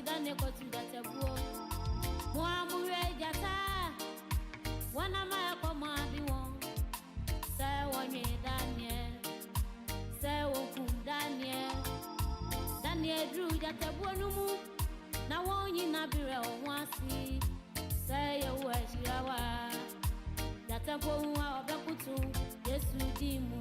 dane kotu datebuo. Muamure jata. Wana maya koma biwon. Say wonye Daniel. Say wokum Daniel. Daniel drew datebuo numu. Na wonyi na bire onwasi. Say ye weshirawa. Datebuo wa obakutu. Yesu dimu.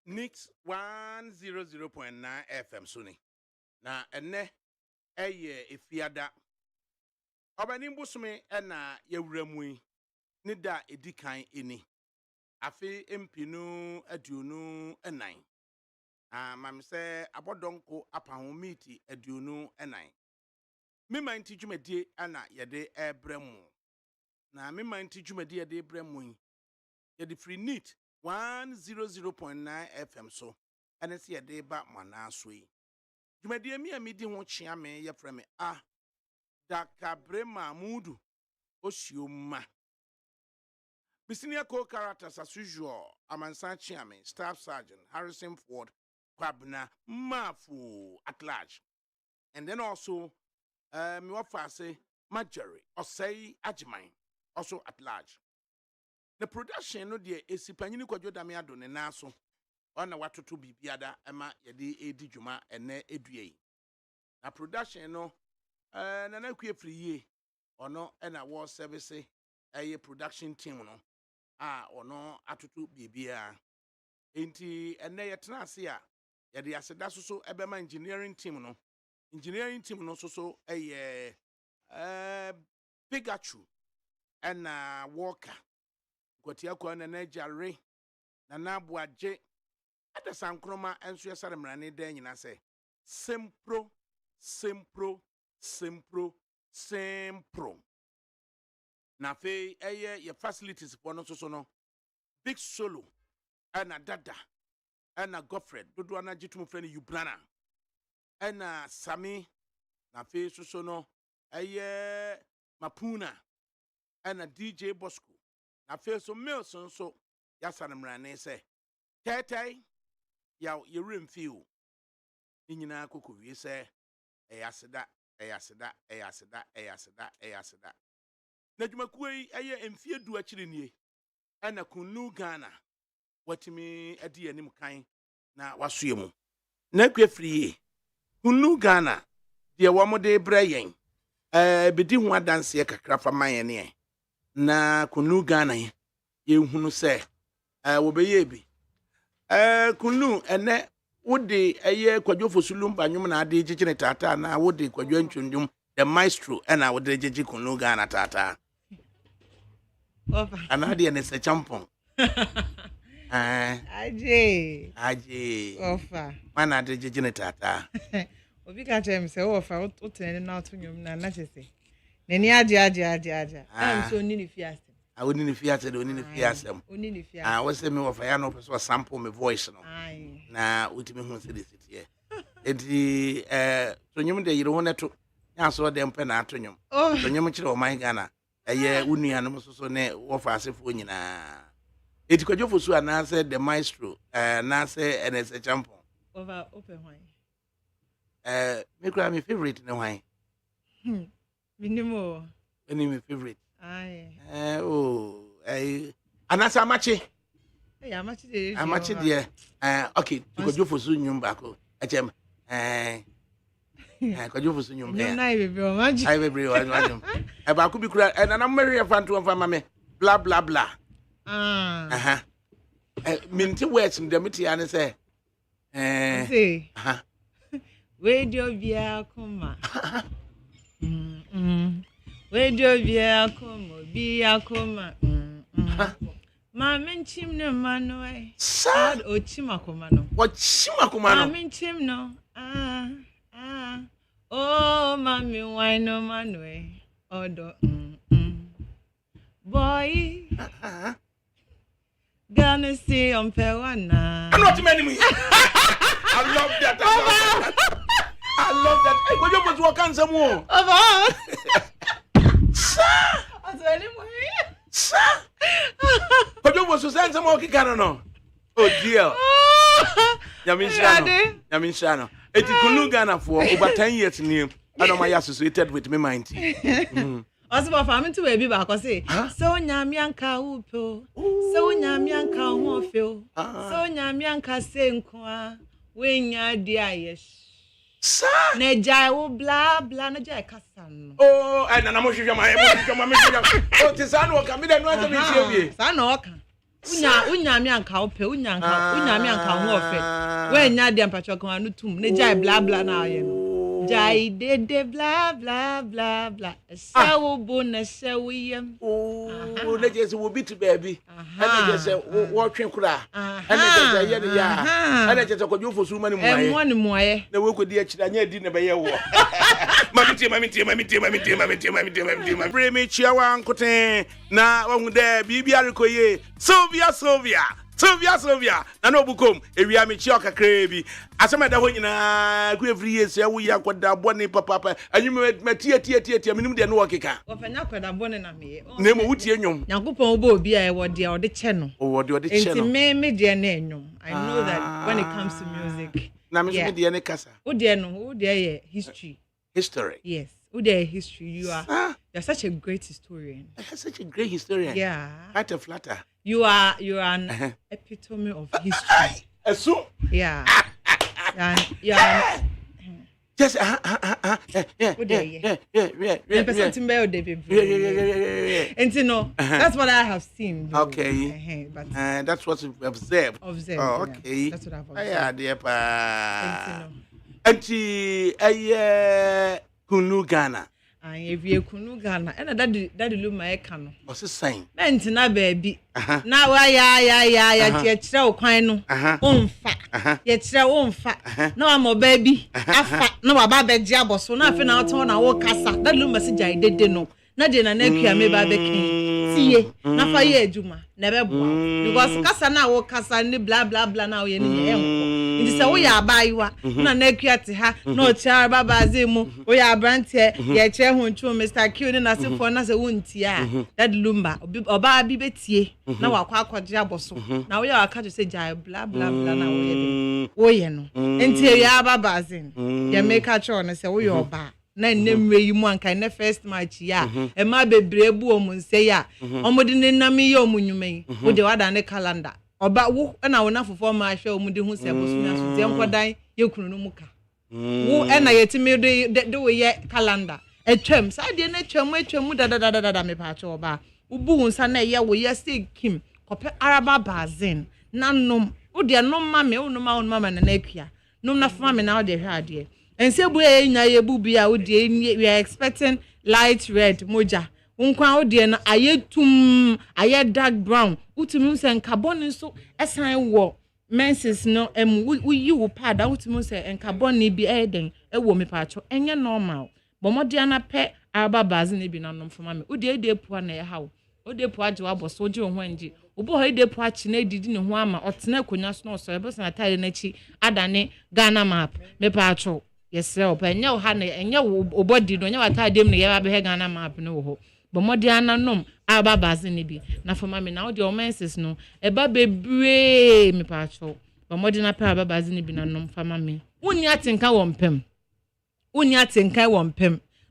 Nix 100.9 FM Suni. Na ene eye efiada. Obani mbusume ena yewuramui ni da edikan eni. Afi empinu aduonu enan. Mam se abodonko apahomiti aduonu enan. Mima nti dwumadi ana yede ebremu. Na mima nti dwumadi yede ebremu. Yede free neat 100.9 FM so and it's a day back manasui. You may dear me a meeting what chiame ya frame ADAKABRI Mahmudu Oshiuma. Senior co-characters as usual, Amansan Chiame, Staff Sergeant Harrison Ford, Kwabna Mafu at large. And then also Miwafase Marjorie or say Ajimine, also at large. The production no de esipanyini kwadwo dame adone naso ona watoto bibiada ema yede edi dwuma ene edue na production no na na kue friye ono ena war service production team no ono atoto bibia enti ene yetena ase a yede aseda so ebema engineering team no so Pikachu ena Walker Kwatia kwa na jare na nabuaje ata sankroma enso yesare mrane dan nyina se sempro na fe ye facilities pono so no big solo ana dada ana Godfred dodo ana jitum frɛ ne Yubrana ana Sami na fe so no Mapuna ana DJ Bosco na feso Milson so yasana mrane se tetai ya yeremfiu nyina akoko wie se eyaseda na dwumakuei emfie du akire nie ana kunu Ghana watimi adi anim kan na wasoe mu na kwefriye kunu Ghana de wamode brayen bedi ho adanse kakra fa man ne na kunu Ghana ye hunu se wobeye bi kunu ene wode kwadwo fosulum banwum na ade gigine tata na wode kwadwo ntwundum the maestro ena wode gigi kunu Ghana tata Anadi ne se champon. Aje. Offer. Mana de jene tata. Obi ka chem se offer utene na atonyom na chese. Nani aje. Am so ni fiase. Oni ni fiase. Wo se me offer ya no person sample me voice no. Na utimi hu se this here. Enti tonyom de yire ho neto. Ya so de mpe na atonyom. Tonyom kire o man Ghana. Eye unua no so ne offer asefo nyina. Eti kwadwo su ana se the maestro na se NS champion. Over open wine. Me kura my favorite ne wine. Minimo. Any my favorite. Aye. Anasa amache. Amache de. Amache de. Okay, kwadwo su nyum bako. Achem. Kwadwo su nyum. Na ibe o maji. Ai be o maji. E ba ku bi kura na mmeri fanto mfa mame. Bla bla bla. Minti words in the meeting say. Where do you be a coma? Where do you be a coma? Be a coma. Mamma chim no manway. Sad or chimacomano. What chimacomano? Mamma chim no. Oh, mammy, why no manway? Odo. Boy. Gonna see on Pewana. I'm not too many. I love that. I love that. Hey, what you was walking some more? Sir. Sir. What you was to send some more kikano? Oh dear. Yamin It is Ghana for over 10 years near. I know my associated with me 90. Also, my family to baby back. I say, so nyamianka upo, so nyamianka homofil, so nyamianka senkwa, when ya diayesh. Sir, Neja blah blah neja kasan. Oh, and I'm not sure my oh, Tisano come in and want to be here. Sanoka. Unyamianka upe, unyamianka homofil. When ya diam patroko anutum, neja blah blah na yen. Jai de blah blah blah blah. Sawo bona sawiyam. Oh, let's just will be to baby. And just say watching kura. And just say yeah. And just go for so many more. And one more. The work with the China dinner by your Mammy. Bring me Chiawa and Cote. Now on there, Bibia Ricoye. Sylvia. Na no bukom ewia me chioka krebi asema da ho nyina ku every year se wo ya kwada bone papa anyu me tie minum de no wokeka wo fanya kwada bone na me na mo wutie nwom yakopon obo obi a wo de ode che no wo de che no me de na nwom I know that when it comes to music na me so de ne kasa wo de history yes wo de history you're such a great historian. Such a great historian. Yeah. Quite a flatter. You are an epitome of history. So? Yeah. Yeah. Just And you know, that's what I have seen. Okay. But that's what you've observed. Oh, okay. Yeah. That's what I've observed. Yeah, dear pa. Auntie, Kunu Ghana. If you kunu Ghana, and that look my canoe. What's the same? Mentina baby. Now I yet show quino. Fat. Yet show fat. No, I'm a baby. No, a baby jabos. So nothing out on our casa. That look message I didn't know. Nadia and Nekia may baby king. See, not for ye, Juma. Never because casa now casa and blah blah blah now in the end. It is a way I buy you. No Nekia to her, no char baba zimu. We are brand here. Ye chair who to Mr. Curin as if for another wound tia. That lumba or baby betty. Now I quack jaboso. Now we are cut to say jai blah blah blah now. Oh, you know. Until ya babazin. Ya make a chon and say, we are back. Na nnemwe yi mu anka na first match ya e ma bebre bu omunse ya omudi ne nam yi omunyuma yi wo de wada ne calendar oba wo na wo na fofo ma hwe omudi hu se bosu na so de nkodan ye kunu no muka wo na yetimi de wo ye calendar etwam sa de na etwam da me pa che oba ubu hunsa na ye wo ye sig kim kope araba bazin na nom wo de nom ma me wo nom ma na na akua nom na fama me na wo de hwe ade. And say we are expecting light red moja. unkwa odie na ayetum aye dark brown utumi se nkabon so esan wo menses no uyi wo pad utumi se nkabon ni bi eden ewo me paacho enye normal bomode ana pe araba bazi ni bi nanom foma me udie de pua na ye hawo ode pua je waboso je ho anji obo ho ide pua chi na edidi ne ho ama otena konya so no so ebosa na tire na chi adane Ghana map me paacho yesre opa enye wo ha na enye wo obodi no enye wata dem ne ye ba be Ghana map no wo ho bomode ana nom araba bazi ni bi na foma me na ode o menses no eba bebre me paacho bomode na pe araba bazi ni bi nanom fama me woni atenka wo mpem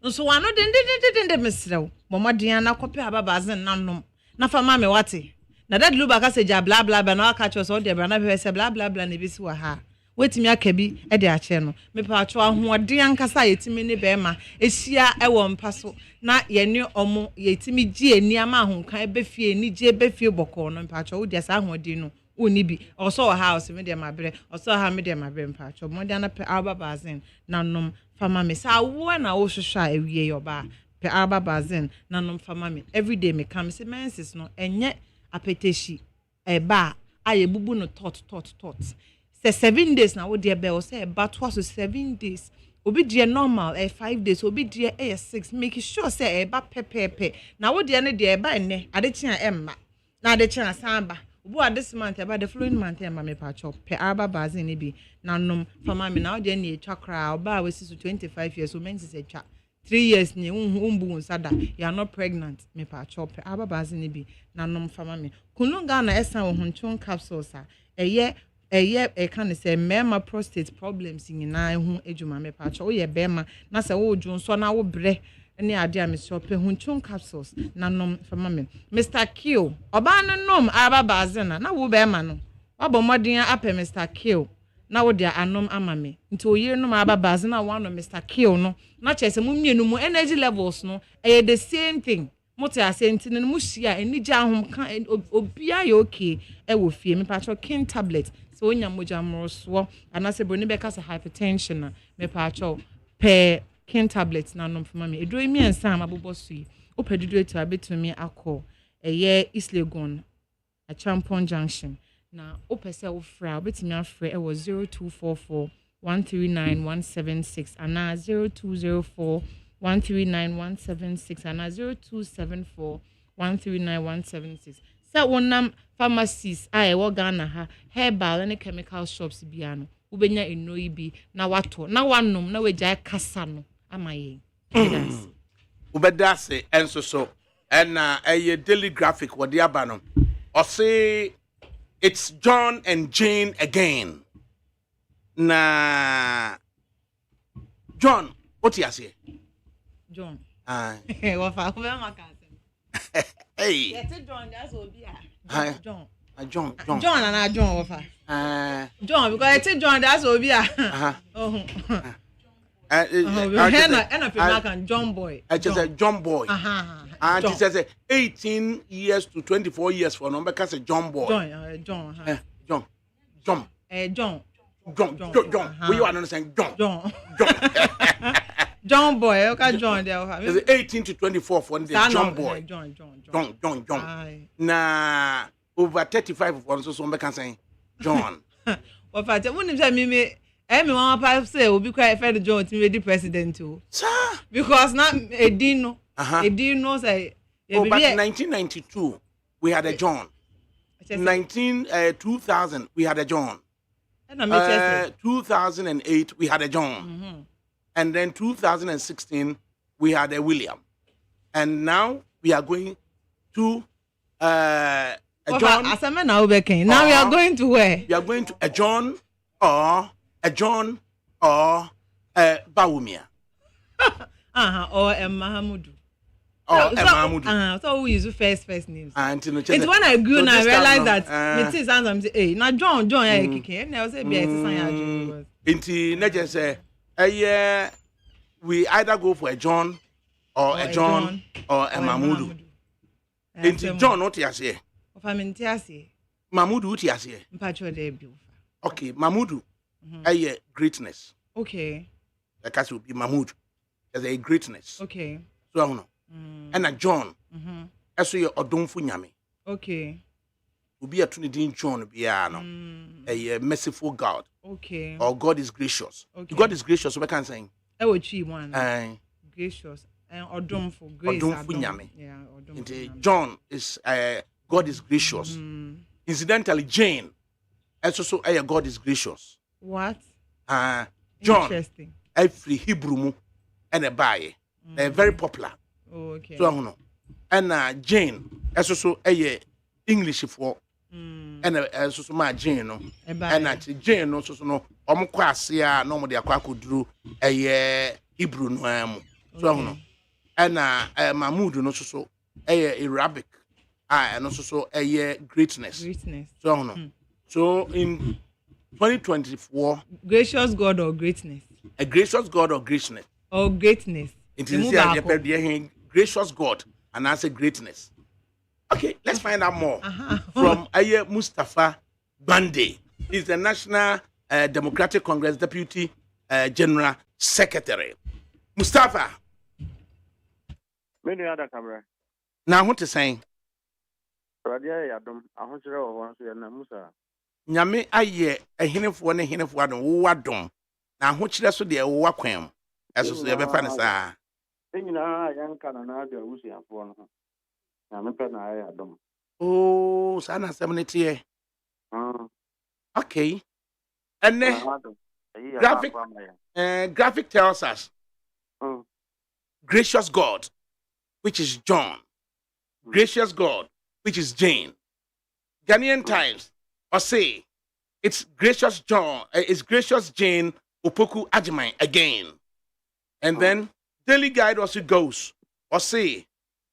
nso wano de mesrew momodin na kopi ababazin nanom na fama me wate na dad luba ka se ja bla bla bla na aka cho so de bra na be se bla bla bla na bisi wa ha wetimi aka bi e de ache no me pa cho ahoden ankasa yetimi ne be ma ehia e wo mpaso na ye ne omo yetimi gi ani ama ahonkan be fie ni gi be fie boko no pa cho wo de sa ahoden no oni bi also house me de mabre also ha me de mabre mpa cho mo de na pe ababazin nanom fama me sa wo na wo hwehwa ewie yoba pe ababazin nanom fama me everyday me come say menses no enye apeteshi eba aye bubu no tot say 7 days na wo de be o say eba to so 7 days obi de normal 5 days obi de 6 make sure say eba pepepe na wo de ne de eba enne ade chia emma na ade chia samba obu this month about the following month emma me pa chop pe ababazin ni bi nanom fama me na wo de ne etwa kra oba we 25 years so menses etwa 3 years ni umbu nsada you are not pregnant me pa chop pe ababazin ni bi nanom fama me kununga na esan wo honchon capsules a eye e kan say mema prostate problems nyina hu ejuma me pa chop wo ye bema na say wo dwo nso na wo bre ne ade a me shop honchon capsules nanom fama me Mr. Q oba no nom ababazin na wo bema no wabomodin apɛ Mr. Q na wo dia anom ama me nti oyire no ababazin na one Mr. Q no na chese mu mienu mu energy levels no the same thing mote asenti no mu hia enija ahom kan obia ye okay wo fie me pa cho kin tablet so onya moja mroso anase broni be ka hypertension na me pa cho pe kin tablet na nom fama me edro mi ensa amabobo sui opedudu etu abetumi akọ East Legon a Champon Junction na opese wo fra obetumi afre 0244 139176 ana 0204 139176 ana 0274 139176 sa wonam pharmacies a wo Ghana ha herbal and chemical shops bia no ubenya enoyi bi na wato na wanom na wegya kasa no amaye ubedase enso so na a daily graphic what the abano or say it's John and Jane again na John what you say John what fa ko be maka hey yete John that's obi John John and John what fa John because yete John that's obi and John boy. I just said John boy. And he says 18 years to 24 years for number because John boy. John. We you understand John. John boy. Okay, John there. It's 18 to 24 for the John boy. John. Nah, over 35 for so some can say John. What fact? Wouldn't say me. Me mama pa say obi kwa Fred John to be the president too. Sir, because now Edino say but 1992 we had a John. 2000 we had a John. 2008 we had a John. And then 2016 we had a William. And now we are going to a John. Now we are going to where? We are going to a John or a John or a Bawumia. Or a Mahamudu. So we use first names. It's when I grew and I realized that it sounds hey, now John kicking. I was say be John. Inti neje say we either go for a John or a John or a Mamudu. Inti John what you say? Of amintiase. Mamudu what you say? Mpacho dey bi. Okay, Mamudu. Greatness. Okay. That will be Mahmoud as a greatness. Okay. So I know. And a John Eso ye odomfo nyame. Okay. Obi atu ne din John bia no. A merciful God. Okay. Or God is gracious. Okay. God is gracious, so we can say. Gracious and odomfo grace Odomfo nyame. Yeah, odomfo. John is God is gracious. Incidentally, Jane also God is gracious. What? John. Interesting. Every Hebrew mu and a buy. They're very popular. Oh, okay. So I know. And Jane also English for and also my Jane no. And Jane no so no kwase a no mo de akwaduru Hebrew no am. So I know. And Mahmoud no so Arabic. And also greatness. So I know. So in 2024, gracious God or greatness? A gracious God or greatness? Or greatness. It is gracious God and I say greatness. Okay, let's find out more from Mustafa Bande. He's the National Democratic Congress Deputy General Secretary. Mustafa. Many other camera. Now what is saying? Radia Yadum, I want to know Musa. Nyame aye ehenefo ne henefo adon wo wadom na ho kire so de wo wakwam eso so ye be fa ne saa nyina yanka na de awusiafo no na me pe na aye adom oh sa na 70 okay and graphic tells us gracious God which is John, gracious God which is Jane. Ghanaian Times or say it's gracious John, it's gracious Jane Opoku Ajimai again. And then Daily Guide also goes or say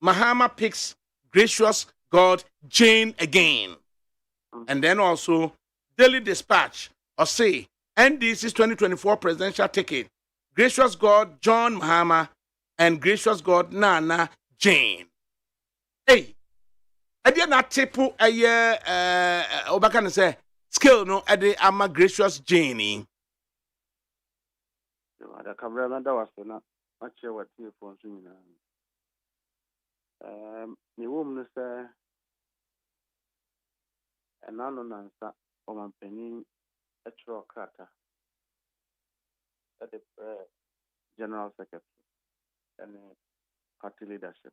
Mahama picks gracious God Jane again. And then also Daily Dispatch or say NDC's 2024 presidential ticket, gracious God John Mahama and gracious God Nana Jane. Hey, I did not tipu a year Obakan say skill no ade ama gracious Jane. The camera that was not much what you for soon. The woman say an answer on penny a trocata at the General Secretary and party leadership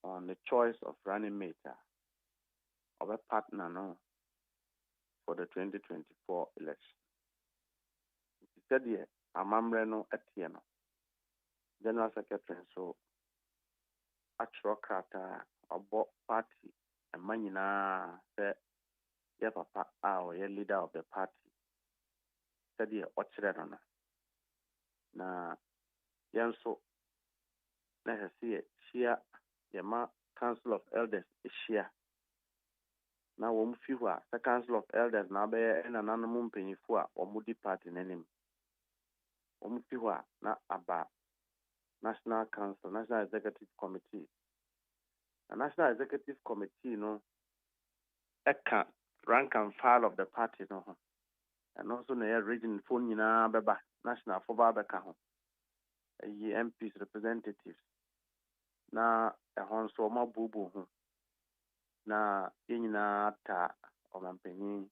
on the choice of running mate of a partner no for the 2024 election. He said, yeah, Amamreno Etieno, General Secretary, so actual crata about party and manina said, yeah, papa, our leader of the party. Said, yeah, what's that on? Na, Yanso, let her see it, share, Yama Council of Elders is share. Now, one few the Council of Elders now be an anonymous penny for or moody party name. One few na about National Council, National Executive Committee. The National Executive Committee, no, rank and file of the party, no, and also the region phone beba national for Babaka, MPs representatives. Na a honso ma bubu na yina ta omanpanyin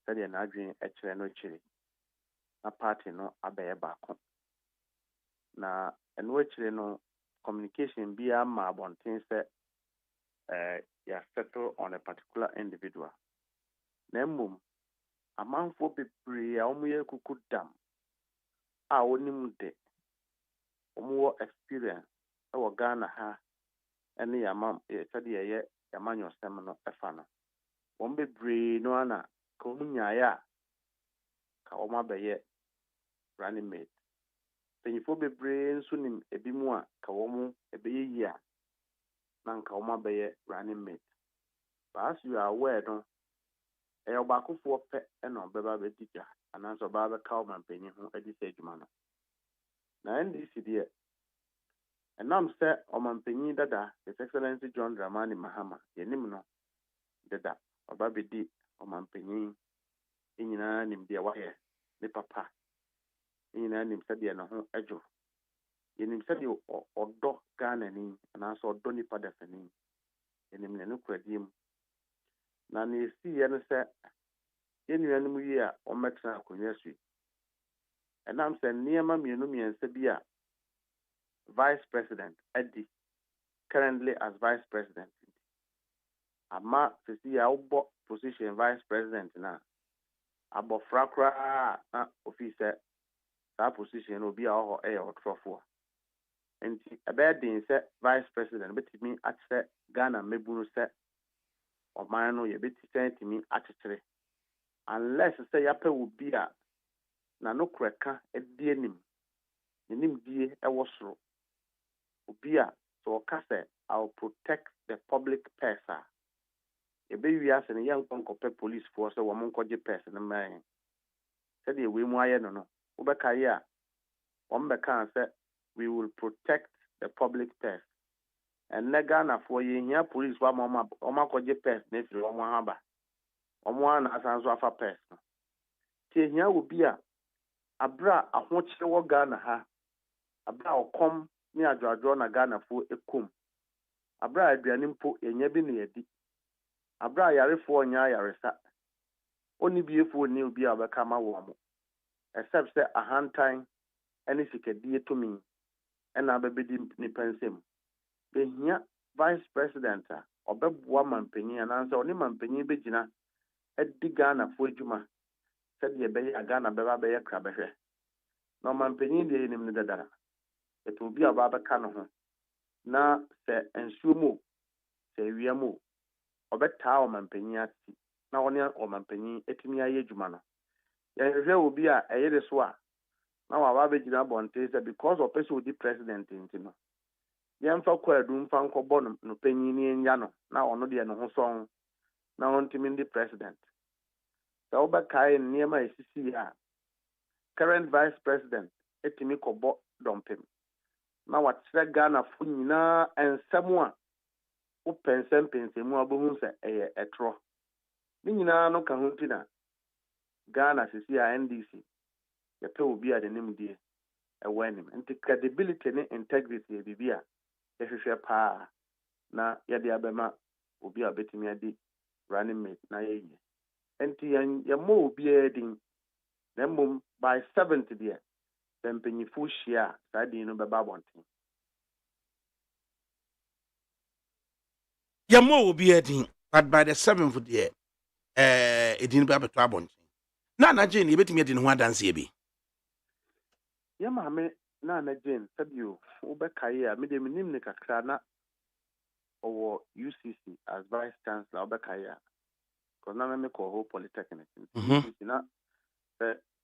sɛdeɛ n'adwene kyerɛ no kyerɛ na party no abɛyɛ baako na ɛno akyire no communication bi ama abɔnten sɛ ya settle on a particular individual na mmom amanfoɔ bebree a wɔn yɛ kuku dam a wɔnim de wɔn wɔ experience ɛwɔ Ghana ha ɛne yama sɛdeɛ yɛ yama nyɔsɛm no ɛfa no wɔn bebree no ana ka wɔn nyaeɛ a ka wɔn abɛyɛ running mate mpanyinfoɔ bebree nso nim ebi mu a ka wɔn ɛbɛyɛ yie a na nka wɔn abɛyɛ running mate but as you are aware no ɛyɛ ɔbaakofoɔ pɛ ɛna ɔbɛba abɛdi dwa anaasɛ ɔbaa bɛka ɔmanpanyin ho adi sɛ adwuma no na NDC deɛ ɛnam sɛ ɔmanpanyin dada His Excellency John Dramani Mahama yɛnim no dada ɔba bɛdi ɔmanpanyin nyinaa nim deɛ wayɛ ne papa nyinaa nim sɛdeɛ ne ho adwo yenim sɛ de ɔdɔ Ghana ni anaasɛ ɔdɔ nipa dafani yenim ne no kwadiem na ne esi ye no sɛ yenuanom yi a ɔmɛtena akonnwa so ɛnam sɛ nneɛma mmiɛnsa bi a vice president adi currently as vice president ama sisi a wobɔ position vice president na abɔfra koraa na ofi sɛ saa position obi a ɔhɔ ɛyɛ ɔtrɔfoɔ nti ɛbɛyɛ den sɛ vice president betumi akyerɛ Ghana mebunu sɛ ɔman no yɛbɛti sɛ tumi akyekyere unless sɛ yɛapɛ obi a na no korɛka adi anim nimdie ɛwɔ soro obi a so ɔka sɛ I'll protect the public purse a yɛbɛwi ase no yɛnkɔnkɔpɛ police foɔ sɛ wɔn nkɔgye purse no mmɛn sɛdeɛ wei mu ayɛ no wobɛkae a wɔn bɛka sɛ we will protect the public purse ɛnnɛ Ghanafoɔ yɛhia police wa ma ɔma akɔgye purse na efiri wɔn ahaba wɔn na asan so afa purse no tie hia obi a abra ahokyere wɔ Ghana ha abra ɔkɔm ne adwoadwo na Ghanafoɔ ekom abra aduane mpo enya bi ne yɛdi abra yarefoɔ nya yaresa oni biefoɔ ne obi a bɛka ma wɔ mo except sɛ ahantan ɛne sikadie tumi ɛna bɛbɛdi nipa nsɛm behia vice president a ɔbɛboa mampanyin anaasɛ ɔne mampanyin bɛgyina adi Ghanafoɔ adwuma sɛdeɛ ɛbɛyɛ Ghana bɛyɛ kra bɛhwɛ na mampanyin deɛ yɛnim ne dadara ɛtɔ obi a bɛka no ho na sɛ nsuo mu sɛ awia mu ɔbɛtaa ɔmampanyin ati na ɔne ɔmampanyin etumi ayɛ adwuma no yɛhwɛ obi a ɛyɛ de so a na waba bɛgyina bɔnte sɛ because ɔpɛ sɛ odi president nti no yɛmfa kwadu mfa nkɔbɔ no panyin ne nya no na ɔno deɛ ne ho sɔn na ɔntumi ndi president sɛ wobɛkae nneɛma a ɛsisi a current vice president etumi kɔbɔ dɔmpem na wakyerɛ Ghanafoɔ nyinaa nsɛm a wopɛ nsɛmpɛnsɛmu a wobɛhu sɛ ɛyɛ ɛtorɔ ne nyinaa no ka ho nti na Ghana sisi a NDC yɛpɛ obi a de nimdie ɛwɔ anim nti credibility ne integrity yɛ biribi a yɛhwehwɛ paa na yɛde abɛma obi a betumi adi running mate na yɛyɛ nti yɛmmɔ obiara din na mmom by 7th deɛ sɛ mpanyinfo hyia a saa din no bɛba abɔnten yɛmmɔ obiara din but by the 7th deɛ edin bɛ abɛtɔ abɔnten na anagye ne yɛbɛtumi adi ne ho adanseɛ bi yɛ maame na anagye sɛbio wobɛkae a mede menim ne kakra na ɔwɔ UCC as vice chancellor wobɛkae a because na me kɔ hɔ polytechnic UCC na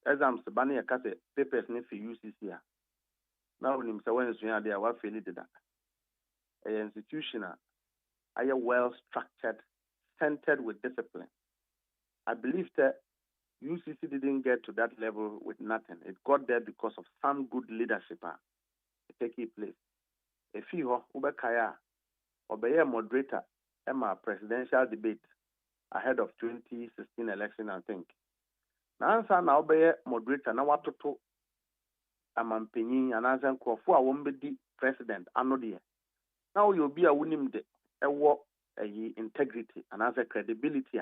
exams ba ne yɛka sɛ papers ne fi UCC a na wonim sɛ wansua ade a wafeli deda ɛyɛ institution a ayɛ well structured centered with discipline. I believe that UCC didn't get to that level with nothing. It got there because of some good leadership taking place. If you Ubekaya or moderator Emma presidential debate ahead of 2016 election, I think. Now answer now be moderator now what to Amampini and answer for won't be president another. Now you'll be a winning the work integrity and answer credibility.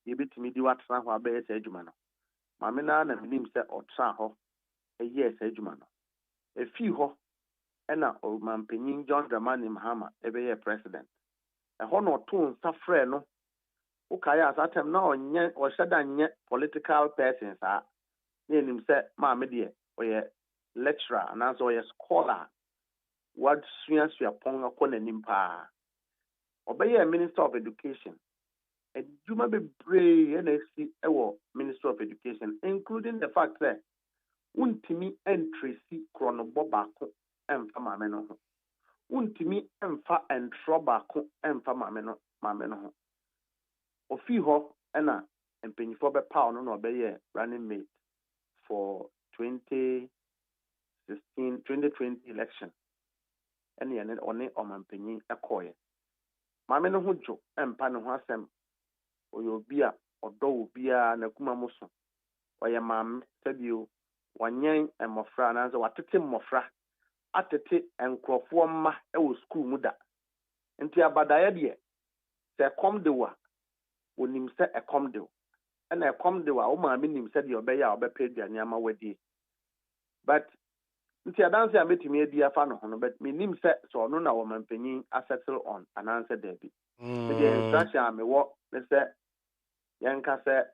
You be to me do what some of our edgeman. Mamina and him said or traho a yes edgeman. A few ho and a old man pinning John Dramani Mahama every year president. A honor or two suffer no. Okay, as I tell now or sudden yet political persons are near him said, Mamma dear, or a lecturer and also a scholar. What swings you upon an empire. Obey a Minister of Education. And you may be brave NSC Minister of Education, including the fact that Untimi and Tracy Chronobobako and Famameno. Untimi and Fa and Trobako and Famameno Mameno. Ofiho and Pennyfobe Pound on obey running mate for 2020 election. And the end on it on Penny a coy. Mameno Hujo and Panohasem. Oyo bia odo bia na kuma muso oye mam sabi o wanyen emofra na nza watete mmofra atete nkrɔfoɔ mma ɛwɔ school mu da nti abadaeɛ deɛ sɛ ɛkɔm de wa onim sɛ ɛkɔm de ɛna ɛkɔm de wa wo maame nim sɛ deɛ ɔbɛyɛ a ɔbɛpɛ aduane ama wadie but nti adanse a metumi adi afa no ho no but menim sɛ ɔno na wɔmampanyin asettle on anansɛ daabi medeɛ instruction a mewɔ ne sɛ yɛnka sɛ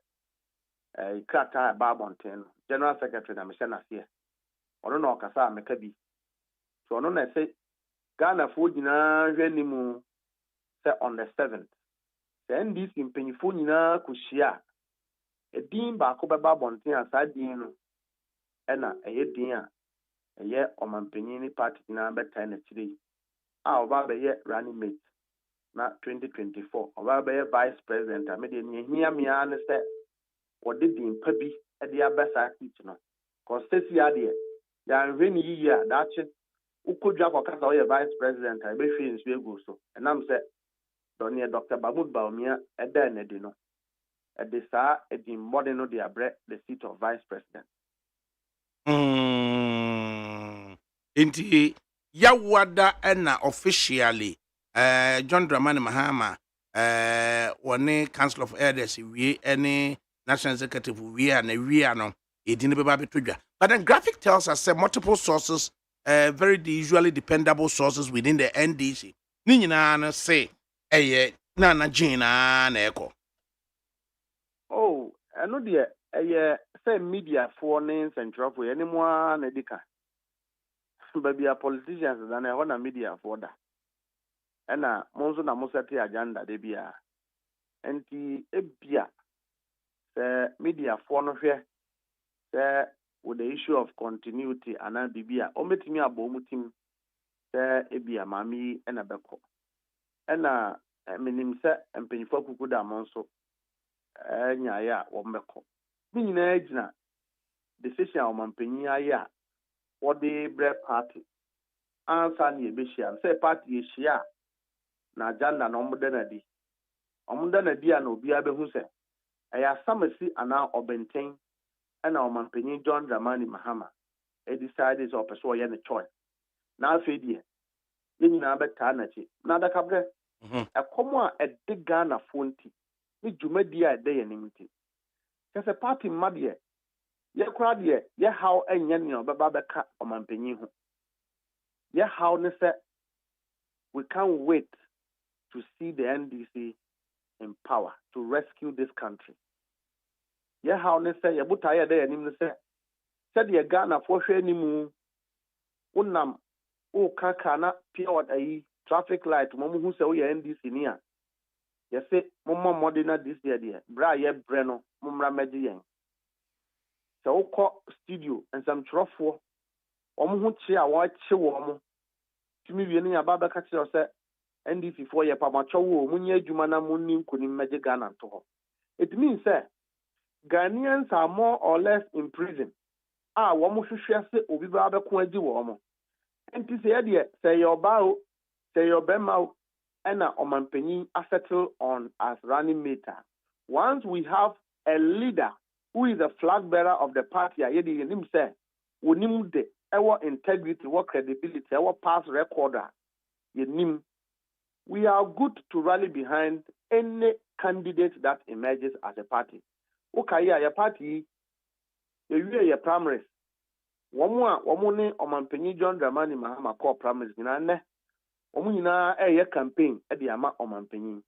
krataa ɛba abɔnten no general secretary na mehyɛ n'aseɛ ɔno na ɔkasa a meka bi so ɔno na ɛsɛ Ghanafoɔ nyinaa hwɛ ne mu sɛ on the 7th sɛ NDC mpanyinfoɔ nyinaa kɔhyia a ɛdin baako bɛba abɔnten a saa din no ɛna ɛyɛ din a ɛyɛ ɔmampanyin ne party nyinaa bɛtae n'akyire yi a ɔba bɛyɛ running mate na 2024 ɔba bɛyɛ vice president a medeɛ nehia mmea ne sɛ wɔde din pa bi de abɛ saa seat no kɔstasi adeɛ yɛanhwɛ ne yiyi a daakye wokɔdwa kɔkasa ɔyɛ vice president a ɛbɛhwie nsuo egu so ɛnam sɛ dɔneɛ Dr. Mahmoud Bawumia ɛda n'adi no ɛde saa ɛdin mmɔde no de abrɛ the seat of vice president. Inti yawada ɛna officially John Dramani Mahama wɔne Council of Elders wie ɛne National Executive wie a na wie a no ɛdin bɛba bɛtodwa but then graphic tells us that multiple sources very usually dependable sources within the NDC ni nyinaa no say ɛyɛ na gyina na ɛkɔ ɛno deɛ ɛyɛ sɛ mediafoɔ ne nsɛntwerɛfoɔ yɛ ne mu a na ɛdi ka baabi a politicians da na ɛhɔ na mediafoɔ da ɛna mo nso na mo sɛte agenda de bia nti ebia sɛ mediafoɔ no hwɛ sɛ with the issue of continuity ana bibia ɔmɛtumi abɔ mu tim sɛ ebia maame yi ɛna bɛkɔ ɛna menim sɛ mpanyinfoɔ kuku da mo nso nyaayɛ a wɔmmɛkɔ ne nyinaa gyina decision a ɔmampanyin ayɛ a wɔde brɛ party ansa ne yɛbɛhyia sɛ party yɛhyia na agenda na ɔmoda n'adi a na obiara bɛhu sɛ ɛyɛ asamasi anaa ɔbɛnten ɛna ɔmampanyin John Dramani Mahama decide sɛ ɔpɛ sɛ ɔyɛ ne choice na afei deɛ yɛn nyinaa bɛtaa n'akyi na adakabrɛ ɛkɔm a ɛde Ghanafoɔ nti ne dwumadi a ɛda yɛn nti kɛsɛ party mma deɛ yɛkora deɛ yɛhaw ɛnyɛ nea ɔbɛba bɛka ɔmampanyin ho yɛhaw ne sɛ we can't wait to see the NDC in power to rescue this country yɛhaw ne sɛ yɛbotaeɛ ɛda yɛn ne sɛ sɛdeɛ Ghanafoɔ hwɛ anim wonam wokaka na pure ayi traffic light mo hu sɛ woyɛ NDC ni a yɛse mommɔ mmɔde na this year deɛ berɛ a yɛbrɛ no mommra mɛgye yɛn sɛ wokɔ studio nsɛmtwerɛfoɔ ɔmo ho kye a wɔakye wɔ mo tumi wie no yɛaba bɛka kyerɛ sɛ NDC foɔ yɛ pamatwɔ wɔ mo nyɛ adwuma na monni nkonim mɛgye Ghana nto hɔ it means sɛ Ghanaians are more or less in prison a wɔn hwehwɛ sɛ obi baa bɛko agye wɔ mo nti sɛ yɛdeɛ sɛ yɛ ɔbaa o sɛ yɛ ɔbɛrima o ɛna ɔmampanyin settle on as running mate. Once we have a leader who is a flag bearer of the party, yɛde yɛnim sɛ wɔnim de ɛwɔ integrity, ɛwɔ credibility, ɛwɔ past record yɛnim, we are good to rally behind any candidate that emerges as a party. Okay, your party, your primaries. Wɔn ne ɔmampanyin John Dramani Mahama kɔ primaries nyinaa nnɛ wɔn nyinaa ɛyɛ campaign ɛde ama ɔmampanyin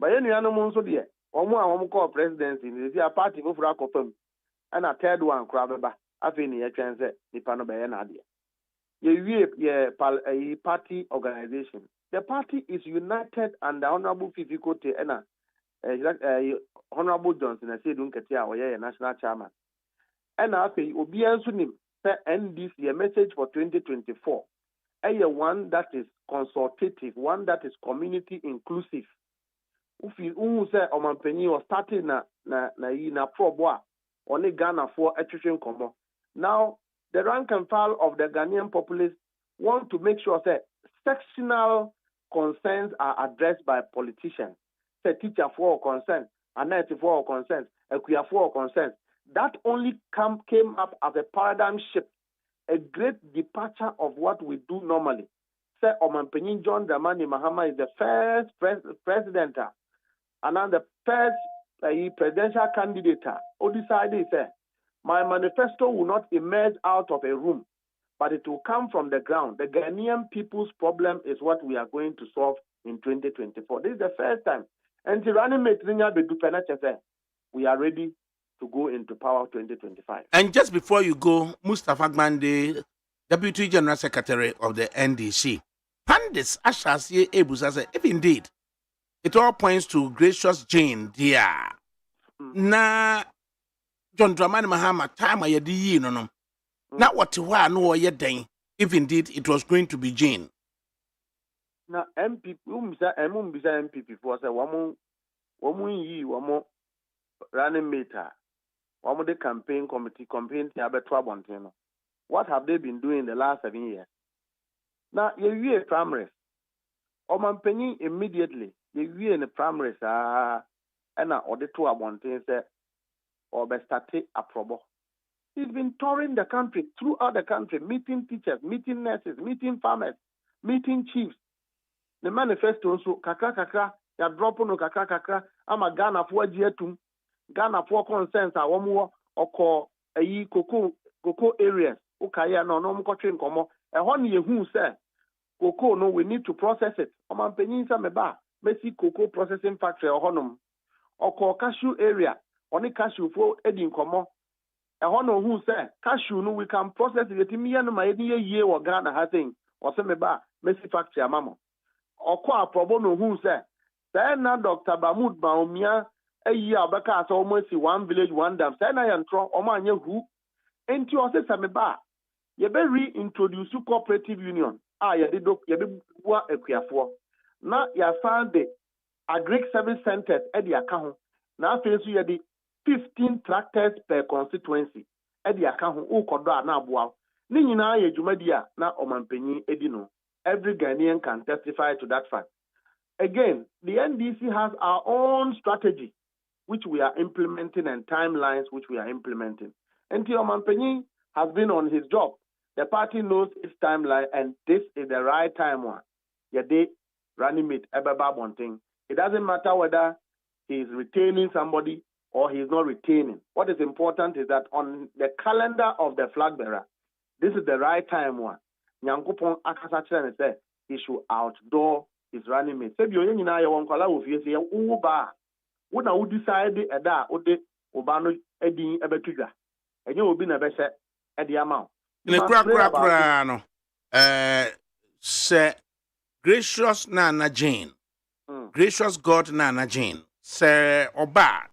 bayɛ nuanom nso deɛ wɔn a wɔn kɔ presidency ne deɛ party foforɔ akɔ fam ɛna third one koraa bɛba afei ne yɛtwɛn sɛ nipa no bɛyɛ n'adeɛ yɛwie yɛ party organization. The party is united under Honorable Fifi Kote ɛna Honorable Johnson Asedu Nkete a ɔyɛ yɛ national chairman ɛna afei obiara nso nim sɛ NDC a message for 2024 one that is consultative, one that is community inclusive. Uhu say ɔmampanyin was starting na probo a ɔne Ghana for attrition komo. Now the rank and file of the Ghanaian populace want to make sure that sectional concerns are addressed by politicians. Say teacher for concern, nurse for concern, equia for concern. That only came up as a paradigm shift a great departure of what we do normally. Say Omanpenyin John Dramani Mahama is the first president, and I'm the first presidential candidate. Who decided, say, my manifesto will not emerge out of a room, but it will come from the ground. The Ghanaian people's problem is what we are going to solve in 2024. This is the first time. And we are ready to go into power 2025. And just before you go, Mustafa Gbande, Deputy General Secretary of the NDC, Pandis Ashasi Ebusa said, if indeed it all points to gracious Jane, dear. Na John Dramani Mahama, time I yedi no. Not what to no yet if indeed it was going to be Jane. Now, MPP, MPP for say, woman running meter, one the campaign committee campaign to what have they been doing in the last 7 years? Now, you primaries. Omanpenyin immediately, you in the primaries, and or the two abontin say, or be started a probo. He's been touring the country, throughout the country, meeting teachers, meeting nurses, meeting farmers, meeting chiefs. The manifesto so kakra, ya drop no kakra, ama Ghana for jetum, Ghana for consensus, a oko ayi cocoa areas, ukaya no mko train komo, a one ye who say, cocoa no, we need to process it. Oman peninsa meba, mesi cocoa processing factory or honum, oko cashew area, only cashew for edin komo. A honor who say cashew no we can process it in me and my year or Ghana has thing or some meba, mesi factory mamo. Okwa probono who say na Dr. Bamud Baumia a year baka almost 1 village 1 dam say na yantro omanye who enti o se sameba ye be reintroduce cooperative union ye de do ye be bua akuafo na ya found the agric service centers e de aka ho na afi so ye de 15 tractors per constituency e de aka ho ukodo na aboa ni nyina ye dwumadi a na omanpanyin edi no. Every Ghanaian can testify to that fact. Again, the NDC has our own strategy, which we are implementing, and timelines, which we are implementing. And Omanpenyin has been on his job. The party knows its timeline, and this is the right time one. Yade Ranimate Ebeba Bonting. It doesn't matter whether he is retaining somebody or he is not retaining. What is important is that on the calendar of the flag bearer, this is the right time one. Nyankopon akasa kyerɛ ne sɛ he should outdoor his running mate. Sɛ bi onye nyinaa yɛ wɔn kwala wɔ fie sɛ wo ba wo na wo decide ɛda a wode oba no edin ɛbɛto dwa. Ɛnyɛ obi na ɛbɛhyɛ ɛde ama wo. Ne kura no sɛ gracious Nana Jane. Gracious God Nana Jane. Sɛ oba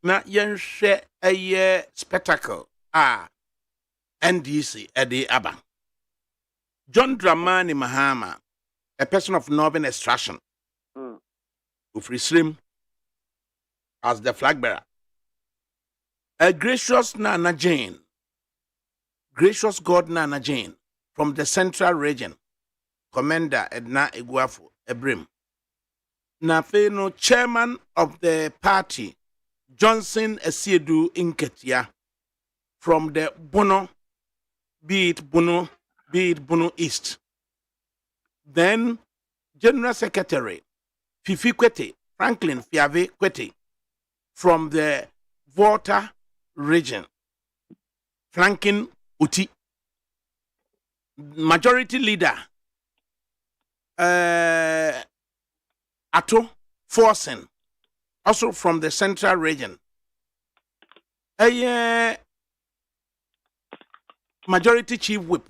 na yɛnhwɛ ɛyɛ spectacle NDC ɛde aba. John Dramani Mahama, a person of Northern extraction, Ufri Slim, as the flag bearer. A gracious Nana Jane, gracious God Nana Jane, from the central region, Commander Edna Iguafu Ebrim. Nafeno, chairman of the party, Johnson Esiedu Inketia, from the Bono, be it Bono East. Then General Secretary Fifi Kwete, Franklin Fiave Kwete, from the Volta region, flanking Uti. Majority Leader Ato Forsen, also from the Central region. Majority Chief Whip,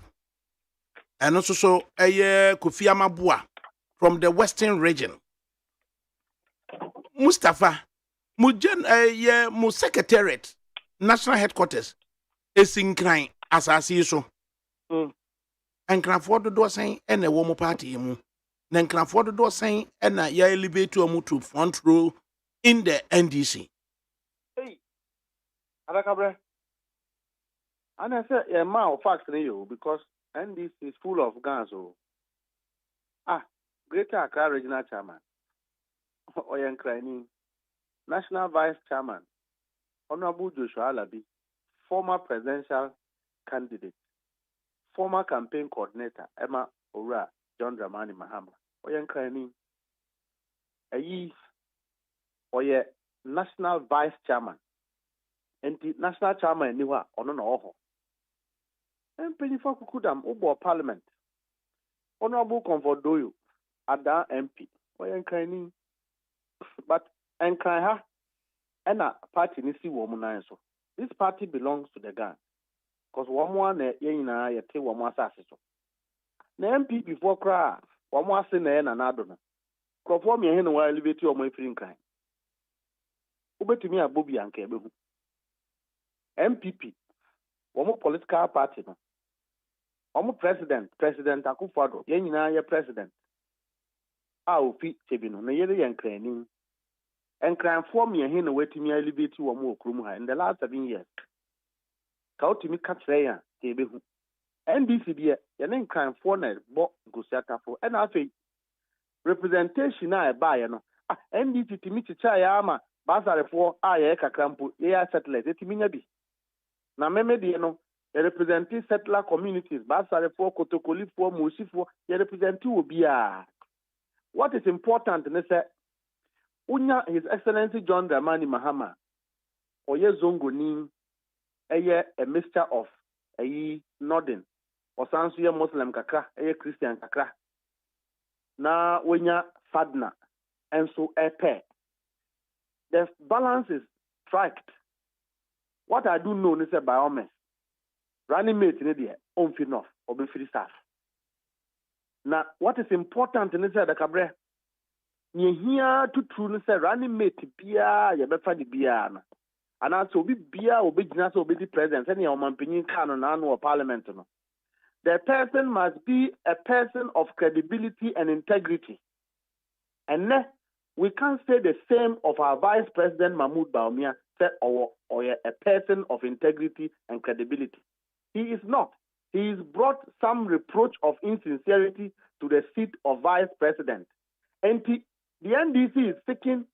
and also Kofi Amabua from the Western region. Mustafa, mu secretariat, national headquarters, is in crying as I see so. And can afford the door saying, and a woman party, then can afford the door saying, and a ya elevate to front row in the NDC. Hey, ADAKABRI. And I said, yeah, man, facts in you because NDC is full of guns. Greater Accra Regional Chairman, Oyen Krani, National Vice Chairman, Honorable Joshua Alabi, former presidential candidate, former campaign coordinator Emma Ora John Dramani Mahama. Oyen krani. Ayi oye national vice chairman. Enti national chairman niwa ono na oho. Pennyfo Kukudam Ubo Parliament. Honorable Comfort Doyo Ada MP. Oyen krani. But enkran ha ena party nisi woman so. This party belongs to the gang. Because one na yete one asase so. Na MP before cry, one say na na adona. Crofo me he no wa elevate o mo free nkran. Ubetumi abobi anka ebehu. MPP, one political party no. One president Akufo-Addo, ye nyina ye president. A ofi chebino na yere yenkran ni. Enkran form ye he no wetumi elevate o mo okrum ha in the last 7 years. Ka otumi ka kire ya ebehu. NDC dia ye ne nkran for na bo gosiatafo e na afei representation na e ba ye no NDC timi chicha ya ama basarefo a ye kakrampo ye ya settlers timi nya bi na meme die no ye representing settler communities basarefo kotokolifo mosifo ye representing obi a. What is important ne say unya His Excellency John Dramani Mahama oye zongoni eye a mixture of northern osanso ye Muslim kakra eye Christian kakra na wenya fadna enso epe. The balance is striked. What I do know is a biomes running mate in there on enough or be free staff. Now what is important in this ADAKABRI ni here to true say running mate bia ye befa di bia na and also be bia obi gina so obi di president any omanpanyin kan na no parliament no. The person must be a person of credibility and integrity. And we can't say the same of our Vice President Mahmoud Bawumia, or a person of integrity and credibility. He is not. He has brought some reproach of insincerity to the seat of Vice President. And the NDC is seeking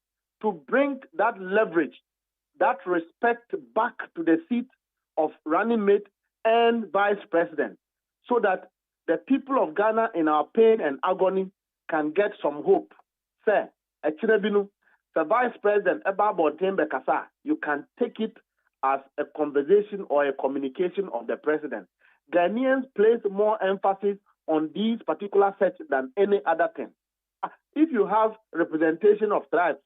to bring that leverage, that respect back to the seat of running mate and Vice President, so that the people of Ghana in our pain and agony can get some hope. Say, Echirabinu, the Vice President, Ebabo Tembe Kasa, you can take it as a conversation or a communication of the President. Ghanaians place more emphasis on these particular sets than any other thing. If you have representation of tribes,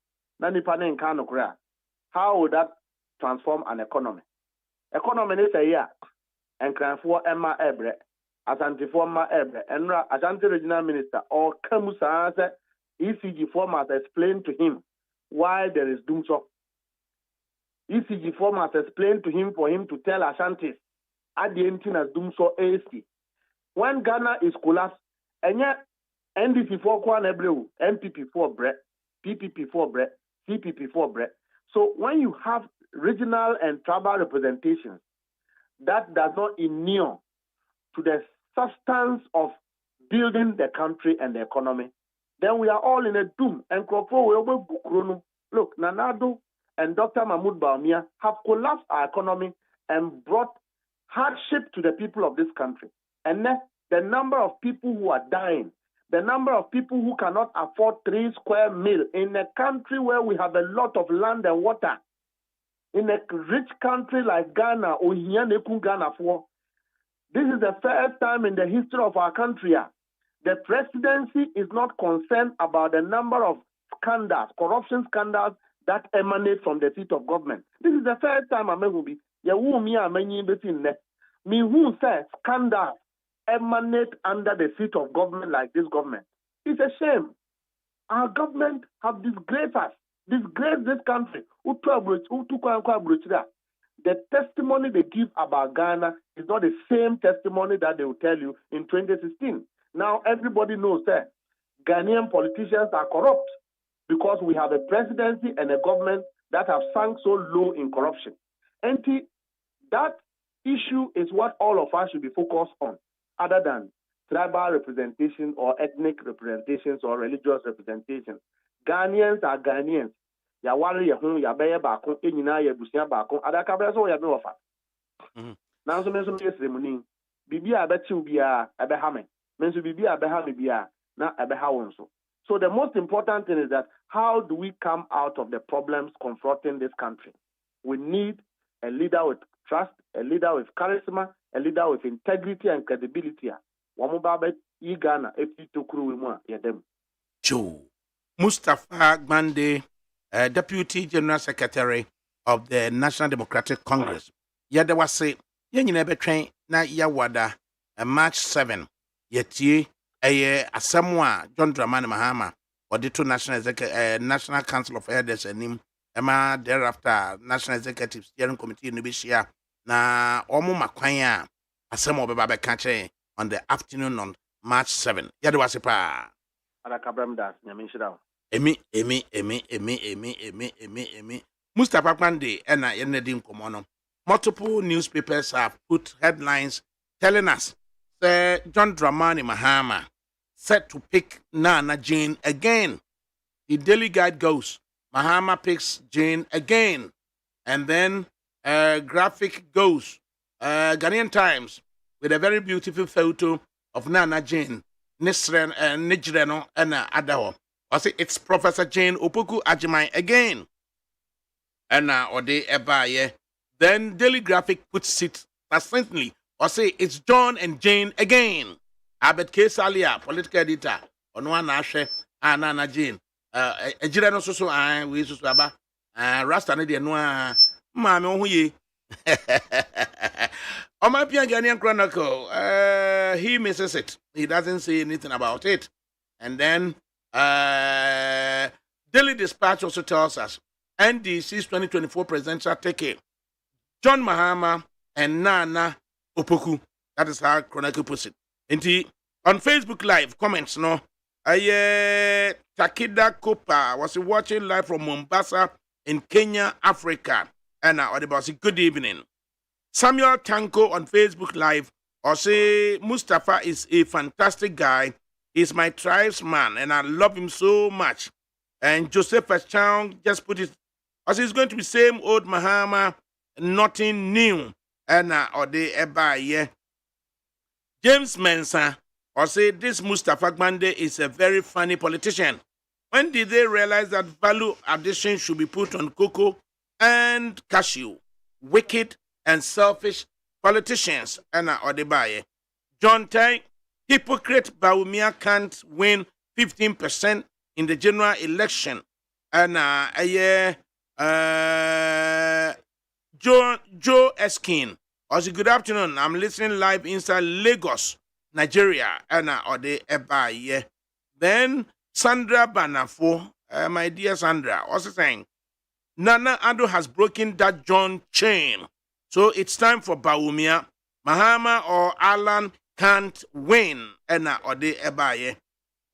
how would that transform an economy? Economy is a year, and can for Emma Ebre. Asante former Ebre, and Asante regional minister or Kamusa ECG format explained to him why there is doom so. ECG format explained to him for him to tell Ashantis at the empty as doom so AC. When Ghana is collapsed, and yet NDC for Kwan Ebreu, MPP for Brett, PPP for Brett, CPP for Brett. So when you have regional and tribal representations, that does not inure to the substance of building the country and the economy, then we are all in a doom. And look, Nanado and Dr. Mahmoud Bawumia have collapsed our economy and brought hardship to the people of this country. And the number of people who are dying, the number of people who cannot afford 3 square meals in a country where we have a lot of land and water, in a rich country like Ghana, this is the first time in the history of our country. The presidency is not concerned about the number of scandals, corruption scandals that emanate from the seat of government. This is the first time me who says scandals emanate under the seat of government like this government. It's a shame. Our government have disgraced us, disgraced this country. The testimony they give about Ghana is not the same testimony that they will tell you in 2016. Now everybody knows that Ghanaian politicians are corrupt because we have a presidency and a government that have sunk so low in corruption. And that issue is what all of us should be focused on, other than tribal representation or ethnic representations or religious representations. Ghanaians are Ghanaians. Ya wari ya hun ya beye bako enyina ya busia bako ADAKABRI so ya be ofa. Na so me so me seremoni bibi a bechiw bia ebeha me menso bibi a beha me bia na ebeha won so. So the most important thing is that how do we come out of the problems confronting this country? We need a leader with trust, a leader with charisma, a leader with integrity and credibility. Wamubaba Ghana Tokuru Wimwa Yadem. Joe Mustafa Gbande, Deputy General Secretary of the National Democratic Congress. Yada was say, Yanebe train na Yawada, March 7, Yetie, Asamoah, John Dramani Mahama, or the two National Council of Elders and him, Emma thereafter National Executive Steering Committee in Nubishia, na Omo Makwanya, Asamoah Baba Kache on the afternoon on March 7. Yada was a pa. ADAKABRI das, Yaminshida. Emi. Mustafa Gbande and Yenedim Komono. Multiple newspapers have put headlines telling us that John Dramani Mahama set to pick Nana Jane again. The Daily Guide goes, Mahama picks Jane again. And then graphic goes, Ghanaian Times, with a very beautiful photo of Nana Jane, Nijreno, and Adaho. I say it's Professor Jane Opoku Ajimai again. And Ode Ebaye. Then Daily Graphic puts it succinctly. I say it's John and Jane again. Abet K. Salia, political editor. Onwa Nashe, Nana Jane. Ejireno Soso, we Susaba. Rasta Nidi Noa, Mammy Ohuye. On my Ghanaian Chronicle, he misses it. He doesn't say anything about it. And then Daily Dispatch also tells us NDC's 2024 presidential ticket, John Mahama and Nana Opoku. That is how Chronicle puts it. And on Facebook Live, comments, no. Takida Kopa was watching live from Mombasa in Kenya, Africa. And good evening. Samuel Tanko on Facebook Live, or say Mustafa is a fantastic guy. He's my tribesman, and I love him so much. And Joseph Chang just put it, as he's going to be same old Mahama, nothing new. And James Mensah, or say this Mustafa Gbande is a very funny politician. When did they realize that value addition should be put on cocoa and cashew? Wicked and selfish politicians. And John Tai, hypocrite Bawumia can't win 15% in the general election. And Joe Eskin. Also, good afternoon. I'm listening live inside Lagos, Nigeria. And then Sandra Banafo, my dear Sandra, also saying, Nana Addo has broken that John chain. So it's time for Bawumia. Mahama or Alan can't win. Ena Ode Ebaye.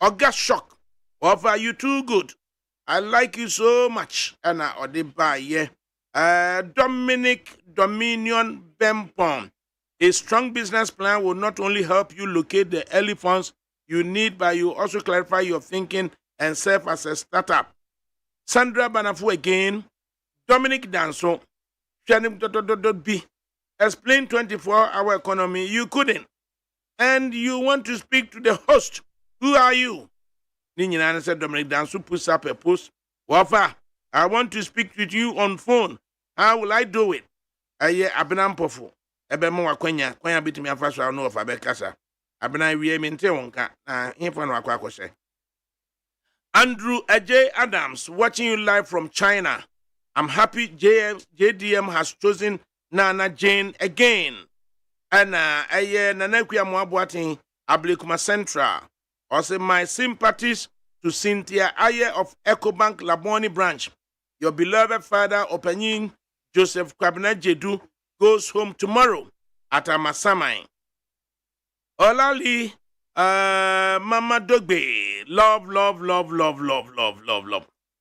Oga Shock. Offer you too good. I like you so much. Ena Ode Baye. Dominic Dominion Bempom. A strong business plan will not only help you locate the early funds you need, but you also clarify your thinking and serve as a startup. Sandra Banafu again. Dominic Danso. Explain 24-hour economy. You couldn't. And you want to speak to the host. Who are you? Ninyana said Dominic Danso puts up a post. Wafa, I want to speak with you on phone. How will I do it? Aye, Abenam Pofu. Ebemo Wakwenya. Kwenya bit me after I know of Abekasa. Abena we mente wonka. Info no akwa. Andrew Ajay Adams watching you live from China. I'm happy JDM has chosen Nana Jane again. And Nanekuya Mwabwati Ablikuma Central. Also, my sympathies to Cynthia Aye of EcoBank Laboni branch. Your beloved father, Opening Joseph Kwabena Jedu, goes home tomorrow at Amasamai. Olali, Mama Dogbe, love.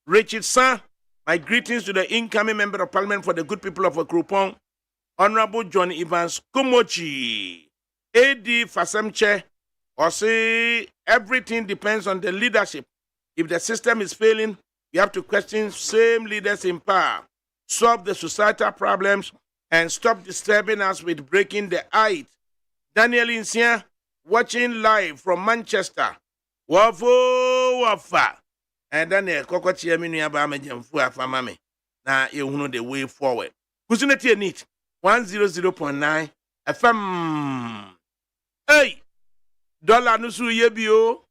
Richard Sir, my greetings to the incoming member of parliament for the good people of Okrupong, Honorable John Evans Kumochi, AD Fasemche, or say everything depends on the leadership. If the system is failing, we have to question same leaders in power, solve the societal problems, and stop disturbing us with breaking the ice. Daniel Insia, watching live from Manchester. Wafa. And Daniel, Kokochi Aminu Abama Jamfu Afamame. Now you know the way forward. Kusuneti Neat 100.9 FM. Hey! Dollar nusu yebi o.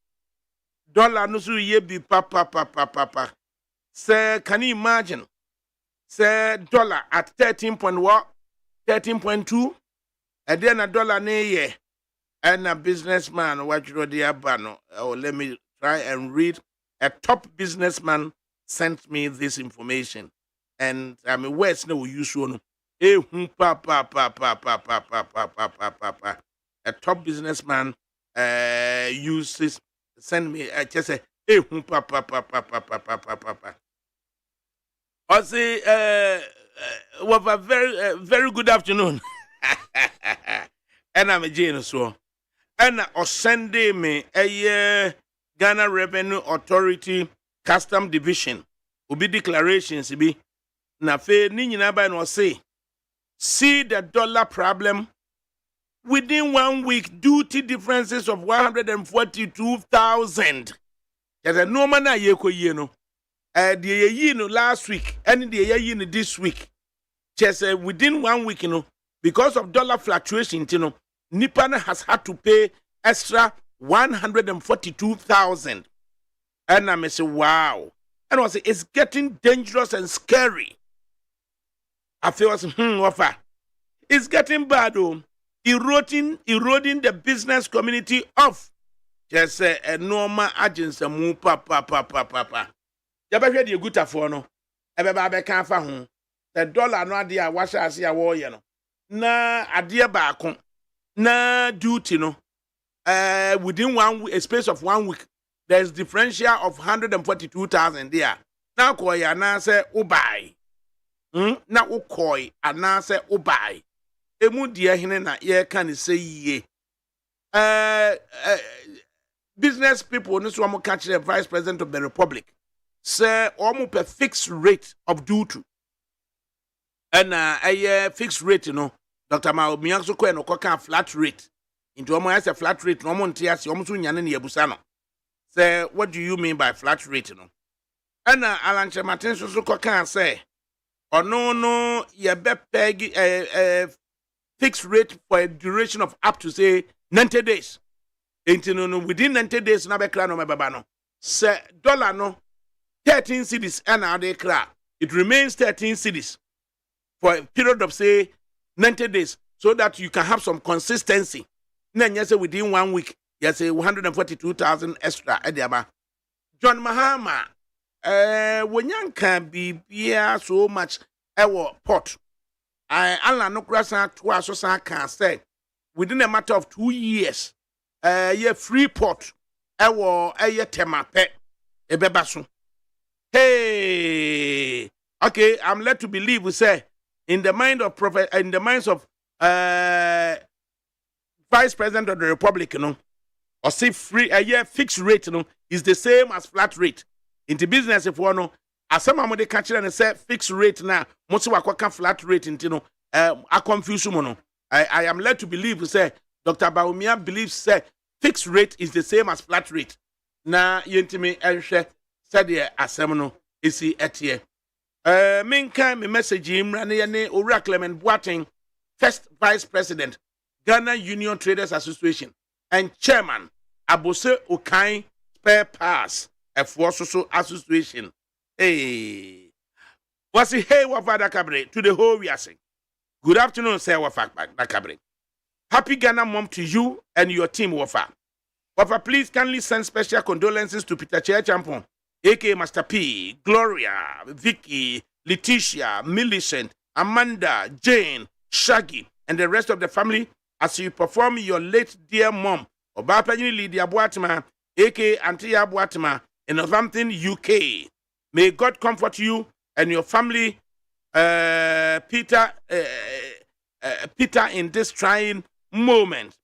Dollar nusu yebi papa. Say, can you imagine? Say dollar at 13.2. And then a dollar ne ye. And a businessman, what you the abano. Oh, let me try and read. A top businessman sent me this information. And I mean, where's no use one? A top businessman uses send me just say I say have a very good afternoon. And I'm a Jane so. And on Sunday me a Ghana Revenue Authority Custom Division will be declarations be na fe ni nyina ba no say see the dollar problem within 1 week duty differences of 142,000. There's a no man ye ko ye no the ye no last week and the ye no this week just within 1 week you know because of dollar fluctuation you know Nippon has had to pay extra 142,000. And I say wow, and I say it's getting dangerous and scary. I feel offer. It's getting bad though. Eroding the business community off. Just a normal agency mu papa. Ya be hwe de guta fo no. E be ba be kan fa ho. The dollar no ade a washa ase a wo ye no. Na ade ba akon. Na duty no. Within a space of 1 week, there's differential of 142,000 there. Now koi ana say ubai. Na ukoi ana say ubai. Emu dia hine na ye can say ye. Business people no so am catch the vice president of the republic. Say almost a fixed rate of duty. And a fixed rate, you know. Dr. Mao Miyanso ko no ko flat rate. Into almost a flat rate no mon tiase almost nyane ne yabusa no. Say what do you mean by flat rate no? And Alan Martin so ko say no ye be peg fixed rate for a duration of up to say 90 days. Into no within 90 days na be kra no mebaba no. Say dollar no 13 cedis and now they cra. It remains 13 cedis for a period of say 90 days so that you can have some consistency. Then you say within 1 week, you say 142,000 extra at the aba. John Mahama, when you can be so much our pot. I no grasa twice so can say within a matter of 2 years, ye free pot, our temape, a bebasun. Hey, okay, I'm led to believe we say in the minds of Vice President of the Republic, you know, or say free a year fixed rate, you know, is the same as flat rate. In the business, if one know, as some of the country and say fixed rate now, most of our flat rate, you know, I confuse you, no. I am led to believe, say, Dr. Baumia believes, say, fixed rate is the same as flat rate. Now, you me and share, said here, as seminal, is he at here. Meantime, my message him, Rani, Ora Clement Boateng, first Vice President, Ghana Union Traders Association, and Chairman, Abose Okai Spare Pass, a Forsoso Association. Hey, what's it? Hey, Wafa ADAKABRI, to the whole we are saying. Good afternoon, sir, Wafa ADAKABRI. Happy Ghana Mom to you and your team, Wafa. Wafa, please kindly send special condolences to Peter Champon, aka Master P, Gloria, Vicky, Letitia, Millicent, Amanda, Jane, Shaggy, and the rest of the family as you perform your late dear mom, Obapanyini Lydia Boatima, aka Auntie Boatima, in Northampton, UK. May God comfort you and your family, Peter, in this trying moment.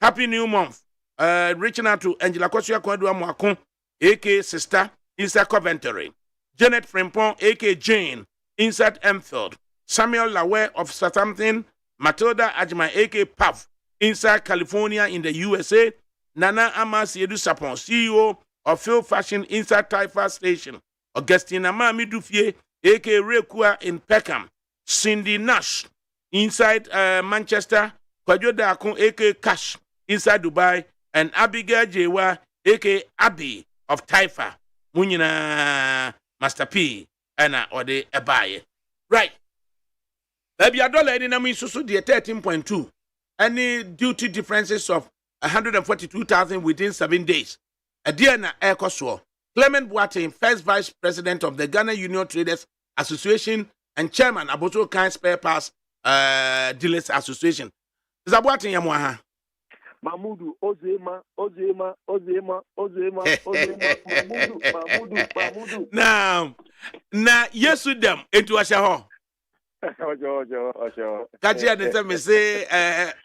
Happy New Month. Reaching out to Angela Kosia Kwadua Mwakon, aka Sister, inside Coventry. Janet Frimpong, aka Jane, inside Enfield. Samuel Lawe of Southampton. Matilda Ajima, aka Puff, inside California in the USA. Nana Amasiedu Sapon, CEO of Phil Fashion inside Taifa Station. Augustina Mami Dufie, aka Rekua in Peckham. Cindy Nash inside Manchester. Kwajo Dakun, aka Cash inside Dubai. And Abigail Jewa, aka Abby of Taifa. Munina Master P. Anna or the Abaye. Right. Baby, a dollar in a mean so 13.2. Any duty differences of 142,000 within 7 days. A dear na Ekoswo. Clement Boateng, first vice president of the Ghana Union Traders Association and chairman Aboto Kan Spare Parts Dealers Association. Is Boateng Yamwaha? Mamudu, Ozema. Mamudu. Now, yesu them into Ashaho. Ojo. Katia de say me say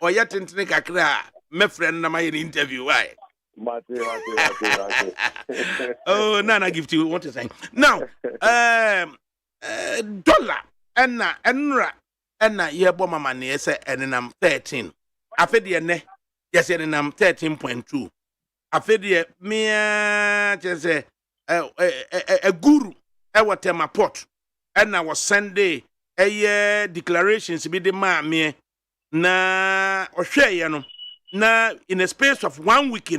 oyatentene kakra me friend na my interview why. Mate. Oh, Nana gift you what to say. Now, dollar enra ye bo mama ne say enenam 13. Afede ne yes enenam 13.2. Afede me say a guru e watema pot and I was Sunday declarations be the man na ohwe no na in a space of 1 week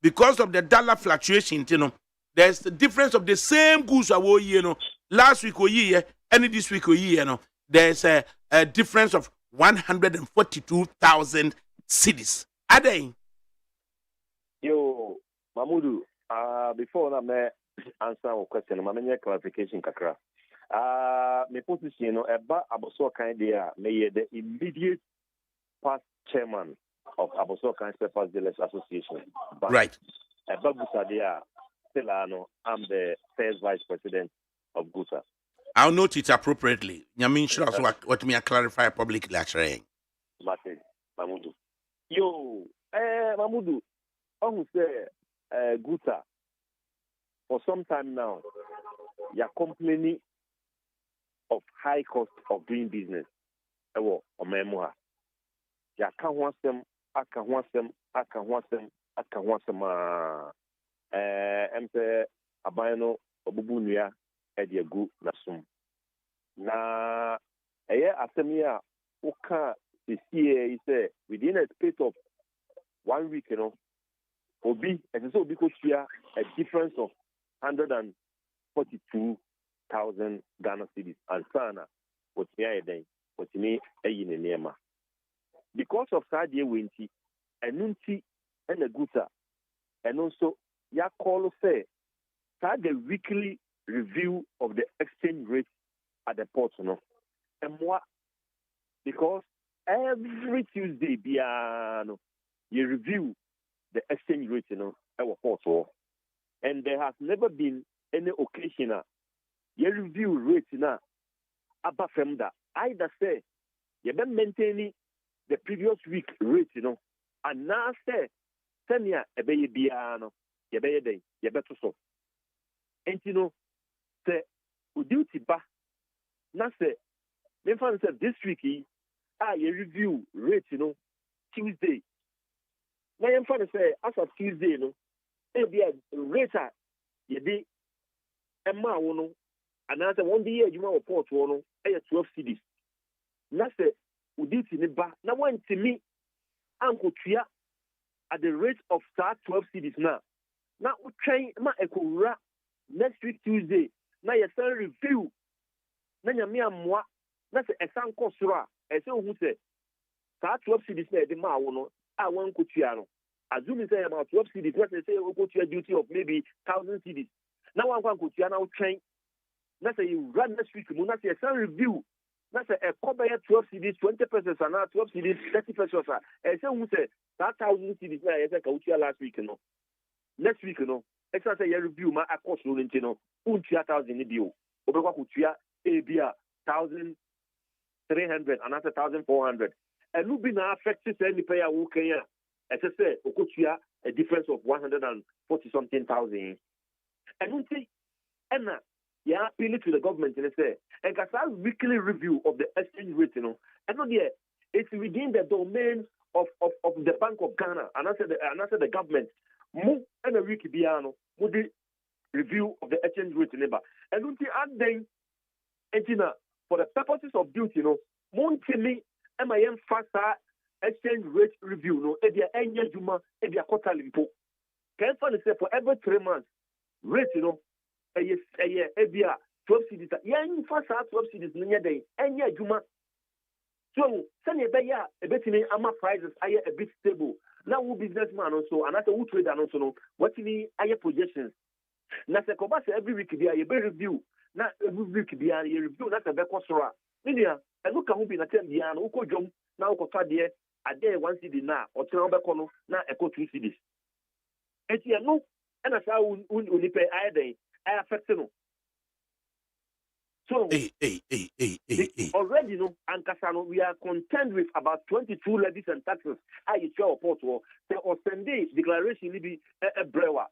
because of the dollar fluctuation there's the difference of the same goods last week and this week there's a difference of 142,000 cedis. Ade Yo Mamudu, before that me answer your question, I clarification kakra. My position, Eba Aboso Kandia, may the immediate past chairman of Aboso Kan Spare Parts Dealers Association. But right. Eba Gusadia, Selano, I'm the first vice president of Gusa. I'll note it appropriately. Nyamin should also what me clarify publicly actually. Mate, Mamudu. Yo, Mamudu, I will say, Gusa, for some time now, you're complaining of high cost of doing business. Ewo omemoa. Ya ka ho asem, aka ho asem. Empe aban no obubu nua e de agu na som. Na eye asem ya uka sie is within a space of 1 week, obi ko tua a difference of 142,000 Ghana cedis and sana what me nema. Because of Sadia Winti, and Nunti and a Guta, and also ya call say start the weekly review of the exchange rate at the port, and what because every Tuesday you review the exchange rate, our port, and there has never been any occasion you review rates now about from that. Either say you been maintaining the previous week rate, and now say senior ebeye biano, you better so. And say duty ba na say me fan say this week you review rate, Tuesday. Now you fan say as of Tuesday, be a rate you be Emma wono and after 1 day you want report wono 12 cedis. Na say uditi ne ba na want to me anko tua at the rate of start 12 cedis now. Now train ma ekura next week Tuesday. Now you say review. Na nyame amwa na say esan kosoro a ese ohu say start 12 cedis na de ma wono a wan ko tua no. Assuming say about 12 cedis, let's say we go to a duty of maybe 1,000 cedis. Now one can go to now train. Let's say you run next week, let's say a review. Let's say a cover 12 cedis, 20 pesos, and now 12 cedis, 30 pesos. And so we say that 1,000 cedis now is a last week, Next week, extra say a review, my cost ruling, 1,000 in the bill. Over Kutia, ABA, 1,300, another 1,400. And you be now affected any player who can. As I say, Okotua, a difference of 140-something thousand. And you see, and appealing to the government and say, and a weekly review of the exchange rate, and not yet, it's within the domain of the Bank of Ghana and answer the government. Mu and a week biano, mu the review of the exchange rate neighbor. And until then, Entina, for the purposes of duty, you know, Montini MIM faster exchange rate review, no, Edia Enya Juma, Edia Kota Limpo. Can find say for every 3 months, rate, you know, a year, Edia 12 cities, Yan faster 12 cities, Nya Day, Enya Juma. So, send a beya, a bit in Ama prices, I a bit stable. Now, who businessman also, and after who trader also, what in the higher projections. Now, the Kobas every week, they are a better review. Now, every week, they are a review, not a better Sora. Media, and look at who been attending the Ano, who jump now, Kotadia, a day 1 city now, or Tanabacono, now echo 2 cities. And you know, and as I will pay either, I affect no. So, already, no, and Casano, we are content with about 22 levies and taxes. I share report or send declaration be a brewer.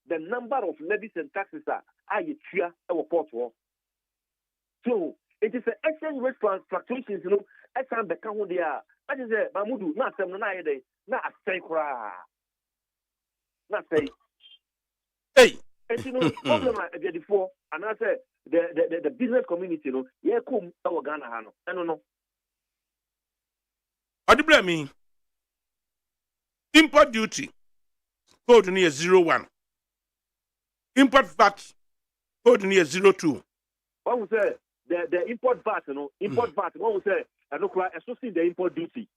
The number of levies and taxes are I share a report. So, it is an exchange rate fluctuations, you know, as I'm the count there. That is a Mamudu, not some night day, not a say cry. Not say, hey, and you know, problem I get before, and I said, the business community, you know, yeah, come our Ghana, I don't know. What do you mean? Import duty code near 01. Import VAT code near 02. One will say the import VAT, you know, import VAT. One will say I don't cry associate the import duty.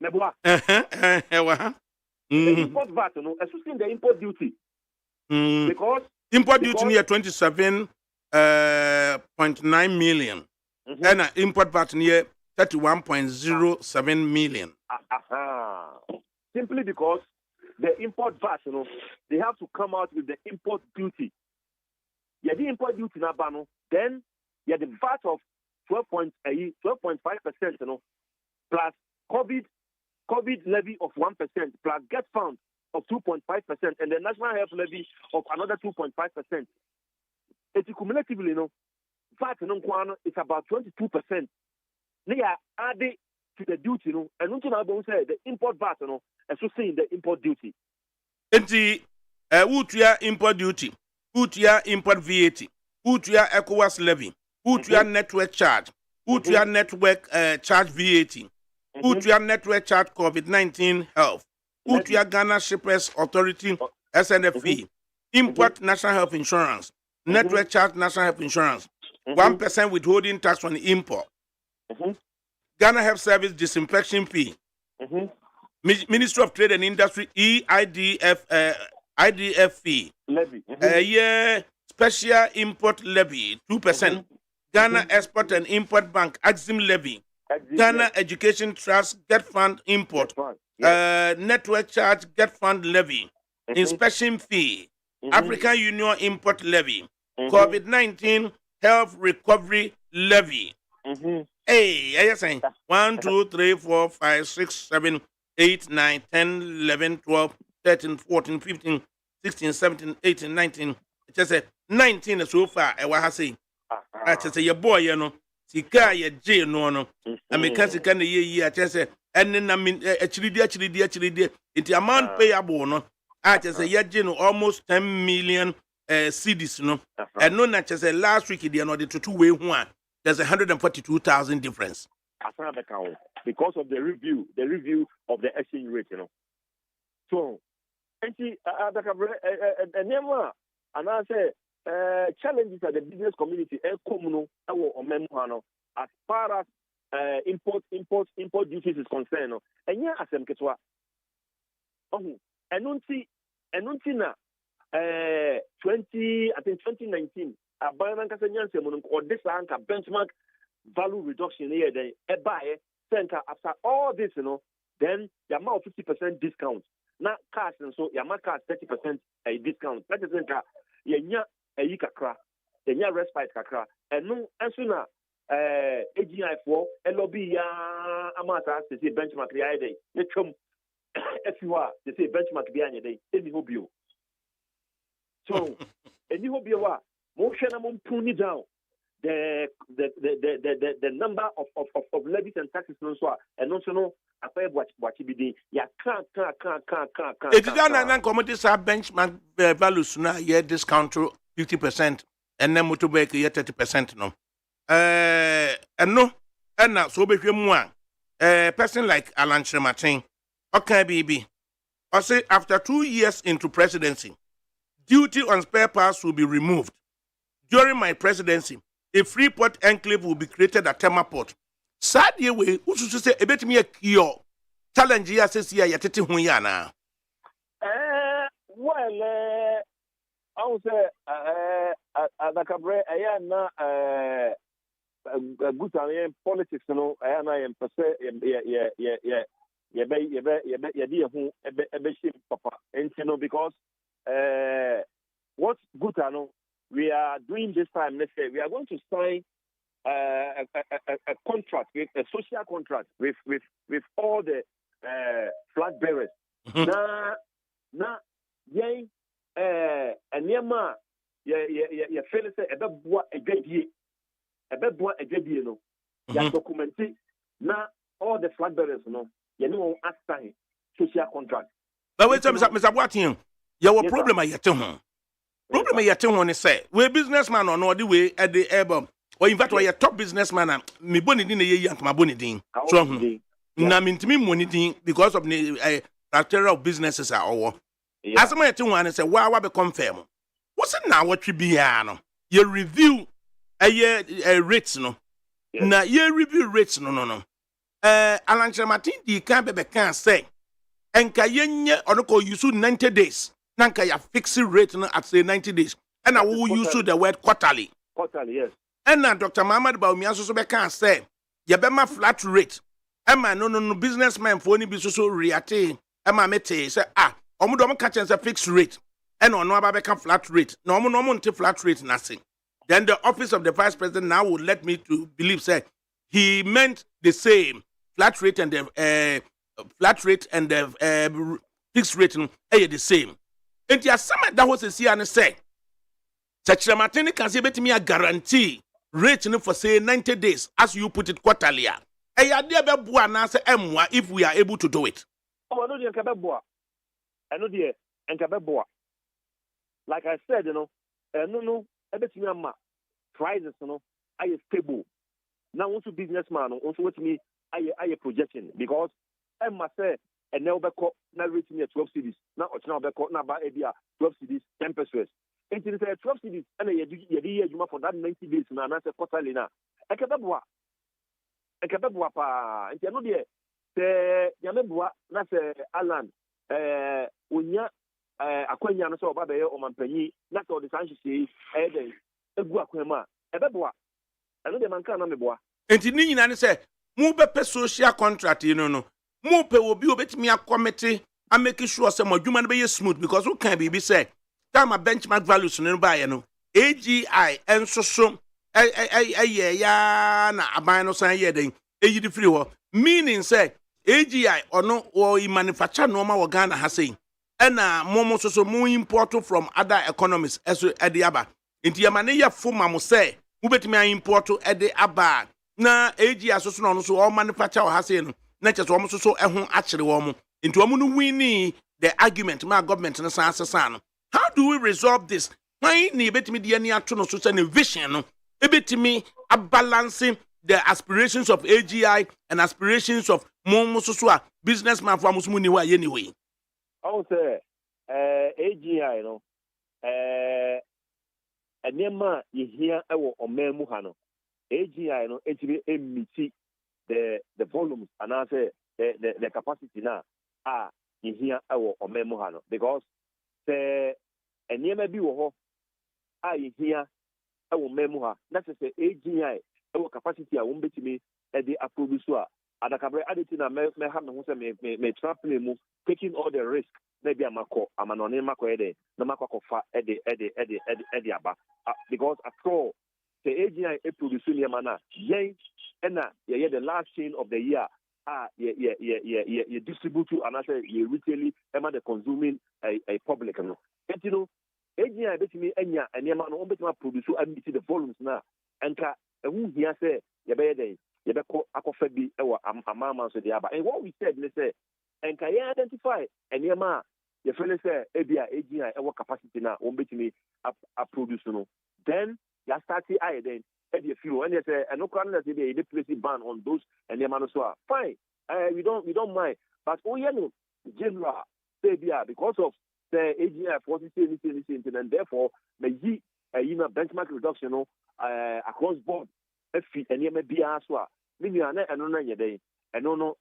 Nebua. The import VAT, you know, associate the import duty. Because import duty near 27.9 million. And import VAT near 31.07 million. Simply because the import VAT, you know, they have to come out with the import duty. Yeah, the import duty na bano, then yeah, the VAT of 12.5%, you know, plus COVID levy of 1%, plus get fund of 2.5%, and the national health levy of another 2.5%. It's cumulatively, you know, VAT is about 22%. They are added to the duty, you know, and until I don't say the import VAT, you know, and so saying the import duty. Enti, utia import duty, utia import VAT, utia ECOWAS levy, utia network charge, utia network charge VAT, utia network charge COVID-19 health, utia Ghana Shippers Authority SNFE, import national health insurance, network charge national health insurance, 1% withholding tax on import, Ghana Health Service disinfection fee, Ministry of Trade and Industry IDF fee, Levy. special import levy 2%, Ghana Export and Import Bank Axim levy, Ghana Education Trust Get Fund import, network charge Get Fund levy, inspection fee, African Union import levy, COVID-19 health recovery levy. Hey, I saying 1, 2, 3, 4, 5, 6, 7, 8, 9, 10, 11, 12, 13, 14, 15, 16, 17, 18, 19. Just say 19 so far. I was saying, I just say your boy, you know, Sika, your J, no, I mean, can the year, I just say, and then I mean, actually, it's amount payable, no. I just say, yeah, Jane, almost 10 million CDs, no, and no, not just say last week, they are not the 2-way one. There's 142,000 difference. Because of the review of the exchange rate, you know. So, and see, and I say, challenges at the business community, as far as import duties is concerned, and yeah, as I'm ketwa. Oh, and don't see na 2019. Or this benchmark value reduction here, then after all this, you know, then you have 50% discount. Now cash and so you have 30% a discount. That is you a kakra, you respite kakra, and no as soon as AGI for LOB amata to say benchmark the idea. You come if you are to say benchmark behind your day, any hope you. So any hope you are. Motion among pruning down. the number of levies and taxes and also no affair what be the ya can't it is an commodities are benchmark values now yeah discount to 50% and then motorbike yeah 30% no and no and now so be one person like Alan Martin okay baby I say after 2 years into presidency duty on spare parts will be removed during my presidency. A Freeport enclave will be created at Tema Port. Sad year way, who should say a bit me a cure. Challenge ya says here, Yatiti Huyana. Well, I would say, ADAKABRI, I am not good on politics, you know, I am per se, papa. And you know, because what's good, I know. We are doing this time, let's say, we are going to sign a contract, a social contract with all the flag bearers. Now, and Yama, you feel it a good year, no. You documented now all the flag bearers, no. You know, at sign social contract. But wait, Mr. Boatin, your problem I get to home. Problem I tell one is say we businessman or no the way at the airborne or in fact we are top businessman me boni din ye yank my boni din so na me ntimi money din because of the character of businesses are all as my tell one say wa be confirm what's now what we be no you review a rates no na you review rates no Alan Martin di can be can say enka yenye onoko use 90 days Nanka ya fixed rate at say 90 days. And I will use the word quarterly. Quarterly, yes. And now Dr. Muhammad Baumia so can say, Yabema flat rate. Emma no businessman for any business so reate. Emma mete say omudom catch a fixed rate. And on no become flat rate. No flat rate nothing. Then the office of the vice president now would let me to believe say he meant the same flat rate and the fixed rate the same. And ya some that was a see and say, such a Martini can say me a guarantee rate for say 90 days as you put it quarterly. Dear answer M1 if we are able to do it. Oh, I know dear Kabeboa. I know dear and Kabeboa. Like I said, you know, no, I bet me prices, you know, I is stable. Now also businessman also with me I a projection because I must say and now back now reaching 12 cities. Now it's now back now by idea 12 cities, 10 pesos. And it is 12 cities and a year for that 90 days now and that's a quarterly now. I can't pa and you know the Yamebua that's Alan Unya Aquania so Babe or Mampany, that's all the Sanchez a Guaquema, a Beboa. I know the man can't Meboa. And in Nina say, move a social contract, you know. Mope will be obey me a committee and making sure some of human be smooth because who can be say time a benchmark values in buy no AGI and so ya na abano san ye den e yidi free ho meaning say AGI or no or manufacture normal Ghana has saying and momo so more import from other economies as at the aba into your money ya full mamo say who bet me import to at the aba na AGI so no so all manufacture has saying not just almost so actually woman into a moon winning the argument my government and san. How do we resolve this? Why need bet me the any actual social vision? A bit me a balancing the aspirations of AGI and aspirations of Momo Susua businessman for Musmuniwa anyway. I would say AGI, you know, a nema you hear or Memuhano. AGI, you know, HBMT. The volumes and I say the capacity now in here our memohano because the near be in here our memoha that's the AGI our capacity I won't be me at the approval ADAKABRI editing and may have me trampling taking all the risk maybe I'm an anonymous no matter the aba because after all the AGI producing Yamana yay and the last chain of the year you distribute to another you retail the consuming a public and you know AGI basically and Yamana produce and the volumes now enka ehu hia say ye be den ye be ko akofa bi e wo amama so de aba. And what we said, they say enka ye identify enema ye feel say ebia agi e wo capacity na won betimi a produce no, then ya start I then e dey feel when they say no can say they place ban on those enema no so fine. We don't mind, but no general say because of the AGI force anything, and therefore the benchmark reduction across board if any may be as well. Meaning I don't know any day, I don't know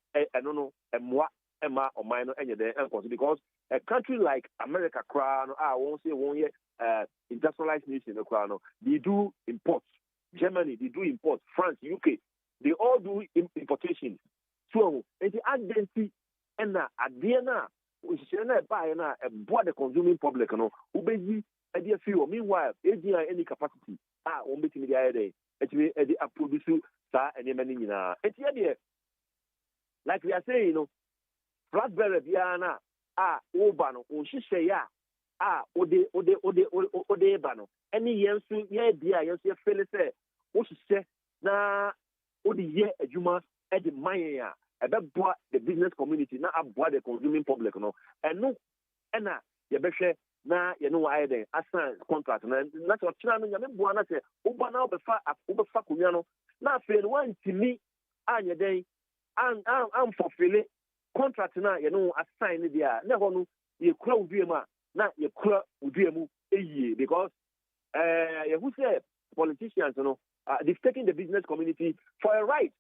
and what Emma or minor any day because a country like America crown I won't say 1 year industrialized nation the crown they do imports. Germany they do import, France, UK they all do importation. So it's the identity and na which is buy na the consuming public no ubeji idea feel. Meanwhile AGI any capacity won't be the idea it produce sa any many it's here like we are saying, you know, blackberry biana obano on shisha ya ode bano any yensu ye dia yensu feel say o shisha na ode ye adwuma e de manya about the business community, not about the consuming public, no, and no, and you behwe na you know why then assign contract na not what China no me boa na say oba na obefa kunya no na fe no antimi anya den am fulfill contract na you know assign there na ho no ye kura uduem a na ye kura uduem eyie because who say politicians you know they've taken the business community for a right.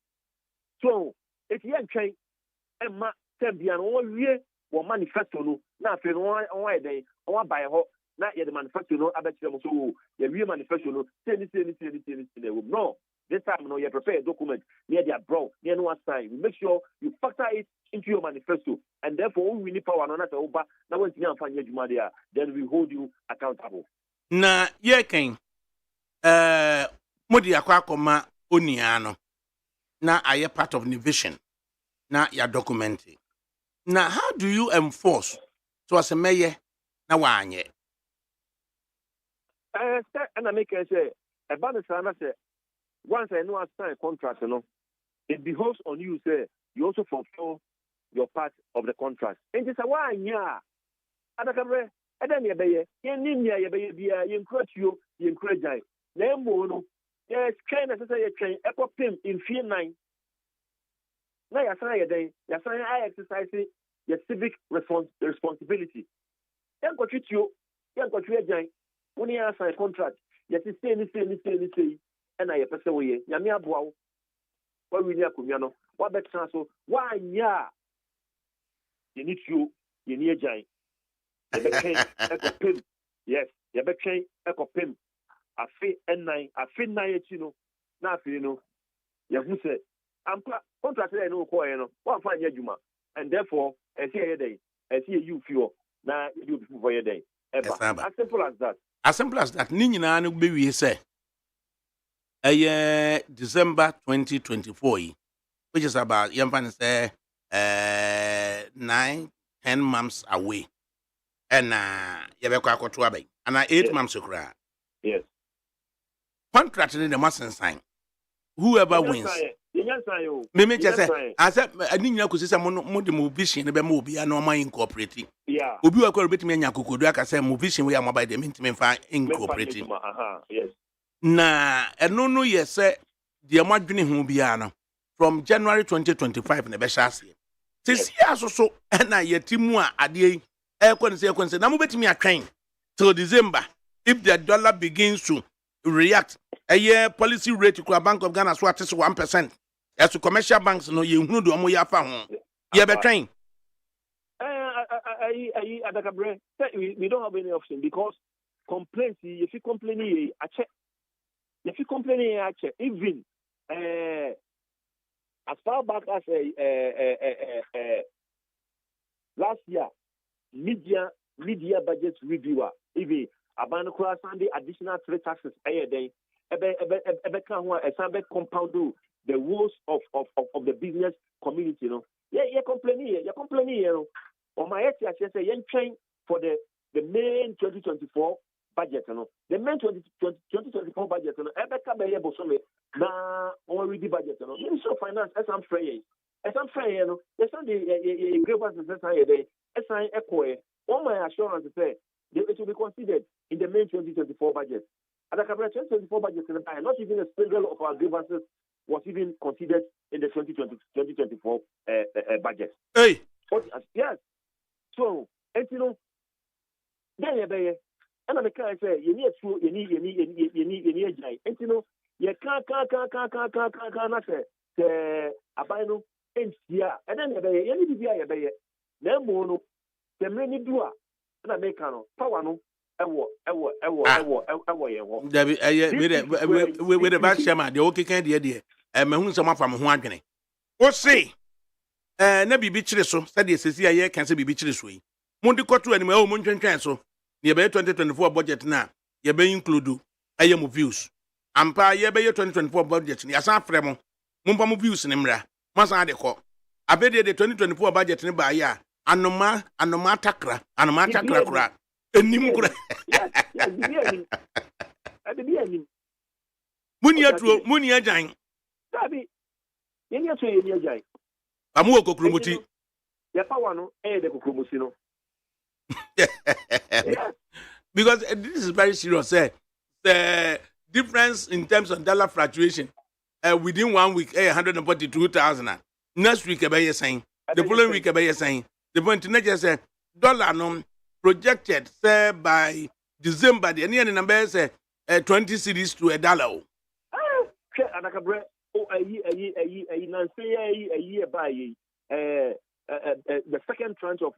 So if you train and ma tembian one year or manifesto no na fe no on day on buy ho na ye the manifesto no abetire mo so ye real manifesto no say no this time no you prepare a document near their bro near no sign. Make sure you factor it into your manifesto and therefore we need power no na oba na when you am adwuma there then we hold you accountable. Na ye ken modi akwa oniano na aye part of the vision na ya documenting. Now how do you enforce so as a mayor na wanye? And I make say about the sana say once I know I sign a contract, you know, it behoves on you say you also fulfill your part of the contract. And just why ADAKABRI and then ye encourage you encourage I. No, yes, kind of say train pim in fear 9. Now you sign I exercise your civic responsibility. Then go treat you, go treat you. When you sign a contract, you say, and I person way. Yamia bow. What we need to what better so? Why ya? You need giant. Pim. Yes, you better change pim. I feel nine, you know. Now, you know, you say, I'm contracted, I know, one fine juma, and therefore, I see a day, I see you feel, now you for your day. As simple as that. As simple as that. Nina no be we say. December 2024, which is about say 9-10 months away. And and 8 months ago. Yes. Contract in the must sign. Whoever wins. Me just say, I said, I didn't know because some more the movision the movie and no my incorporating. Yeah. Obi wa ko bit me nya kokodu aka say movision we am by the mint fa incorporating. Yes. Na eno no ye say the amadwene hu bia no from January 2025 na be hyase. Sisi asoso na yetimu a ade e na mo betimi atwen till December if the dollar begins to react. A year policy rate to Bank of Ghana so at 1%. As to commercial banks no you know do omo ya fa ho. Ye be twen. ADAKABRI, we don't have any option because complaints if you complain I check. If you complain I check even as far back as last year media budget reviewer even abano cross and the additional 3 taxes day can compound the woes of the business community, you know. You're complaining, you know. On my say you're trained for the main 2024 budget, the main 2024 budget, Ebeka Baye Bosome, na already budget, Ministry of Finance, as I'm free, there's some the Gravas as I echo, all my assurance say it will be considered in the main 2024 budget. ADAKABRI 2024 budget, not even a single of our grievances was even considered in the 2024 budget. Hey. Yes. So, and then and I can say, you need a giant. And you can't say, Abino, and yeah, and then you need to be a bay. No more, the many do, and I make power no. Debbie, with the back chairman, the okay can't dear, and Mahun someone from Huangene. What say? Never be so, said the CCA can say be this way. Monte Cotu and my own Munchen Council, near 2024 budget now, ye may include a yam of views. Ampa ye bay 2024 budget, yes, I'm Fremon, Mumpam views in Imra, Massa de Co. I bet the 2024 budget in Baya, and no ma takra, and no matakra. Munia Jang. Sabi, you say, Amuko Krumuti. Yapawano, the Kukumusino. Because this is very serious. The difference in terms of dollar fluctuation within 1 week, 142,000. Next week, a saying. The following week, a saying. The point to say dollar no projected say by December, the end number say 20 cedis to $1. ADAKABRI, a year by the second tranche of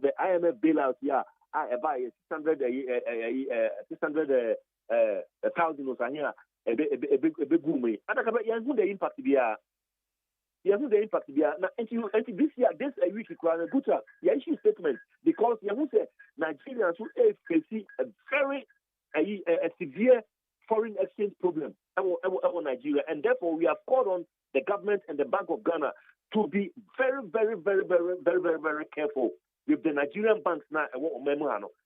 the IMF bailout. Yeah, I buy 600,000 or here a big boom. ADAKABRI, you have the impact be. You have the impact be. Now, until this year, this a week require a good issue statement because you have said Nigerians who face a very a severe foreign exchange problem in Nigeria, and therefore we have called on the government and the Bank of Ghana to be very, very, very, very, very, very, very careful with the Nigerian banks now.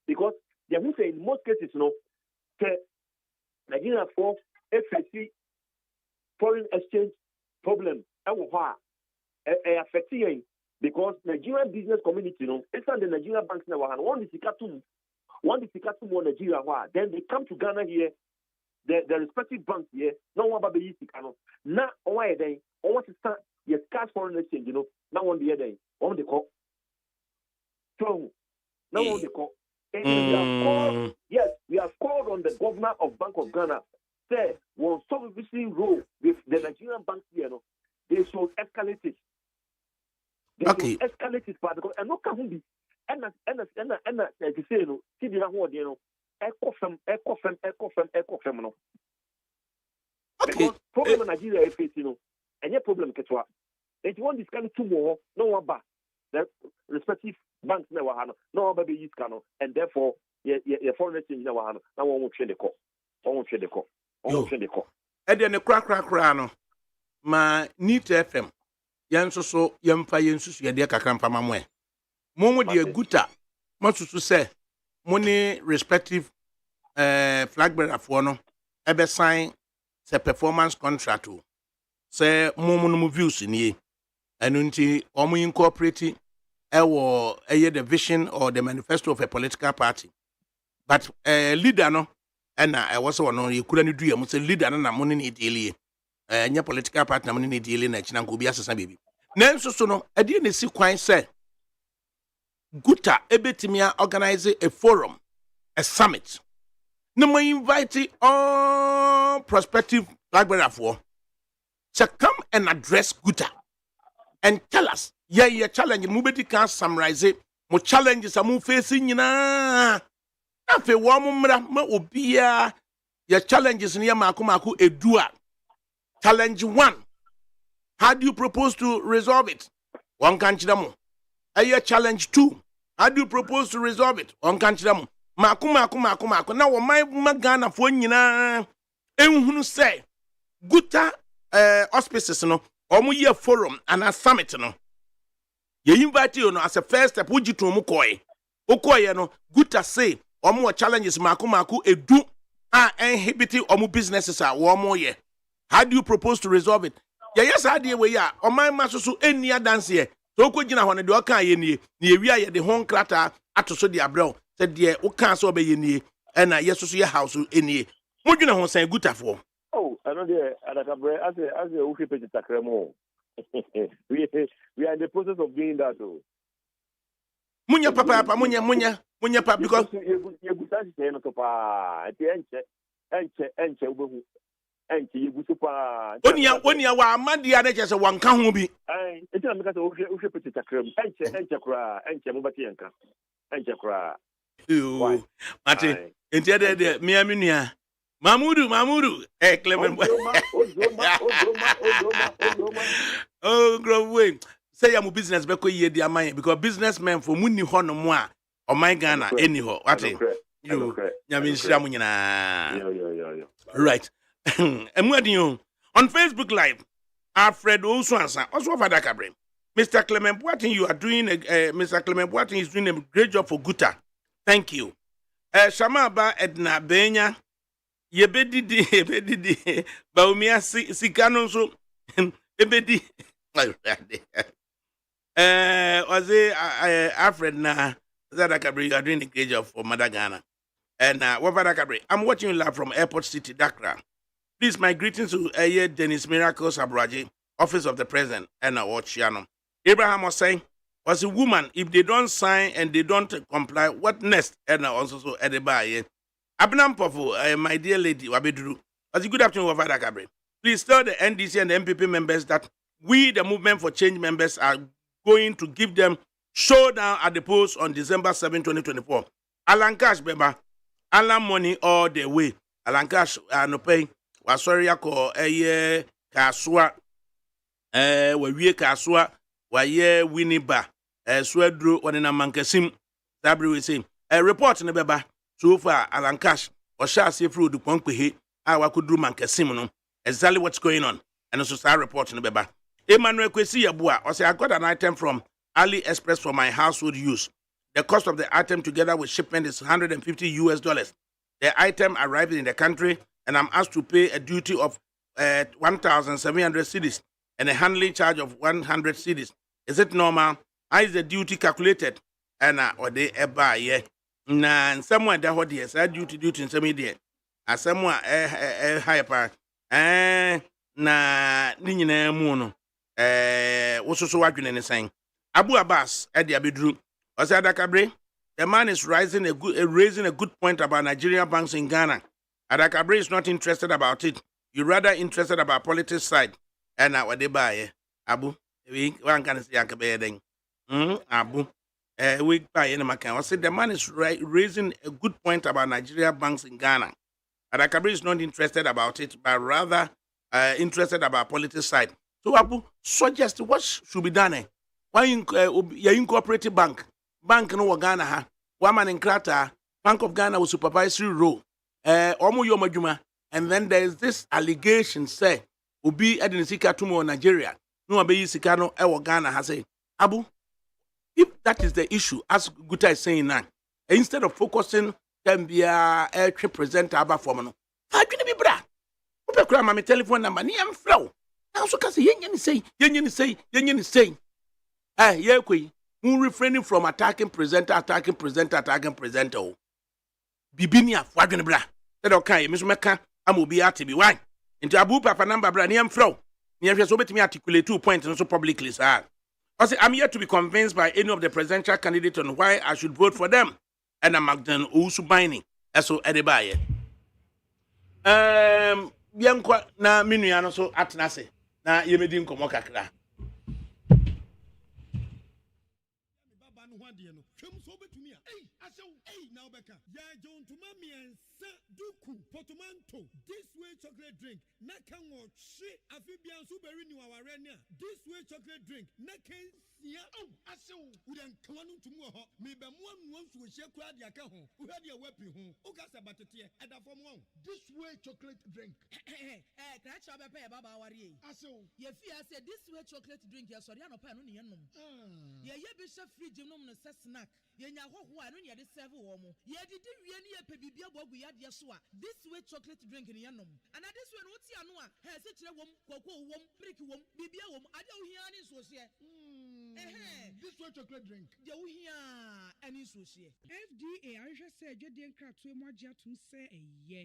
Because they will say in most cases, the Nigeria for FAC foreign exchange problem affecting because Nigerian business community, it's not the Nigerian banks now. One is more Nigeria, then they come to Ghana here. The respective banks here, no one but the now why they want to start your cash foreign exchange, now on the other day, on the call. So now on the call. And we have called, yes, we have called on the governor of Bank of Ghana, say, will supervising role with the Nigerian banks here, they should escalate it. They should escalate it, because and no can be and to say, see the whole, because problem in Nigeria is facing, and your problem is if you want this kind of tomorrow, no one back. The respective banks never have no one baby use cano, and therefore your foreign exchange never have no one will trade the call. And then the crack, ma need FM. Yanso yamfa yensu ya dia kakrampa mamwe. Momo de guta, much to say, money respective flag bearer for no, ebe sign se performance contract to say momo views in ye, and until omu incorporate the vision or the manifesto of a political party. But leader no, and I was one you couldn't do a leader na money ni daily. Nya political party na money ni daily na china go bi asesa baby. Nanso so no, ade na si kwan say Guta ebetimia organize a forum, a summit. No more invite all prospective flag bearer for to come and address Guta and tell us, yeah, challenge. Mubeti can summarize it. Mo challenges are facing na. Afe wa mo mra ma obia your challenges near makumaku edua. Challenge 1. How do you propose to resolve it? One country damo. Challenge 2. How do you propose to resolve it? One country damo. Maku. Now my magana for nyina. Enhunu say Guta auspices no. Omu ye forum and a summit no. Ye invite you no as a first step. Uji to mukoi. Okoye no. Guta say omo challenges maku edu inhibiting omo businesses are omo ye. How do you propose to resolve it? Yes idea we ya oman ma so eni dance here. So ko gina ho ne de oka ye nie na ewia ye de ho nkrata atoso de abrel said de o kan so be ye nie na yeso so ye house enie. Mo dwena ho san gutafo. Oh, I know the ADAKABRI as a Ufi Page Takremo. We are in the process of doing that. Munya papa munya papa because you good say no to pa. Enche ubehu. Enche you good pa. Onia wa amadi ade chese wanka ho bi. Enti na meka say Ufi Page Takremo. Enche kra, enche mo bati enka. Enche kra. Mate, enti ade de mia menua. Mamudu, Clement. Oh, grow way. Say I'm a business because businessmen for money hono moi or my Ghana anyhow. What you right. And what do you on Facebook Live? Alfred also answer also of ADAKABRI. Mr. Clement Boating, you are doing Mr. Clement Boating is doing a great job for Guta. Thank you. Shamaba Edna Benya. Yebedi baumia sikano so ebedi was Alfred na ADAKABRI, you are doing a great job for Madagana. And what ADAKABRI, I'm watching you live from Airport City, Dakar. Please, my greetings to Dennis Miracles Abraji, Office of the President, and Wachiano. Abraham was saying, was a woman, if they don't sign and they don't comply, what next? And also so Edebaye. Abnam Pofu, my dear lady, Wabedru, as a good afternoon, ADAKABRI. Please tell the NDC and the MPP members that we, the Movement for Change members, are going to give them showdown at the polls on December 7, 2024. Alan Cash, Beba, Alan money all the way. Alan Cash, no pay. Was sorry, I call a Kaswa, we Kaswa, why Winniba, Swedru, one in a mankasim. Sabri will say, a report in the Beba. So far, Alan Cash, or shall see through the Ponque, I could do Mankasimono, exactly what's going on, and also start reporting the Beba. Emmanuel Kwesi Abua, or say I got an item from AliExpress for my household use. The cost of the item together with shipment is $150 US. The item arrived in the country, and I'm asked to pay a duty of 1,700 cedis and a handling charge of 100 cedis. Is it normal? How is the duty calculated? And or they buy, yeah. Na someone that what yes, I duty in some idiot. As someone hyper na ninyina muno woso so wadwene ne sen Abu Abbas Edi Abidru was ADAKABRI. The man is raising a good point about Nigerian banks in Ghana. ADAKABRI is not interested about it. You're rather interested about politics side. And now what they buy Abu we one can say akabe Abu we buy in Macan. I said the man is raising a good point about Nigeria banks in Ghana. ADAKABRI is not interested about it, but rather interested about politics side. So Abu suggest what should be done. Why you incorporate bank no Ghana ha. One man in Krata, Bank of Ghana with supervisory role. Omo yomajuma, and then there is this allegation say Ubi Edinisika Tumo Nigeria. No abe Sikano Ewa Ghana has say Abu. If that is the issue, as Guta is saying now, instead of focusing, can be a presenter about formano. How can it be bra? Upe my telephone number, ni am flow. Now so can say, yen say. Yeah, who refraining from attacking presenter. Bibinia, Fagin bra. That okay, Miss Mecca, I'm will be at to be wine. Into Abu Papa number, bra, ni am flow. Near so bet me articulate 2 points and so publicly, sir. I say, I'm yet to be convinced by any of the presidential candidates on why I should vote for them. And I'm Magdan Usubaini. So Edebaye. Bianca na minuano so atnase. Na yemedin komo kakra. This way chocolate drink. Nakan wo shi afibian super renew our renia. This way chocolate drink. Nakan ya aso udan kwanu tumu ho. Me be mo so she kwa dia ka ho. U ha dia wapi ho. U ga sa batete e da fom won. This way chocolate drink. Kra cha be pe baba wari. Aso ye fi ase this way chocolate drink ye sori anopa no ne yenom. Ye ye bi she fridge nom no se snack. Ye nya hoho anu ne de serve womo. Ye did ye pebibia bogu yadia soa. This way chocolate drink in yanum. And this one what's yanua has it wom, cocoa wom, brick wom, bibia wom, I don't hear any socia. This way chocolate drink. You hear any socia. FDA, I just said you didn't crack to more jet to say a yeah.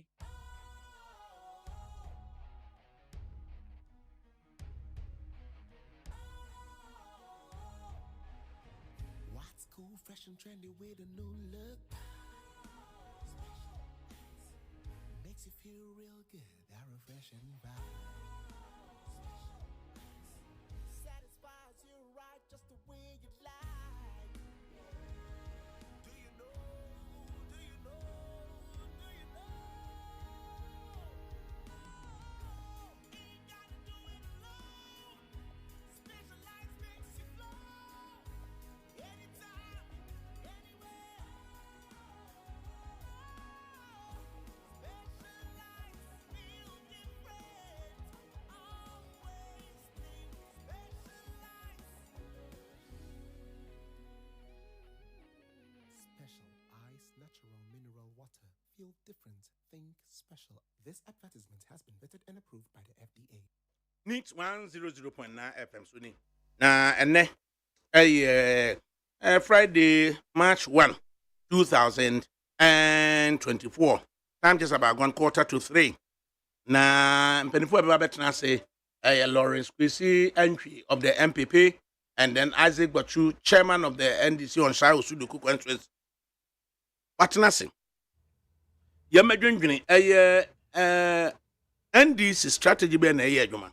What's cool, fresh and trendy with a new look? Makes you feel real good, that refreshing vibe. Satisfies you right just the way you like. Do you know? Do you know? Do you know? Ain't gotta do it alone. Specialized makes you flow. Anytime, anywhere. Specialized feel different. Always think specialized. Special ice, natural mineral water. Feel different. Think special. This advertisement has been vetted and approved by the FDA. Neat 100.9 FM Suni. Na ene Friday, March 1, 2024. Time just about 1:45. Na mpenifo ebe betena say Lawrence Kwesi entry of the MPP and then Isaac Bachu, chairman of the NDC on Shai Osuduku conference. Batena say Yemedwendwene NDC strategy be na adwuma.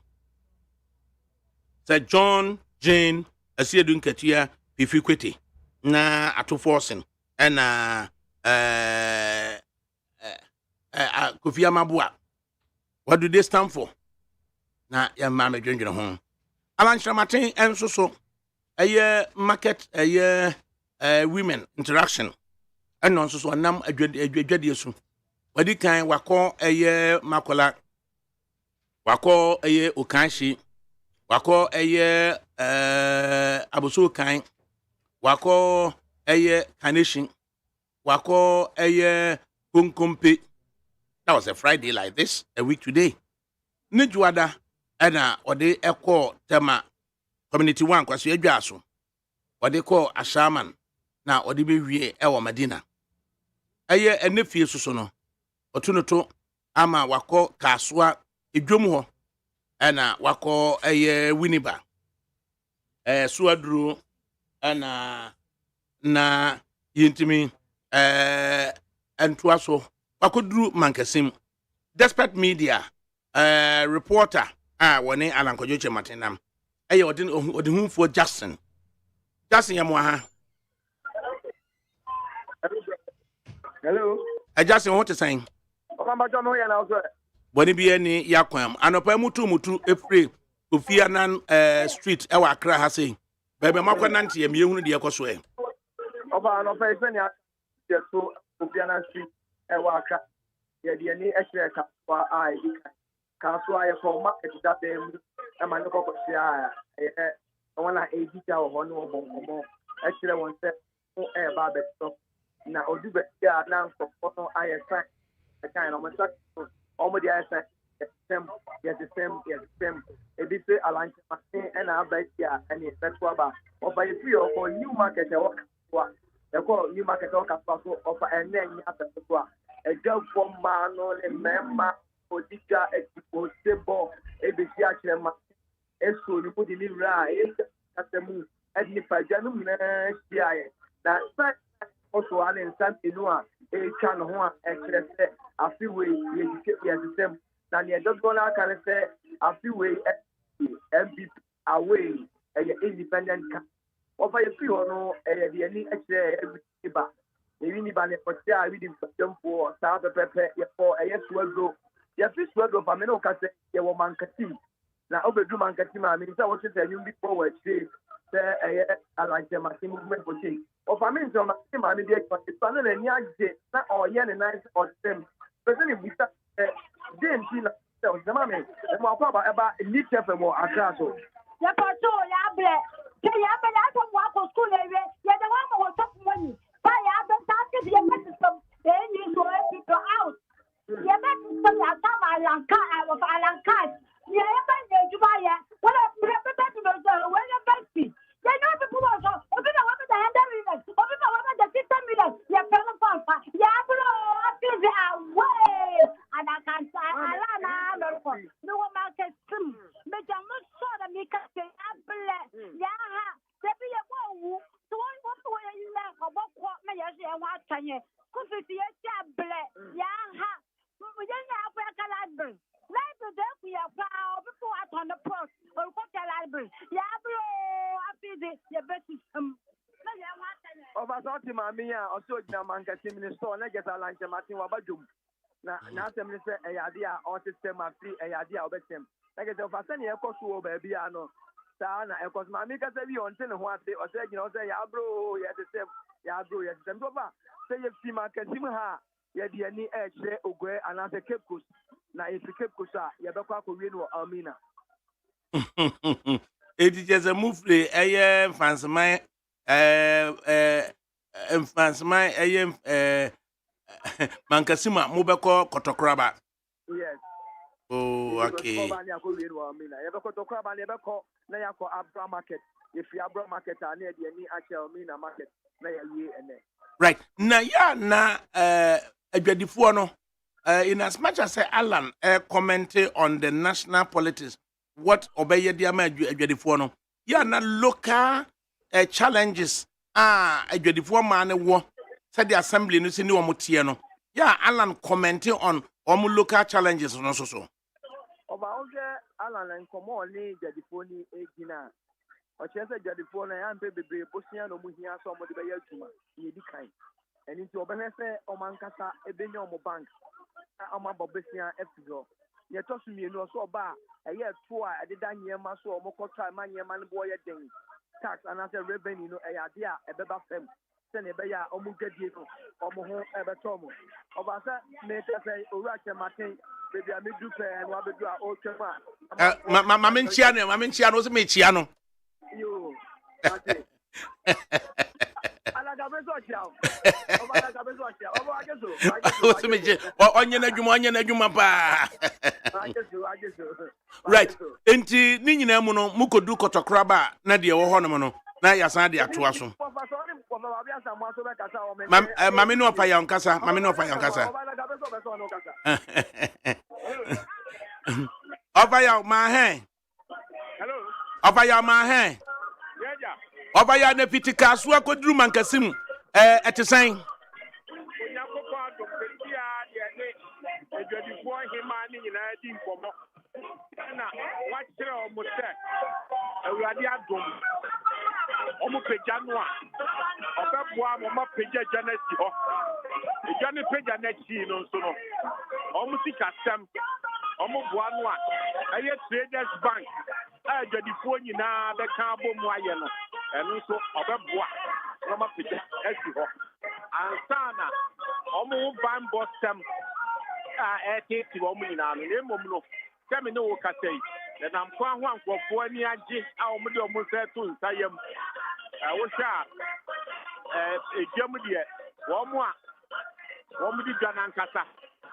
Sir John Jane Asiedun Ketia Fifi Kweti na ato forcing na Kofi Amabua. What do they stand for? Na ya mama dwendwene ho. Alan Shamatin enso so market women interaction. And also so nam adwade so. Wadi kan wako makola. Wako okanshi. Wako abuso kan. Wako carnation. Wako kunkumpe. That was a Friday like this, a week today. Nijuada ena ode tema community one kwaso adwaso. Ode call ashaman na ode be wie ewo Medina. Enefie soso no. Otunoto ama wako kaswa edwom ho. Ena wako winiba. Suadru ena na yintimi entwaso wakodru mankasim. Despite media reporter woni Alankojoche Matenam. Odin for Jackson yamwa ha. Hello. Jackson what is saying? Okamba John Hoya na also. Boni bi ni yakwam anopa mutu efre Ofianan street ewa Accra ha say. Bebe makwa nante ye mehunu de ekoso e. Oba no fa ise ni so Ofianan street ewa Accra. Ye de ni ehwe ka kwa ka so aye for market that dem e ma no kokosia wona edita wo no obonkomo ehwe won se ba beto na odube ya na nkofono aye sign the kind of much almost the aye the same ebi say alanche machine and abia and e beto ba over if you for new market e work wa e call new market work so offer and then ya beto a job for man no le member odika exposable ebi si achema eso ni put the ra e katemu edni pajanum na siaye na also an instant inua chan ho a ekrese afiwe yedike na ne dogola kan se afiwe MVP away independent over a few no the any ekre ni ba ne potia we di tempo sa pepe ye for swego ye fi swego fa me no ka se ye wo mankati na obedu mankati ma me say what say you be forward say Alanche Machine movement for change. Of I mean, so my media it's not a nice or yen and nice or them. But then we start James, the mammy, and more about a new chef and more across. Ya pato ya ble. Ya be la to wa ko school area. Ya the one was top money. Ba ya be ta ti you met some then you go people out. You met some Alanka of Alanka. You ever did you buy it? What a president when you best. They know people also. Open the woman the 100 minutes. Open the woman the 50 minutes. You fell upon. Yeah, bro. I feel the way. And I can't say, Alana, no one can swim. But I'm not sure that me can say, yeah, there be a woo. So one way you left about what may I say, what can you? Because it's a tablet. Yeah, we didn't have a calabar. Let the death we are proud before I on the post or what calabar. Yeah, bro. I feel this. You're better. Oversort Mamia or so Namanka Minister, and I get a lunch Martin Wabajum. Now, the minister, a idea or system of free a idea of them. Like a Fasani, a cost over Biano. Sana, of course, Mamika said you on 10 what they or said, say, Yabro, yet the same, Yabro, yes, and Papa. Say if Sima Kasimaha, yet the any edge, say, Ogre, and as a Cape Coast. Now, if you Cape Coast, Yabaka, Wino, Almina. It is just a move, a fancy my fancy my Mankasima, Mubako, Kotokraba. Yes. Oh, okay. Right. Now, yeah, now, in as much as Alan commented on the national politics, what obey the yeah, now local challenges. Man, said the assembly, no, see, no, Mutiano. Yeah, Alan commented on local challenges, no, so. Alan and Common, Jadifoni, Egina. Or Chester Jadifona, and Baby Bosian, or Muhia, somebody by Yeltuma, Yedikai. And into Obenefe, Omancasa, Ebeno Bank, Ama Bobesia, Epigo. Yet tossing me no so bar, a year 2 I did done year maso, Mokota, Mania, man, boy, a thing. Tax and as a revenue, a idea, a beba fem. Send a bear, Omugadico, Omoho, Evertomo. Obasa, make us say, Uracha Martin. Baby, I do play and what we do our old Chema. Maminchiano, was a Michiano. You. Right. Enti Nina Mono, Muko do Kotokraba, Nadia Honomono, Naya Sandia Tuaso. Mamino Payan Casa, Mamino Payan Casa. Over your my hand. Hello. Over your my hand. Yeah. Over your deputy Casua could do Mancasim at the same. Omo pejanwa obeboa mo peja janeti ho ejane peja na chi no nso no omo sika sem omo boa no a aye traders bank adwadifo nyina be ka abomu aye no eno nso obeboa no ma peja esi ho ansana omo ban bostem etiti omo nyina no emom no kemi no wo kasei na mkwa ho ankofo ani age a omo de omo se to nsayam wosha ejam de wo mo di gana nkasa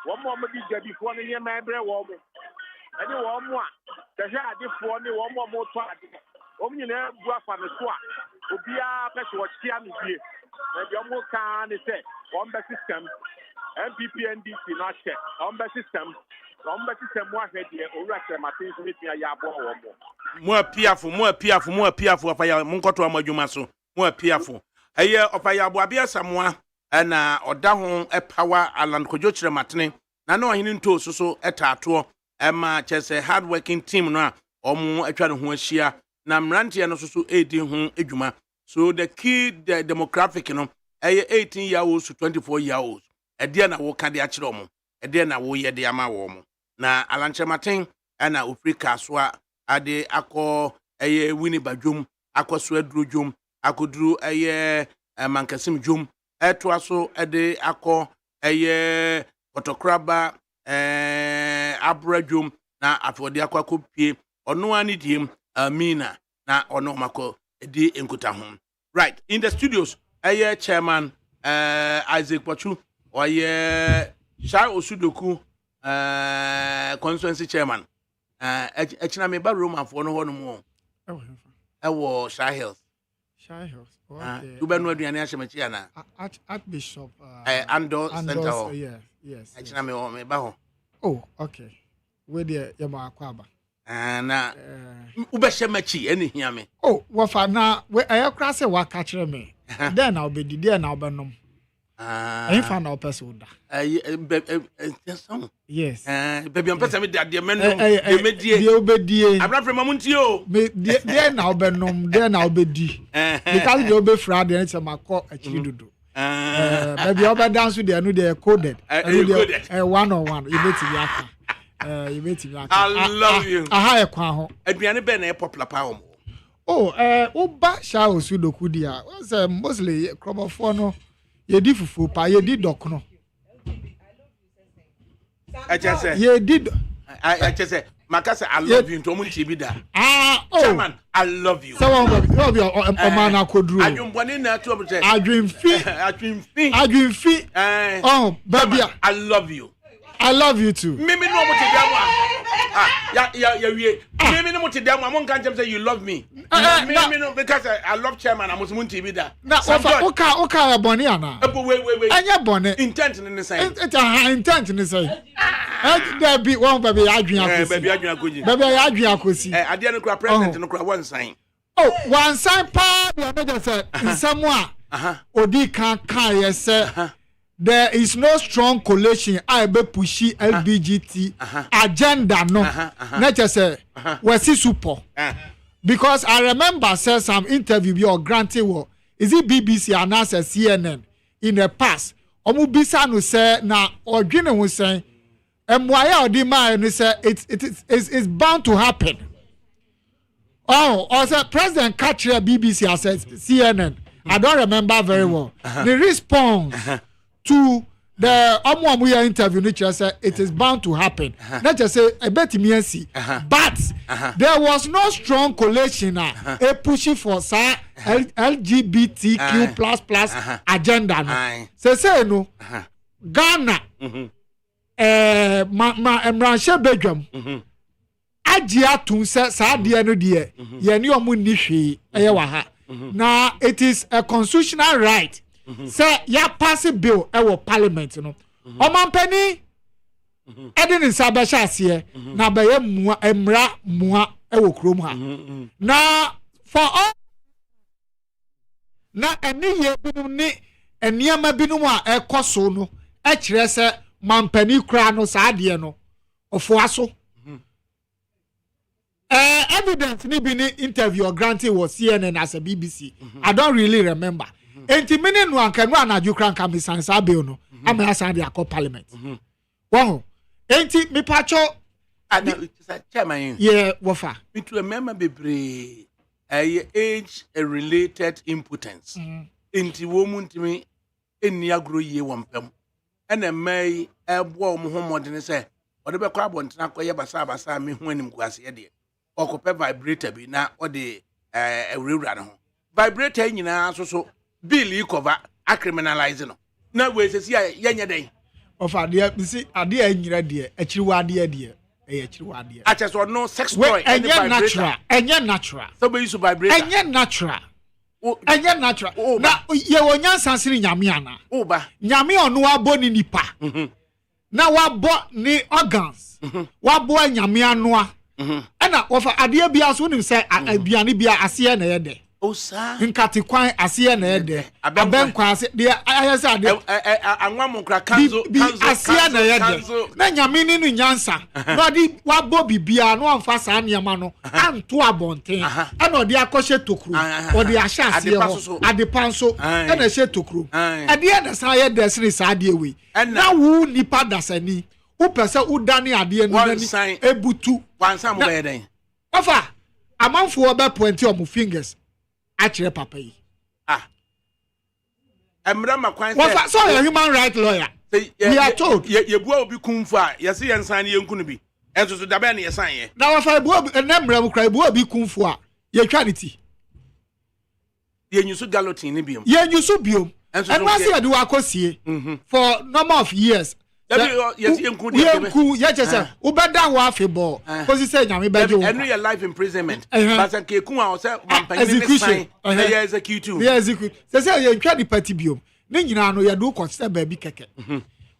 wo mo di jadifo no nyema ebre wo mo ani wo mo a tehwe adefo ne wo mo to ade wo nyina bu afa no so a obia pese wo chia no bie na bi omo ka ne se wo mbe system MPP NDC no che wo mbe system Romba system wa hwede owura Martin so metia ya abo wo mo mo apiafo afaya munkoto amadwuma so mo apiafo eye ofaya abo abia samoa na oda ho power Alan Kojo kire matene na na ohene nto so etaato ma chese hard working team no a omo atwa ne ho ahia na mrantie no so edi ho edwuma so the key demographic no eye 18 years old to 24 years old ede na wo ka de akire omo ede na wo ye de ama wo mo na alanchematen ana Afrika soa ade akọ eye wini badwom akọso adurojom akoduru eye mankasim dwom etoaso ade akọ eye Kotokraba abradwom na afọde akọkọpie ono ani diem Amina na ono mako edi enkuta ho. Right, in the studios eye chairman Isaac Pochu or Shai Osudoku constituency chairman. Echina me ba room for no one more. Oh, Shai Hills. Shai Hills. Okay. You been aduane ahye na Archbishop Ando Center. Yes. Echina me ba ho. Oh, okay. Where the yama akwaba. Na ubehye machi eni hia me. Oh, wafa na we ayakra se waka kire me. Then I'll be there now benom. I found out person da. Yes. Baby am person me de menum de medie. De obedie. Abra frem amunti o. Me there now benom, there now obedi. Because the obe fra de say makọ akiri dodo. Baby obe dance with the no dey coded. One on one. You bet you aka. You bet you aka. I love you. Aha e kwa ho. Aduane be na e popular pa o. Oh, Uba Sha Osudoku dia. Was mostly crobofo no. Ye di fufu pa, ye di dok no. I just say. Ye di I just say. Makasa, I love you. Ntomu nchibi da. Chairman, I love you. So love you. Omana kodru. Adwumbone na to obje. Adwumfi. Oh, baby. I love you. I love you too. Mimi no mo te dia ya wie. Mimi no mo te dia mo kan say you love me. Mimi no because I love chairman amosumu TV da. Na oka boni ana. Wait. Anya boni. Intent in the same. It's a intent in the same. There be one baby adwun akosi. Baby adwun akoji. Baby adwun akosi. Ade no kura president no kura one sign. Oh, one sign pa be na say nsamwa. Odi kan yes. There is no strong coalition I be pushy LGBT agenda no. Not just say we see super. Because I remember say some interview be or granted war is it BBC and as CNN in the past. Omu bisa no say na odwene ho say emwaya odi man no say it's bound to happen. Oh, also President Katria BBC as CNN. I don't remember very well. The response to the Omuamuya interview, which said it is bound to happen. Not just say a bet me see, but there was no strong coalition a pushing for LGBTQ plus agenda. Say no Ghana Emranshe Bedram Ajia tun say sadia no de ye ni omu ni hwe eyewa ha. Now it is a constitutional right. Say ya pass a bill our parliament no. Omampani edin sabasha ase na baye mua emra mua ewo krom ha. Na for all na eni ye binum ni eniama binum a ekoso no e kire se mampani kra no saade no ofo aso. Evidence ni bi ni interview or granted was CNN as a BBC. I don't really remember. Enti mini no anka no anaju kran ka misansa bill no ama asa de akọ parliament. Wow. Enti me pacho chairman. Yeah, wofa. Into a member bebre age related impotence. Enti wo muntimi eni agro ye wampam. Ena mai ebo mo homodene se ode be kwa bontena koye basa me ho anim kwase de. Okope vibrator bi na ode ewurawura ne ho. Vibrator nyina so bill cover a criminalize no. Na we say yenye den. Of ade bi si ade anyira de akiriwade de akiriwade. Aches or no sex toy any vibrator. Enye natural. So be use vibrator. Enye natural. Enye natural. Na ye wonya sansiri nyame ana. Oba. Nyame ono abo ni nipa. Na wabo ni organs. Wabo nyame anoa. Ena ofa ade bia so nim say aduane bia ase na ye de. Osa nkati kwan ase na ye de. Abenkwa ase de ayese ade. Anwam kra kanzo ase na ye de. Na nyame ni no nyansa. Na odi wabo bibia no amfa sa niam no anto abonten. Ena odi akoshe tokru. Odi ahya ase ho. Ade panso ena hye tokru. Ade na sa ye de sene sa ade we. Na wu nipa dasani. Upese udani ade no nani ebutu. Wansa mo be den. Ofa amanfo oba pointi o mo fingers. Actually, papa. Emra makwan say. So a human right lawyer. We are told. Ye bua obi kunfa. Ye se yensan ye nkunu bi. Enso so dabe na ye san ye. Na wafa bua emra mu kra bua obi kunfu a ye twa ne ti. Ye nyusu galotin ne biom. Ye nyusu biom. and once you do akosie for number of years yes yenku ya chese ubeda wa afebo kosi say nyame beje wo and your life imprisonment but ke ku a say mampanyini sign na execute say yentwa di party biom ne nyina no ya do consider ba bi keke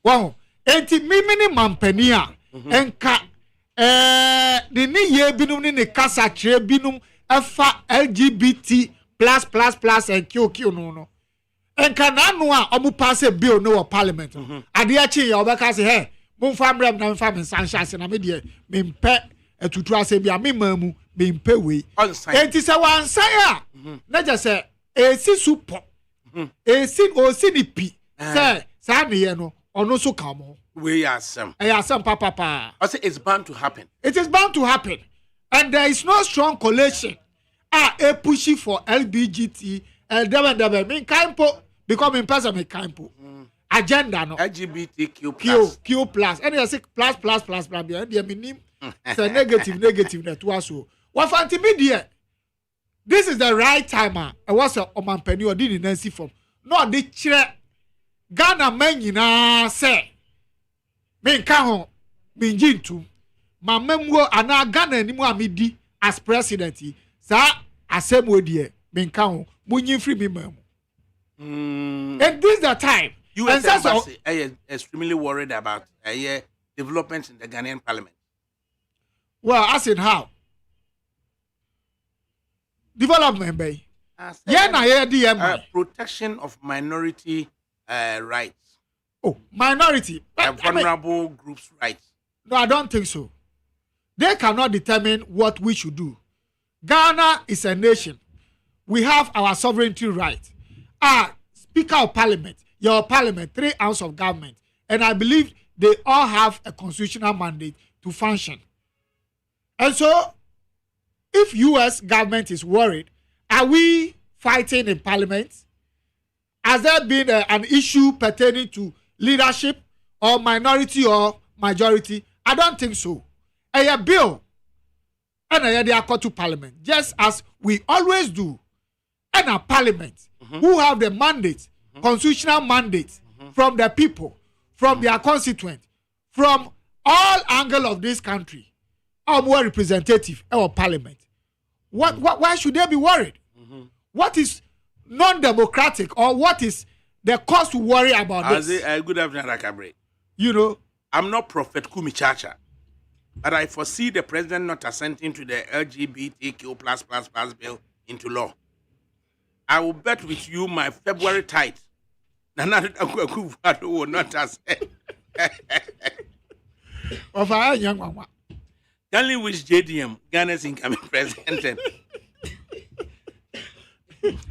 wow enti mimini mampani a enka ni ye binum ni kasa kire binum efa LGBT plus and QQ no enka nanu a omu pass a bill no parliament ade a chi ya obeka say hey mo fa mrem na fa me sanhase na me de me mpe etutu ase bia me mamu me mpe we enti se wan sai a na je se esi supo esi o si ni pi say sa ne ye no ono so ka mo we are some papa I say it's bound to happen. It is bound to happen and there is no strong collation a pushing for LGBT and me kaimpo because in person me kaimpo agenda no LGBTQ Q plus and you say plus and there minim say negative net was so what fanti media this is the right time I was a omanpani or didn't nancy from no the chire Ghana men nyina say me nka ho me njintu ma memwo ana Ghana animu amidi as president sa asemo die me nka ho munyi free me mamu and this is the time US embassy is extremely worried about developments in the Ghanaian parliament. Well, as in how development bay protection of minority rights. Oh, minority. Vulnerable groups' rights. No, I don't think so. They cannot determine what we should do. Ghana is a nation. We have our sovereignty right. Speaker of Parliament, your Parliament, 3 ounces of government. And I believe they all have a constitutional mandate to function. And so, if U.S. government is worried, are we fighting in Parliament? Has there been an issue pertaining to leadership or minority or majority? I don't think so. A bill and they are to Parliament, just as we always do. And a Parliament who have the mandate, constitutional mandate from the people, from their constituents, from all angles of this country, are more representative of Parliament. Why should they be worried? What is non-democratic or what is the cause to worry about this? Good afternoon, ADAKABRI. You know, I'm not Prophet Kumi Chacha, but I foresee the president not assenting to the LGBTQ plus bill into law. I will bet with you my February tithe. Nana will not assent. Of our young mama. Kindly wish JDM, Ghana's incoming president.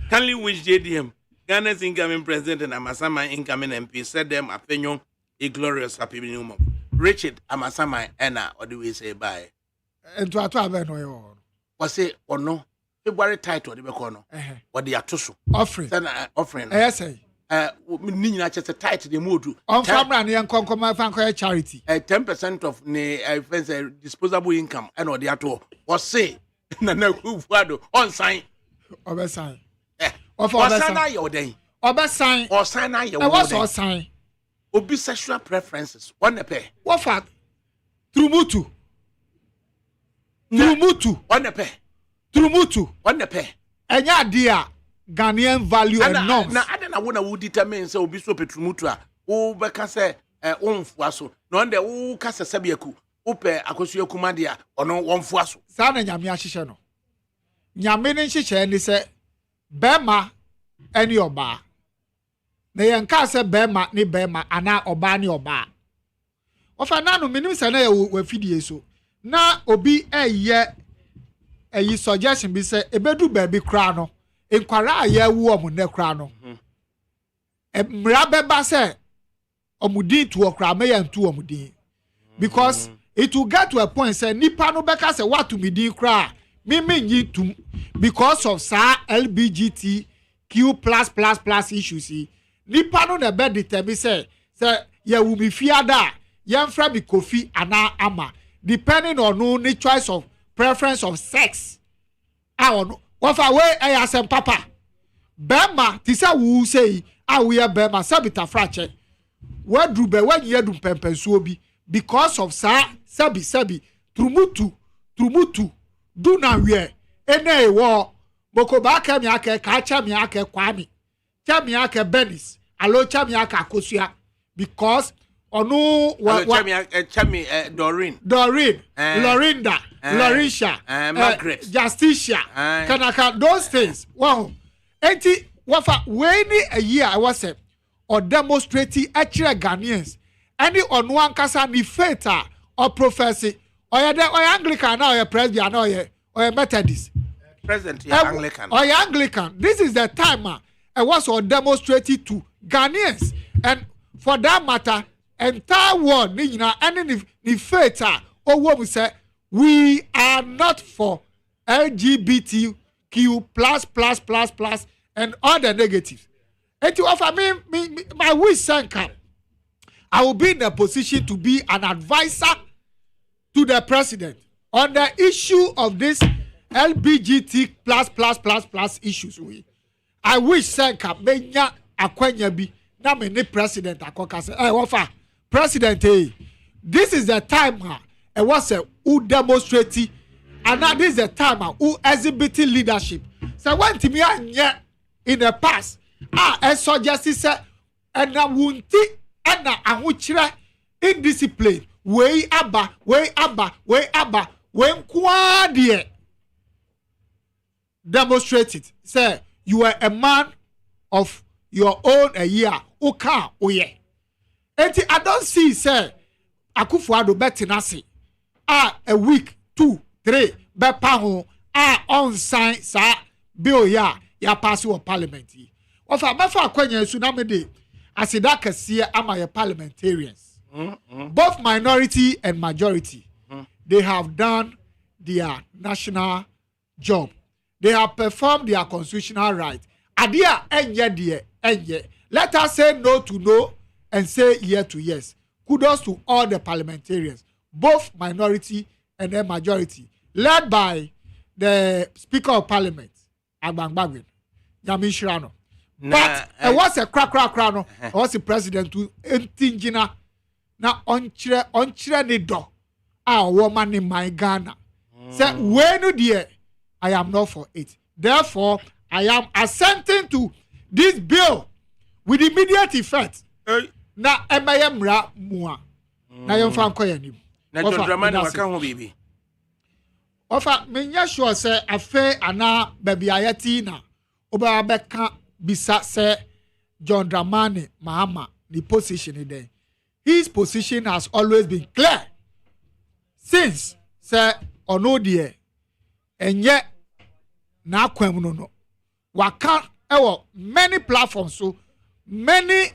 Kindly wish JDM, Ghana's incoming president and Amasama incoming MP, said them a penyon, a glorious happy minimum. Richard Amasama Enna, or do we say bye? And to no. Was it or no? February title, the Becono. What they are to offering. Offering. Yes, say. Nina just a title, the mood. On family and Concoma Fanco charity. 10% of the disposable income, and or the ato. Was say, no, on sign. Obesign. Of Osana your day. Obesign. Osana your what's all sign? Obi sexual preferences. One a pair. What fact? Trumutu. One a pair. Trumutu. One a pair. And ya dear Ghanaian value and norms. Now, I don't know what determine so be so petrumutua. Oh, Becase, fuaso. No wonder, oh, Casa Sabiaku. Ope, Akosio Kumadia, or no one fuaso. Sana Yamia Shishano. Yaminin Shishan say, Bema, any oba. Na yanka se bema ni bema ana oba ni oba. Ofa nanu minim se na we fidie so. Na obi eyi suggestion bi se ebedu baby kra no. Enkwara aye wu omu ne kra no. Mra beba se omudin to okra me yan to omudin. Because it will get to a point say nipa no beka se what to me din kra. Me tum because of sa LGBTQ plus issues. Nipa no na be determine say ye will be fiada yan fra be kofi ana ama depending on no ni choice of preference of sex. I on what away asem papa. Bema ti say wu say we are be masabita frache where do be when you do pempensuo bi because of sabi trumutu do na we ene wo boko ba ka mi aka ka cha mi aka kwami cha mi aka benis alo cha mi aka akosua because onu cha mi Doreen Lorinda Lorisha Margaret Justicia kanaka those things wow enti wafa we ni a year I was say or demonstrating actual Ghanaians any on one kasa ni faith or prophecy or Anglican now or Presbyterian or Methodist President Anglican or Anglican. This is the time I was all demonstrated to Ghanaians and for that matter entire world ni any faith or what we say we are not for LGBTQ plus and all the negatives. And to offer me my wish sanka, I will be in a position to be an advisor to the president on the issue of this LGBT plus issues. I wish sanka menya akwanya bi na me ne president akoka say offer president this is the time it was a who demonstrate and now this is the time who exhibiting leadership. So when to me in the past and so just say and na wunti and na ahuchira indiscipline way aba when kwa demonstrate it say you are a man of your own a year oka oye enti I don't see say Akufo-Addo betinasi a week 2 3 be pa ho on sign sa bill ya pass your parliament of a mafa akwanya su na me de asida kase ama your parliamentarians both minority and majority they have done their national job. They have performed their constitutional right. Adia enye. Let us say no to no and say yes to yes. Kudos to all the parliamentarians, both minority and the majority, led by the Speaker of Parliament, Agbangbagwe, Yami Shirano. But it was a crack no. It was the president to entingina na onchire ni do. Woman in my Ghana. Say when dear I am not for it. Therefore, I am assenting to this bill with immediate effect. Na emayemra mua. Na yomfa nkoya nim. Na John Dramani waka ho bibi. Ofa menya sure say afe ana baby ayati na oba beka bisa say John Dramani Mahama the position there. His position has always been clear. Since say ono die enye na kwam no waka ewo many platforms so many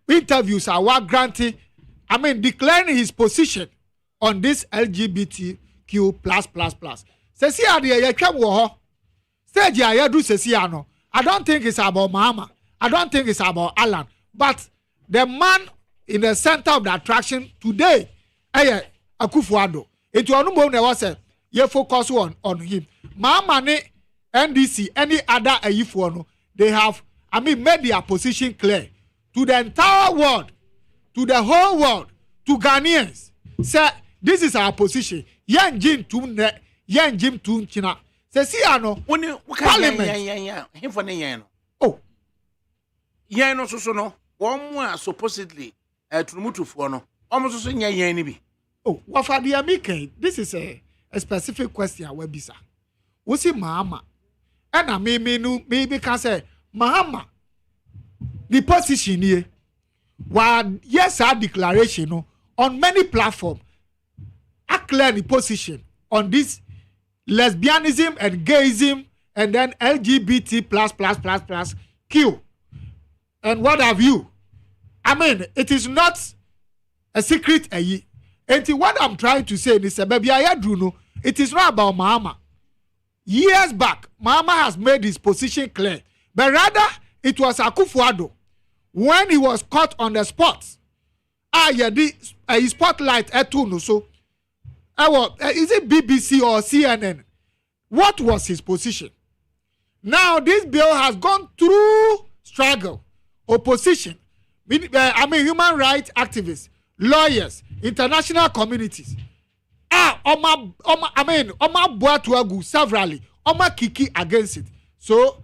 interviews are granting declaring his position on this LGBTQ plus. Sesi ade ye twam wo ho stage ya do sesi ano I don't think it's about Mahama. I don't think it's about Alan, but the man in the center of the attraction today Akufo-Addo. It will no more say you focus on him. Mahama ne NDC any other Ayifo they have made their position clear to the entire world, to the whole world, to Ghanaians. Say this is our position. Yan Jim Tun China. Say see ano parliament. Him for ne oh. Yan no so no. One supposedly Trumutufoɔ no. Almost so yan ni bi. Oh, what for the American? This is a specific question we bisa. We see Mahama. And maybe can say Mahama the position here while yes our declaration on many platforms I clear the position on this lesbianism and gayism and then LGBT plus Q and what have you. It is not a secret and what I'm trying to say is baby it is not about Mahama. Years back, Mahama has made his position clear. But rather, it was Akufo-Addo when he was caught on the spot. Spotlight so. Is it BBC or CNN? What was his position? Now, this bill has gone through struggle. opposition, human rights activists, lawyers, international communities. Oma Boatuagu severally, Oma Kiki against it. So,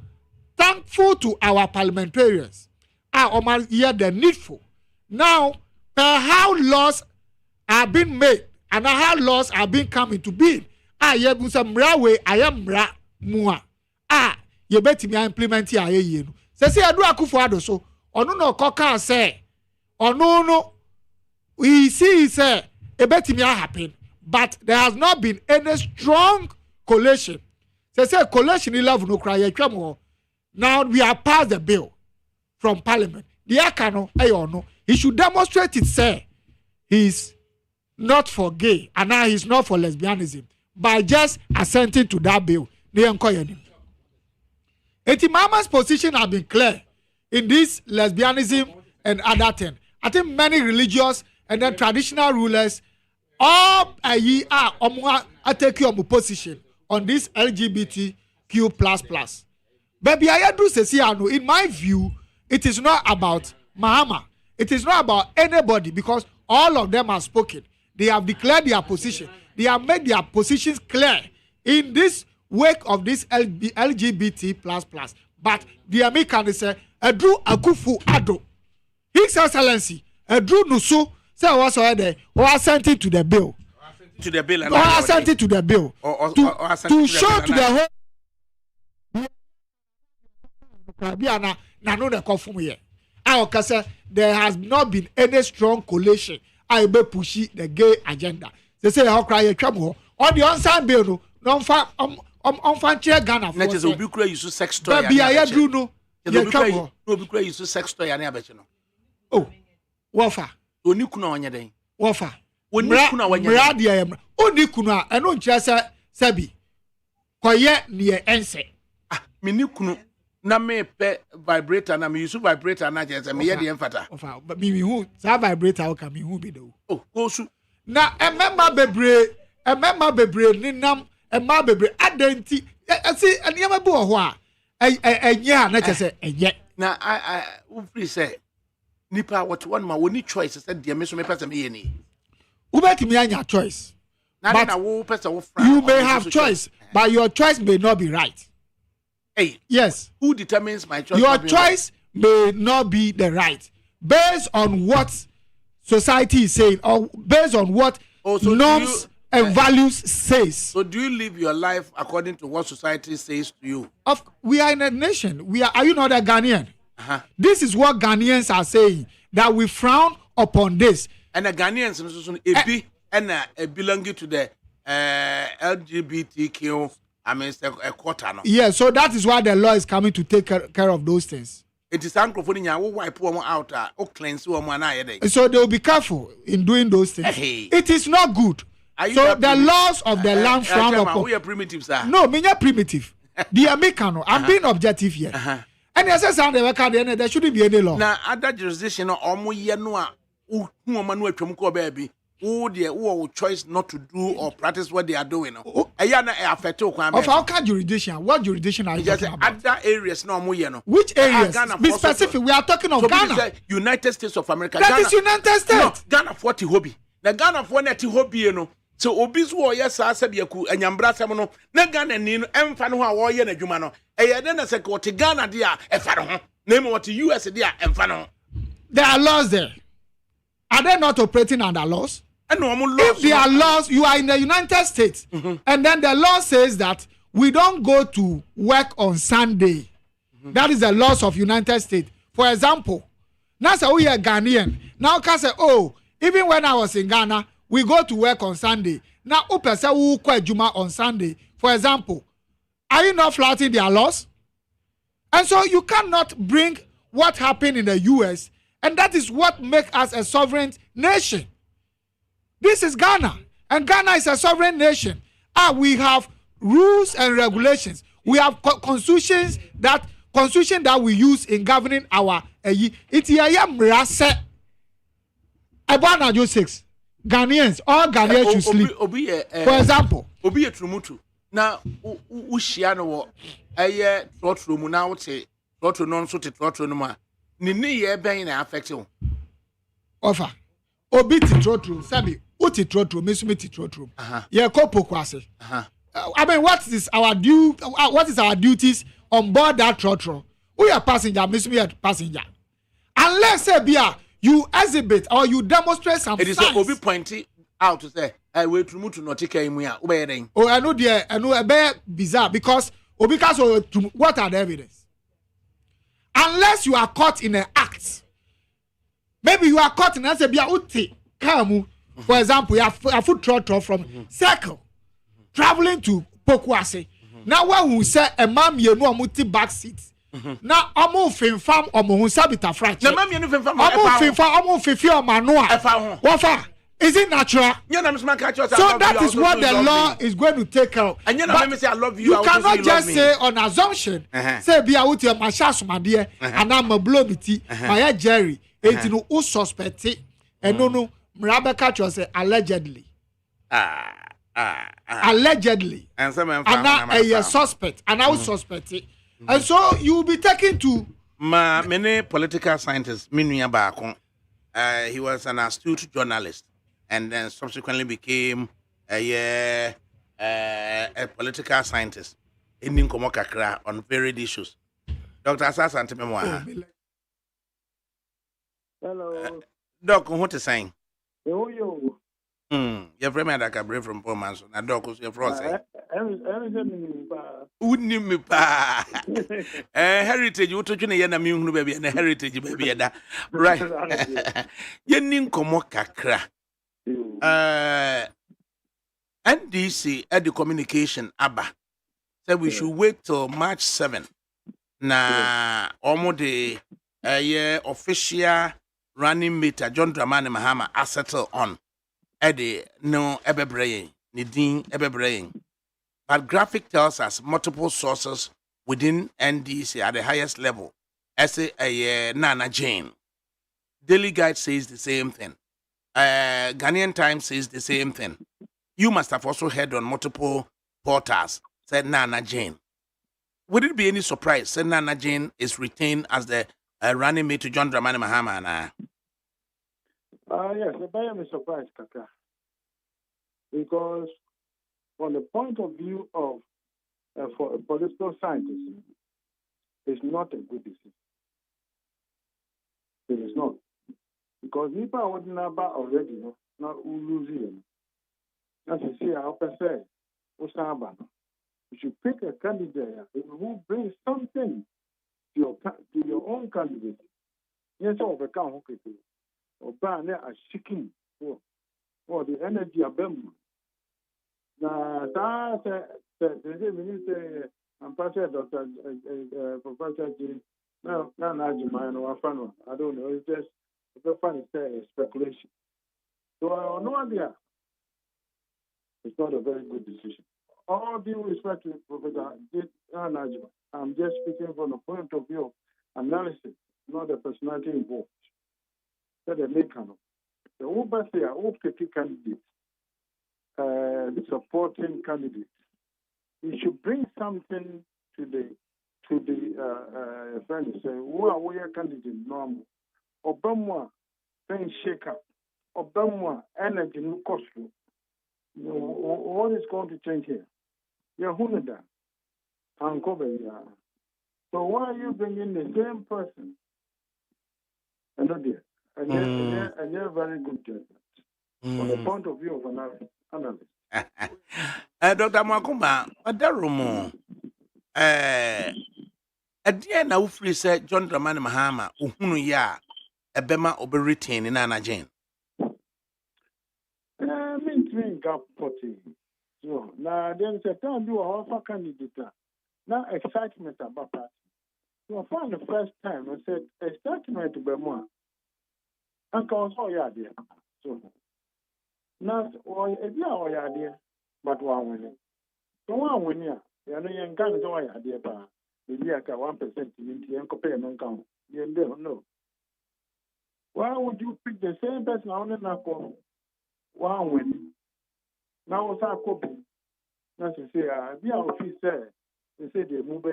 thankful to our parliamentarians. Oma here the needful. Now, how laws are being made and how laws are being come into being. Yebusa mrawe ayamra mua. Yebeti mi implement here ye no. Say adu Akufo-Addo so. Ono no koka say. Ono no. We see say ebeti mi happen. But there has not been any strong coalition. Say coalition 11 no cry. Now we are past the bill from Parliament. The Akano no. He should demonstrate it. Say he's not for gay and now he's not for lesbianism by just assenting to that bill. Mama's position has been clear in this lesbianism and other thing. I think many religious and then traditional rulers all take your position on this LGBTQ++. Baby, I do say, in my view, it is not about Mahama. It is not about anybody because all of them are spoken. They have declared their position. They have made their positions clear in this wake of this LGBT++. But the American say, Edu Akufo-Addo, His Excellency, Edu Nusu, say what's there, or assenting to the bill. To the bill, or assenting to the bill. To show to the whole. There has not been any strong coalition. I be pushing the gay agenda. They say how cry trouble. On the unsigned bill, no fan chair Ghana. Let us be clear. You should sex toy. Be I do no. No be clear. You should sex toy. Ani abechino. Oh, wafa. Oni kuna wanyade. Wafa. Oni kuna wanyade. Mradi ya mra. Oni kuna. Eno nchasa sabi. Koye niye ense. Mini kunu. Na me pe vibrator na me use vibrator na je me ye de emfata. Ofa. Me hu. Sa vibrator o ka me hu bi do. Oh, go su. Na emema bebre ni nam emma bebre adenti. See eniyama bi wo ho a. Enye na chese enye. Na I free say nipa what one ma woni choice said de me so me pese me ye ni. Ubeti me anya choice. But na wo pese wo fra. You may have choice, but your choice may not be right. Hey, yes. Who determines my choice? Your choice may not be the right based on what society is saying or based on what norms and values says. So do you live your life according to what society says to you? We are in a nation. Are you not a Ghanaian? This is what Ghanaians are saying, that we frown upon this. And the Ghanaians belong to the LGBTQ. I mean, a quarter. No? Yeah, so that is why the law is coming to take care of those things. It is uncrophonic. Who wipe one out or cleanse one eye. So they will be careful in doing those things. Hey. It is not good. So the laws of the land frown upon. We are primitive, sir. No, me not primitive. The American. I'm being objective here. And as I said, there shouldn't be any law. Now, other jurisdiction or more yenua who manu chumko baby. Who choice not to do or practice what they are doing. Of our jurisdiction, what jurisdiction are you talking about? Other areas no more. Which areas? Be specific. We are talking of Ghana. United States of America. That is United States. No, Ghana 40 hobby. The Ghana for net hobby, you know. So obis war yes, I said you and Yambra Samono. Na Ghana nino emfano wa warrior na jumano. Then I said what Ghana dia efano. Name what US dia emfano. There are laws there. Are they not operating under laws? If there are laws, you are in the United States, and then the law says that we don't go to work on Sunday. That is the laws of United States. For example, now say we are Ghanaian. Now can say, oh, even when I was in Ghana, we go to work on Sunday. Now, upe say we go Juma on Sunday. For example, are you not flouting their laws? And so you cannot bring what happened in the U.S. and that is what makes us a sovereign nation. This is Ghana, and Ghana is a sovereign nation. We have rules and regulations. We have constitution that we use in governing our. About 6 Ghanaians, all Ghanaians should sleep. For example, Obi Trumutu. Now, Ushiano, trotro now say trotro non so trotro no ma. Nini ye ben na affect you. Offer. Obi ti trotro, sabi. Uti trotro, misumi ti trotro. Ye ko pokwase. I mean, what is our duties on board that trotro? We are passenger, misumi a passenger. Unless you exhibit or you demonstrate some signs. It is Obi pointing out to say, I will promote to not take care of me. Oh, I know a bit bizarre because Obi what are the evidence? Unless you are caught in an act, maybe you are caught in uti kamu. For example, you have a food trotro from Circle traveling to Pokwase. Now, when we say a mom, you know, multi back seat. Now, I'm moving from Sabita French. The mom, you know, I'm moving from Manua. Is it natural? So that is what the law is going to take care of. And you know, say I love you. You cannot just say on assumption, say be out your machas, my dear, and I'm a blobity, my Jerry, it's no who suspect it, and no, Rebecca say allegedly. Allegedly. And some a suspect, and I will suspect it. And so you will be taken to many political scientists, he was an astute journalist and then subsequently became a political scientist in Ninkomokakra on varied issues. Dr. Asasante Memoir. Hello. Doc, what is saying? Yo. You're from ADAKABRI from Manso. Now, Doc, who's your friend? Wouldn't me pa heritage you to na na mi hunu baby na heritage baby da right yenin komo kakra NDC at the communication aba said we should wait till March 7 na omo the official running mate John Dramani Mahama settle on ede no ebebrayin ni din ebebrayin. But graphic tells us multiple sources within NDC at the highest level. As Nana Jane. Daily Guide says the same thing. Ghanaian Times says the same thing. You must have also heard on multiple portals, said Nana Jane. Would it be any surprise, said Nana Jane is retained as the running mate to John Dramani Mahama? Yes, I am surprised, Kaka. Because from the point of view of for a political scientist, it's not a good decision. It is not. Because Nipa wouldn't have already, not losing. As you see, I'll say, you should pick a candidate who brings something to your own candidate. Yes, over count or ban a seeking for the energy of them. Now, the minister and Pastor Dr. Professor G. No, I don't know. It's just a funny speculation. So I have no idea. It's not a very good decision. All due respect to Professor G. I'm just speaking from the point of view of analysis, not the personality involved. So the mechanism. The Uber candidate. The supporting candidate. He should bring something to the friend say, who are we a candidate normal? Obama things shake up. Obama energy no cost you. What is going to change here? You're Hunada. So why are you bringing the same person? And not there. And you're very good judgment. From the point of view of analysis. Dr. Mwakuma, Adarumo, Adia na ufri se John Dramani Mahama, uhunu ya, ebema oberetain in Nana Jane. Gap 40. So now there's a time you are offer candidate. Now excitement about that. So for the first time I said excitement to be more. And also yeah there. So now if you are there, but one winning. So one winning. You know you can't go there, but maybe I got 1% in the compare non count. You don't know. Why would you pick the same person on the one winning? Now, what's our copy? Now, to say, be our officer, they say they move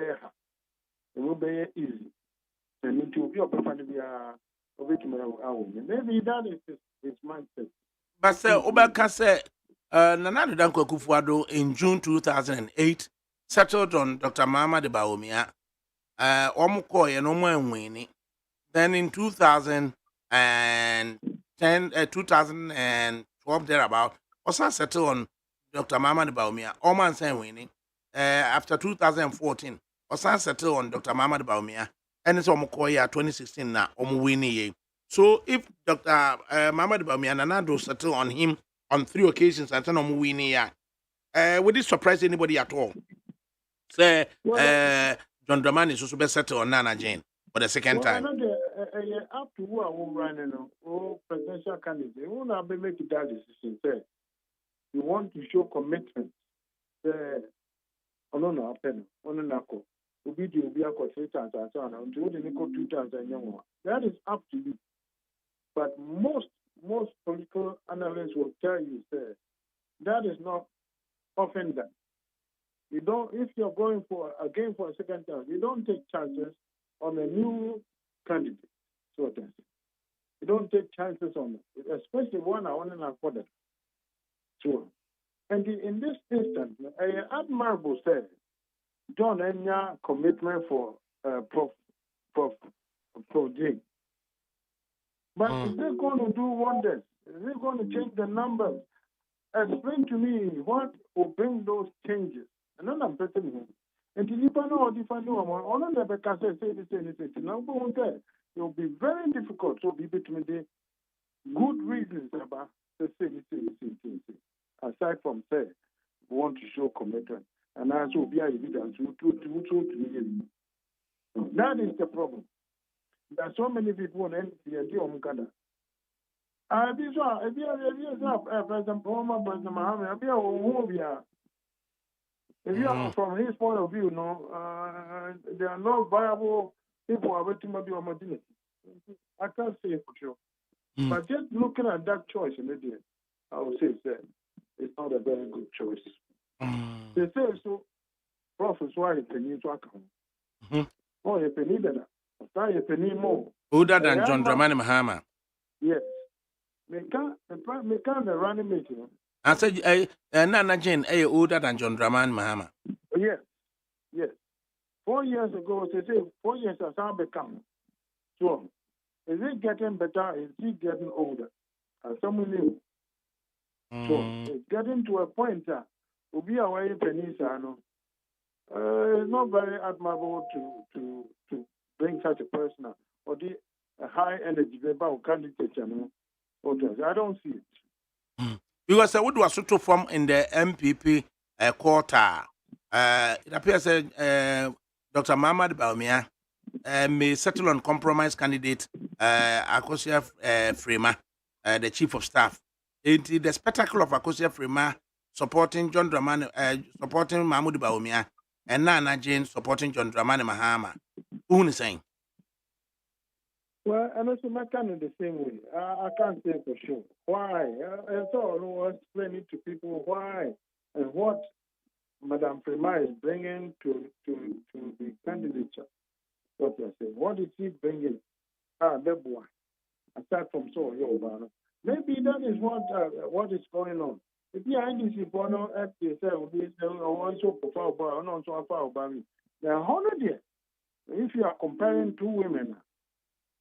easy. And it will be a perfect maybe that is his mindset. But say Obaka say Nana Danko Kufuado in June 2008 settled on Dr. Mama de Baomia. Omuko and Omo. Then in 2012 thereabout, also settled on Dr. Mama de Baumia. Oman saying winning. After 2014, also settled on Dr. Mama de Baumia. And it's Omukoya 2016 now, winning. So if Dr. Mama de Baumia and Nanado settle on him on 3 occasions and turn winning, would it surprise anybody at all? Say, John Dramani is also be settled on Nana Jane for the second time. Up to who are running presidential candidate, who now be making that decision. Say, you want to show commitment. No, pen, nako. Ubi 3 times and so on. Until the 2 times and young one. That is up to you. But most political analysts will tell you, say, that is not often done. You don't, if you're going for a second time, you don't take chances on a new candidate. So you don't take chances on it, especially one I want to afford it. So, and in this instance, admirable said, John Enya commitment for Prof J. But is they going to do wonders? Is they going to change the numbers? Explain to me what will bring those changes. And then I'm telling him. And if you know, all of the say. Now go on there. It will be very difficult to be between the good reasons about the say. Aside from say, we want to show commitment. And also be evidence to that is the problem. There are so many people in the idea of Mukada. President Palmer, President Mohammed, if you are from his point of view, there are no viable people are waiting to be on Madinah. I can't say it for sure. But just looking at that choice immediately, I would say it's not a very good choice. They say so, Prophets, why a penny to account? Oh, a penny better. A penny more. Older than John Dramani Mahama. Yes. Make the running meeting. I said, Nana Jane, older than John Dramani Mahama. Yes. 4 years ago, they say 4 years has now become. So, is it getting better? Is it getting older? Someone new. So, it's getting to a point that will be away Penisa. It's not very admirable to bring such a person or the high energy about candidate. I don't see it. Because I would was to form in the MPP quarter. It appears Dr. Mahmoud Baumia may settle on compromise candidate Akosia Frima, the chief of staff. The spectacle of Akosia Frima supporting John Dramani, supporting Mahmoud Baumia, and Nana Jane supporting John Dramani Mahama. Who is saying? Well, and also my kind of the same way. I can't say for sure. Why? And so I'll explain it to people why and what Madame Frima is bringing to the candidature. What I say. What is he bringing? That boy. Aside from so, maybe that is what is going on. If you are in this important FPSL, also profile bar, and also a file bar. There are 100 years. If you are comparing 2 women,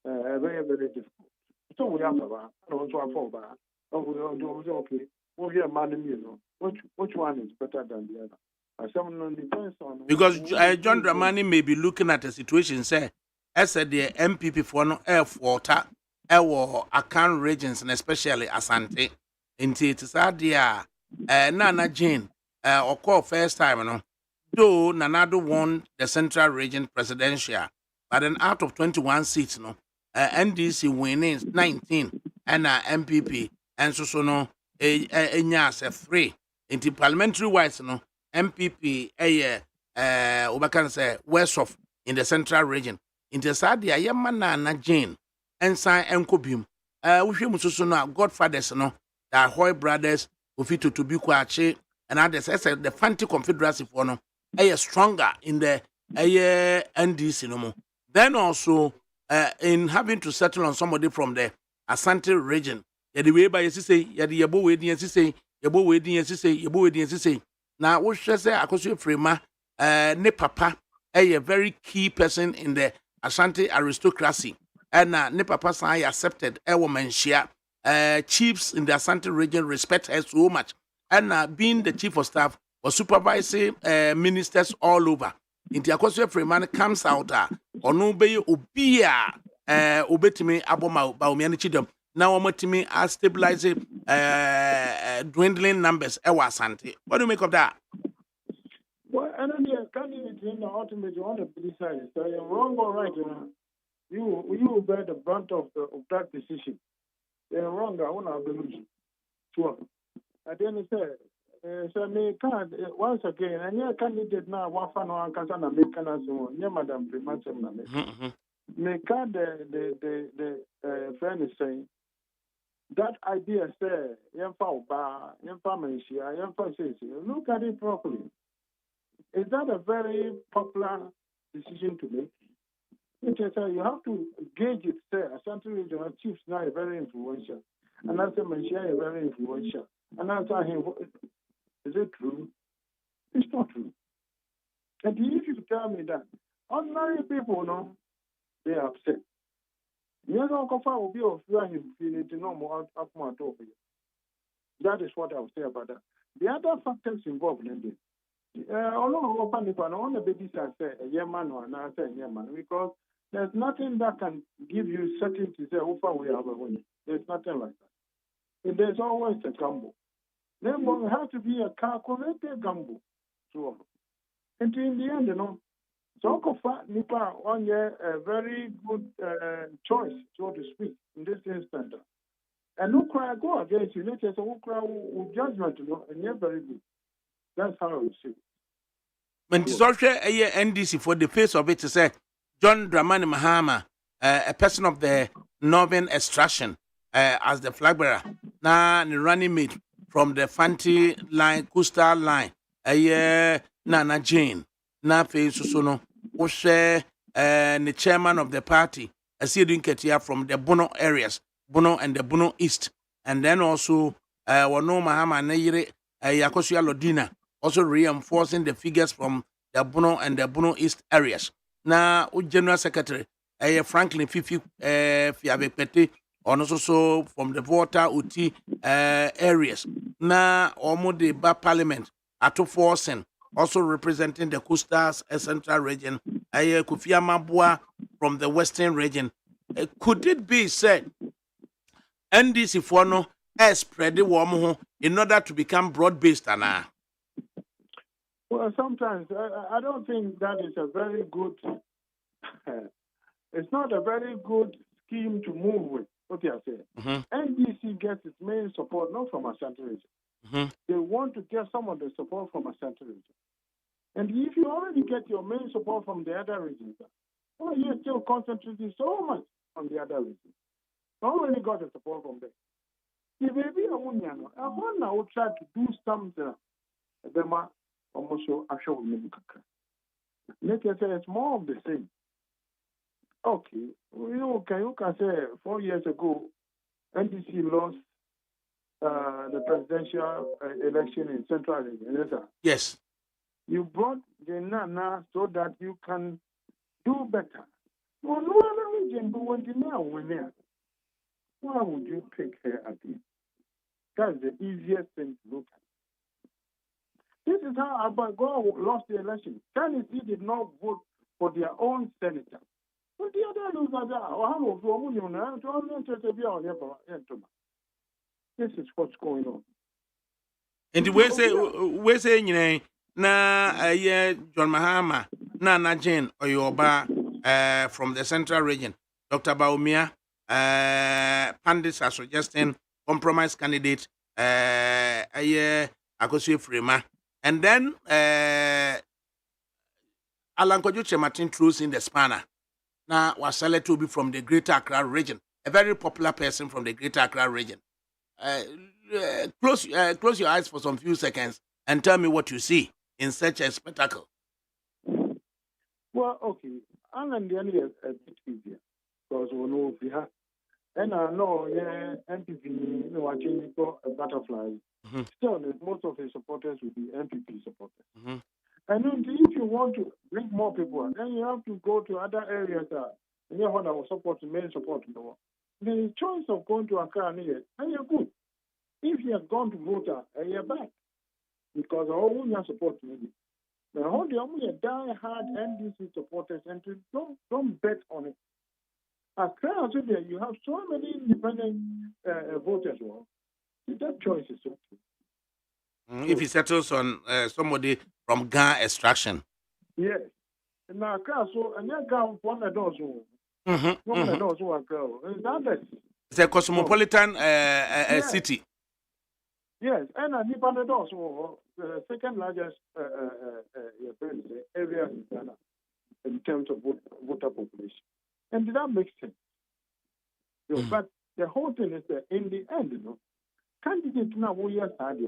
very, very difficult. So we have about, and also a file bar. Okay, we'll hear man, which one is better than the other? Someone depends on. Because John Dramani may be looking at a situation, say, as said the MPP for no air water, account regions, and especially Asante. Into it is idea, Nana Jane, or call first time, though Nanado won the Central Region presidential, but then out of 21 seats, NDC winning 19, and MPP, and so a 3. Into parliamentary wise, MPP, Obakan say, west of in the Central Region. Into Sadia, Nana Jane, and San Enkobim, we should Godfathers, the Hoy brothers, Ufito to be Kwache, and others, as the Fanti Confederacy for no, stronger in the NDC no more. Then also, in having to settle on somebody from the Asante region. Yadi way by say, Yadi Yabo Wadi and say, Yabo Wadi and say, Yabo Wadi and say. Now, what should I say? I could say, Frema, ne papa, a very key person in the Asante aristocracy. And ne papa say accepted a woman share. Chiefs in the Asante region respect her so much. And being the chief of staff or supervising ministers all over. In the Akosua Freeman comes out, or be obia, obetime aboma baumiani chidom. Now, Omotimi are stabilizing dwindling numbers. Ewa Asante. What do you make of that? Well, and then the candidate in the ultimate you want to decide. So you're wrong or right, you bear the brunt of that decision. You're wrong, I want to believe. Sure. At the end of the day, so me can't once again, and your candidate now, one fan or can make an answer. Yeah, Madam Primatum. Me can't the friend is saying that idea say, look at it properly. Is that a very popular decision to make? You have to gauge it, say, Asante Regional Chiefs now are very influential. And that's a Manshia is very influential. And that's him. Is it true? It's not true. And if you tell me that, ordinary people, no, they are upset. You know, Kofa will be of him feeling to know more up more over you. That is what I will say about that. The other factors involved in this. On the basis I say a Yemen or not a Yemen because there's nothing that can give you certainty to say how far we are winning. There's nothing like that. And there's always a gamble. Then will have to be a calculated gamble. So, and in the end, so Nipa on a very good choice, so to speak, in this instance. And no cry go against you. Let's say who cry with judgment, and you're very good. That's how I would see it. When it's also a NDC for the face of it to say John Dramani Mahama, a person of the Northern extraction, as the flag bearer, now the running mate from the Fanti line, coastal line, Nana Jane, na face Susono, Oshe, the chairman of the party, a Sidin Ketia from the Bono areas, Bono and the Bono East, and then also Wano Mahama Neyre, Yakosia Lodina. Also reinforcing the figures from the Bono and the Bono East areas. Now, General Secretary, Franklin Fifi Fiabepete, also from the Volta Uti areas. Now, almost the Parliament, Ato Forsen, also representing the Coastal Central region, Kufia Mabua from the Western region. Could it be said, NDC Fono spread the warm in order to become broad-based? Well, sometimes I don't think that is a very good. It's not a very good scheme to move with. What you are saying. NDC gets its main support not from Asante region. They want to get some of the support from Asante region. And if you already get your main support from the other regions, you're still concentrating so much on the other regions. You already got the support from them. If maybe I want now try to do something. Almost actual let us say it's more of the same. Okay, you can say 4 years ago, NDC lost the presidential election in Central region. Yes. You brought the Nana so that you can do better. Well, no other region, but when you now win there, why would you pick her again? That's the easiest thing to look at. This is how Abago lost the election. Tennessee did not vote for their own senator. But the other losers this is what's going on. And the way say, na John Mahama, na Jane or Yoba from the Central region, Dr. Baumia, Pandits are suggesting compromise candidate, Akosua Frema. And then Alan Kojo Martin Truth in the spanner. Now was selected to be from the Greater Accra region, a very popular person from the Greater Accra region. Close your eyes for some few seconds and tell me what you see in such a spectacle. Well, okay. Alan Diani is a bit easier. because we know we have. And I know, yeah, MPP, you know, watching for a butterfly. Still, most of his supporters will be MPP supporters. And then if you want to bring more people, then you have to go to other areas. And you want our support, main support. The choice of going to Accra, and you're good. If you have gone to Volta, and you're back. Because all your support maybe. Now, how the only die-hard NDC supporters, and don't bet on it. Accra, also there, you have so many independent voters. Well, that choice is okay. If he settles on somebody from Ghana extraction. Yes. Now, Accra, so, and you're going one of those. One of those who are girls. It's a cosmopolitan city. Yes, and a Nipan also the second largest area in Ghana in terms of voter population. And that makes sense. But the whole thing is that in the end, candidates now we are sad,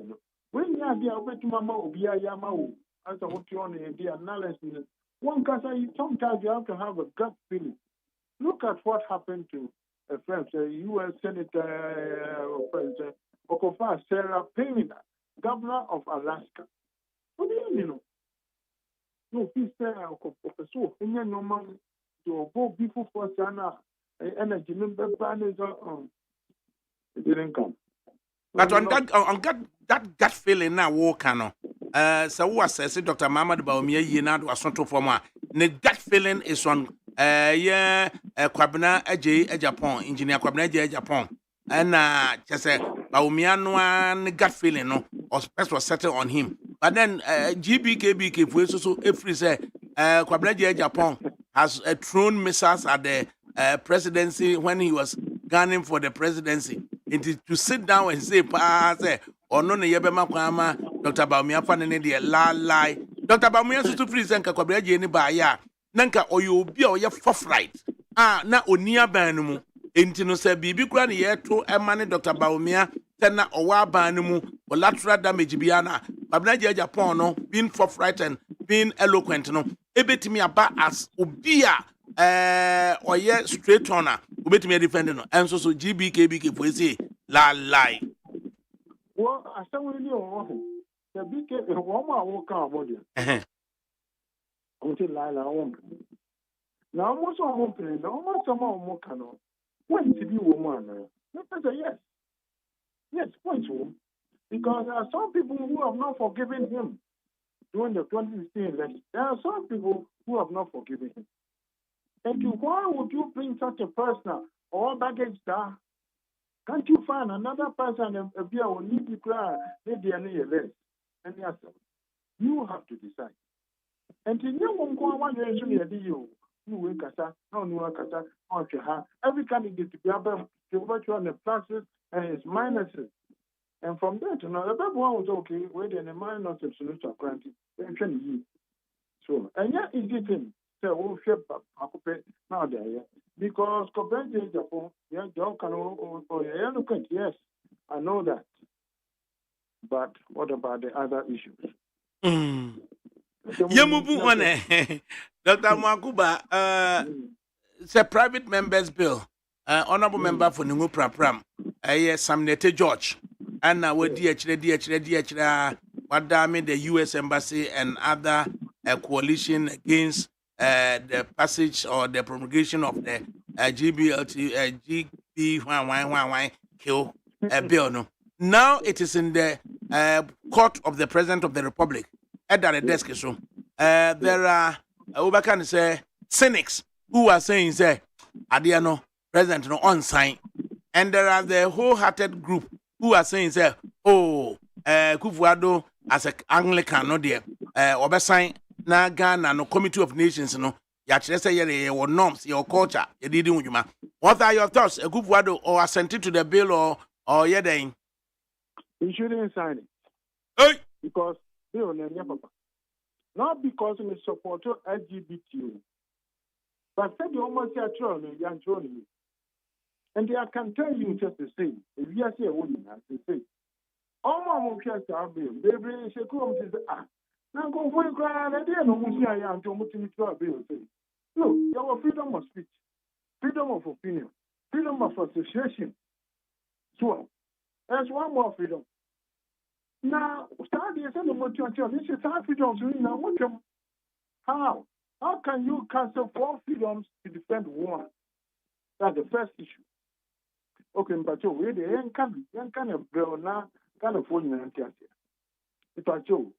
when you are there, to Mama Obia Yamao, as a what you on the analysis, one can say sometimes you have to have a gut feeling. Look at what happened to a friend, a U.S. Senator President Okofa Sarah Palin, governor of Alaska. What do you know? No, he said, so in your normal to go before for Sana energy, it didn't come. But on that gut feeling now, walk so what says Dr. Mahmoud Baumia Yina was not for more. The gut feeling is on Kwabena Eje Japan, engineer Kwabena Eje Japan. And just Baumia no gut feeling no or best was settled on him. But then GBKBK for so if we say Kwabena Eje Japan has thrown missiles at the presidency when he was gunning for the presidency. To sit down and say, or no, Yabema Kwama, Dr. Baumia Fanny, the lie. Dr. Baumia to present Kakwabreji any by ya. Nanka or you be or your forthright. Na Onia Banumu. Intino said, Bibi Granny yet to a man, Dr. Baumia, Tena or Wabanumu, or lateral damage Biana, Babnaja Japono, being forthright and being eloquent, no. Ebet me about as Ubia. Or yet straight honor, who bet me defending, and so GBKBK for say lie. Well, I said, we knew the BK, one more walk out body. Until Lila won't. Now, most of them play, no more some more canoe. When to be woman? Let us say yes. Yes, point to. Because there are some people who have not forgiven him during the 2016 election. There are some people who have not forgiven him. And why would you bring such a person or baggage there? Can't you find another person and be able to cry? And yes, you have to decide. And you won't go on you will kasa, no new kasa, on every candidate to be able to virtue on the pluses and its minuses. And from there to know the people was okay, waiting a minus absolute granted. So, and yet it's getting. So, now there, because compared to Japan, yeah, yes, I know that. But what about the other issues? Yamubu one, Dr. Mwakuba, it's a private members bill. Honorable member for Nungu Prapram, Samnete George, and now we're DHD, what damn the U.S. Embassy and other coalition against the passage or the promulgation of the GB kill bill. No. Now it is in the court of the President of the Republic. At the desk, so there are Ubakan say cynics who are saying say Adiano President no on sign, and there are the wholehearted group who are saying say Kufuado as a Anglican no dear Obesign na Ghana no Committee of Nations no yachire say your norms your culture you didn't wujuma. What are your thoughts? Kufuado or assented to the bill or yeding? You shouldn't sign it. Hey, because not because we support LGBT, but said you almost say and I can tell you just the same. If you are a woman, as they say, all my motions are being, they bring a come to now go for a cry, and I didn't know I am to move to a bill. Look, your freedom of speech. freedom of opinion, freedom of association. So, there's one more freedom. Now, start the same motivation. This is our freedom. So, you know, how? How can you cancel 4 freedoms to defend one? That's the first issue. Okay, but you really ain't kind of bill now, kind of phone and answer. It's a joke.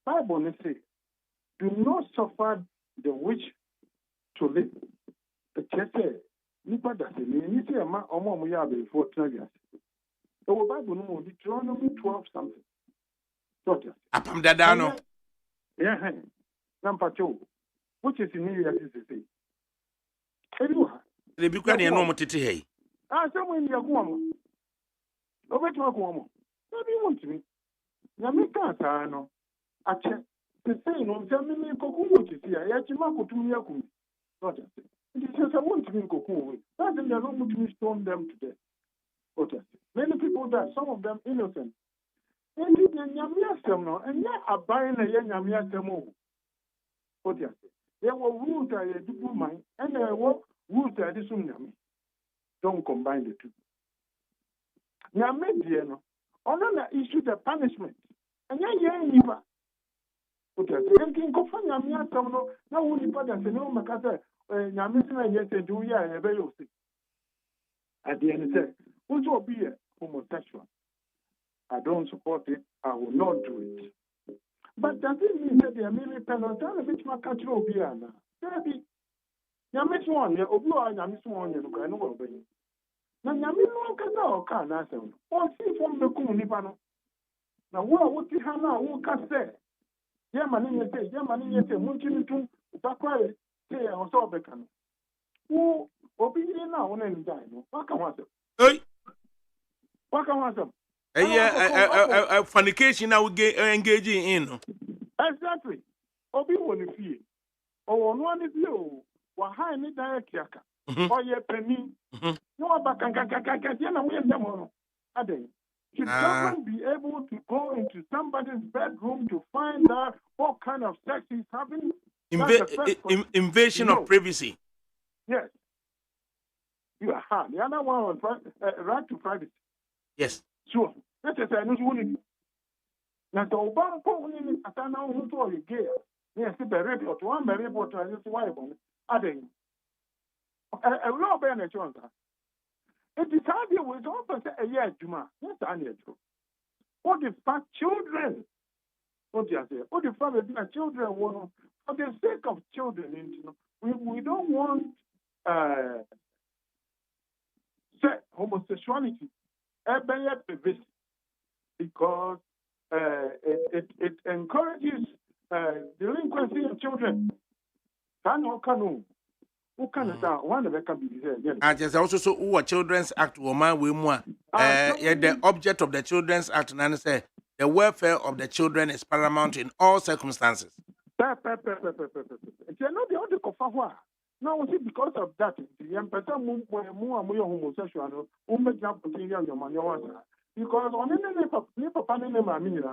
Bible says, do not suffer the witch to live. The church says, Nipa does it. You see a man or more we have before 12 years. The Bible no Deuteronomy 12 something. Apam dadano. Yeah, number 2, which is in New York City. Anyway, they be quite no motiti hey. Someone in your woman. Over to a woman. What do you want to me? Yamika, no. I check the same on Germany Cocoon, which is here. Yachimako to Yakum. Not it. It is just I want to be Cocoon. That's in the room to storm them today. Many people die, some of them innocent. And you can Yamiasamo, and yet are buying a young Yamiasamo. There were rules I do mine, and there were rules I did soon. Don't combine the two. Yamidiano, honor issue the punishment. And yeah, thinking go for Yamiasamo, now only put us no Macata, Yamisina, yes, and do ya, and very sick. At the end, said, which will be a homosexual. I don't support it. I will not do it. But does it mean that the American penalty which my country will be an? Maybe Yamis one, you are Yamis one, you can know. Now, Yamis one can answer. Or see from the Kunipano. Now, what you have now, who can say? Yamani, Munchinitum, Bakwa, say, or so become. Who obedient now and die? What can I say? What can I say? Fornication now engaging in. Exactly. Obi won fee. Or one is you. Wa high ni direct yaka. Or ye penny. No abakanga we them. Ade. Should someone be able to go into somebody's bedroom to find out what kind of sex he's having? Invasion of privacy. Yes. You are hard. The other one was right to privacy. Yes. Sure. That's a sign of unity. Now, the Obama only at an hour to a gay. Yes, the report, one very important, I just wife on it. Adding a law ban a chance. It is hardly with open a year, Juma. Yes, I need to. What the fact children? What do you say? What the father children want for the sake of children? We don't want homosexuality. Because it encourages delinquency of children. There's also Children's Act woman we more the object of the Children's Act and say the welfare of the children is paramount in all circumstances. Now, because of that, the young person more homosexual, because on any papa name, I mean,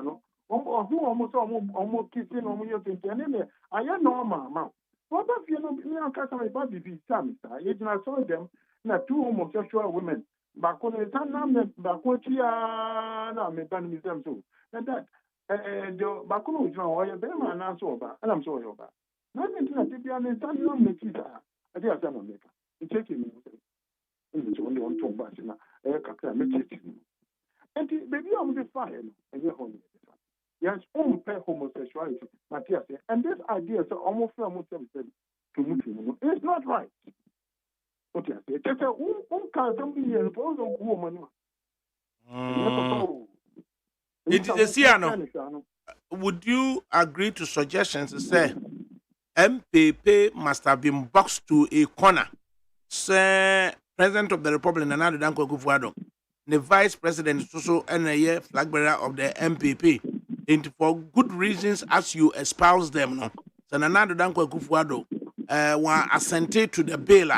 almost kissing on your thinking, I am normal. What if you know, customer body be some? I saw them, not 2 homosexual women. Back on the time, back what you are, me ban me them too. And that, the Bakuno is now, I am and I'm so bad, and I'm sorry about. Nothing to be an internal maker. I think I'm a maker. It's taking me. It's only on 2 bars in a make it. And baby, I'm the fire, and you're home. Yes, homosexuality, Matthias. And this idea is almost to it's not right. What you say? Just a can't be a woman. It is would you agree to suggestions to say MPP must have been boxed to a corner? Say President of the Republic, Nana Danko Kufuado, the Vice President, also and a flag bearer of the MPP, and for good reasons as you espouse them. No, so Nana Danko Kufuado were assented to the bill.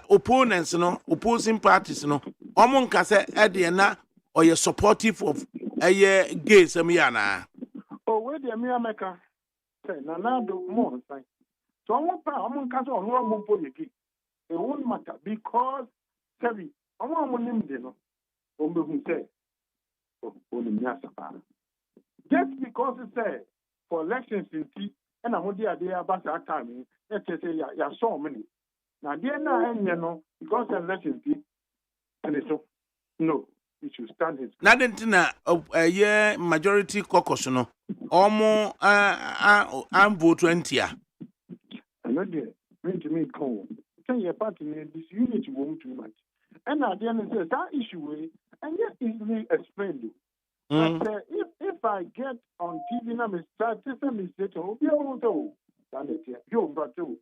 Opponents, opposing parties, Omon Kase Ediana or you're supportive of a gay Samiana. Oh, where the America say, Nana do more. So I'm Kase or no Mumpo. It won't matter because, sorry, I want to name them. Who say, just because it said for elections in T, and I'm the idea about that time, let's say, yeah, so many. Now, they're not, because elections T, and it's so, no, it should stand his. Nadentina, yeah, majority caucus, no, almost, I'm vote 20. I know there, going to make home. Can you party this unity won't too much? And at the end, it says that issue, and yet easily explained. But if I get on TV now, I start to say mistake, oh, you know, that is it. You but too.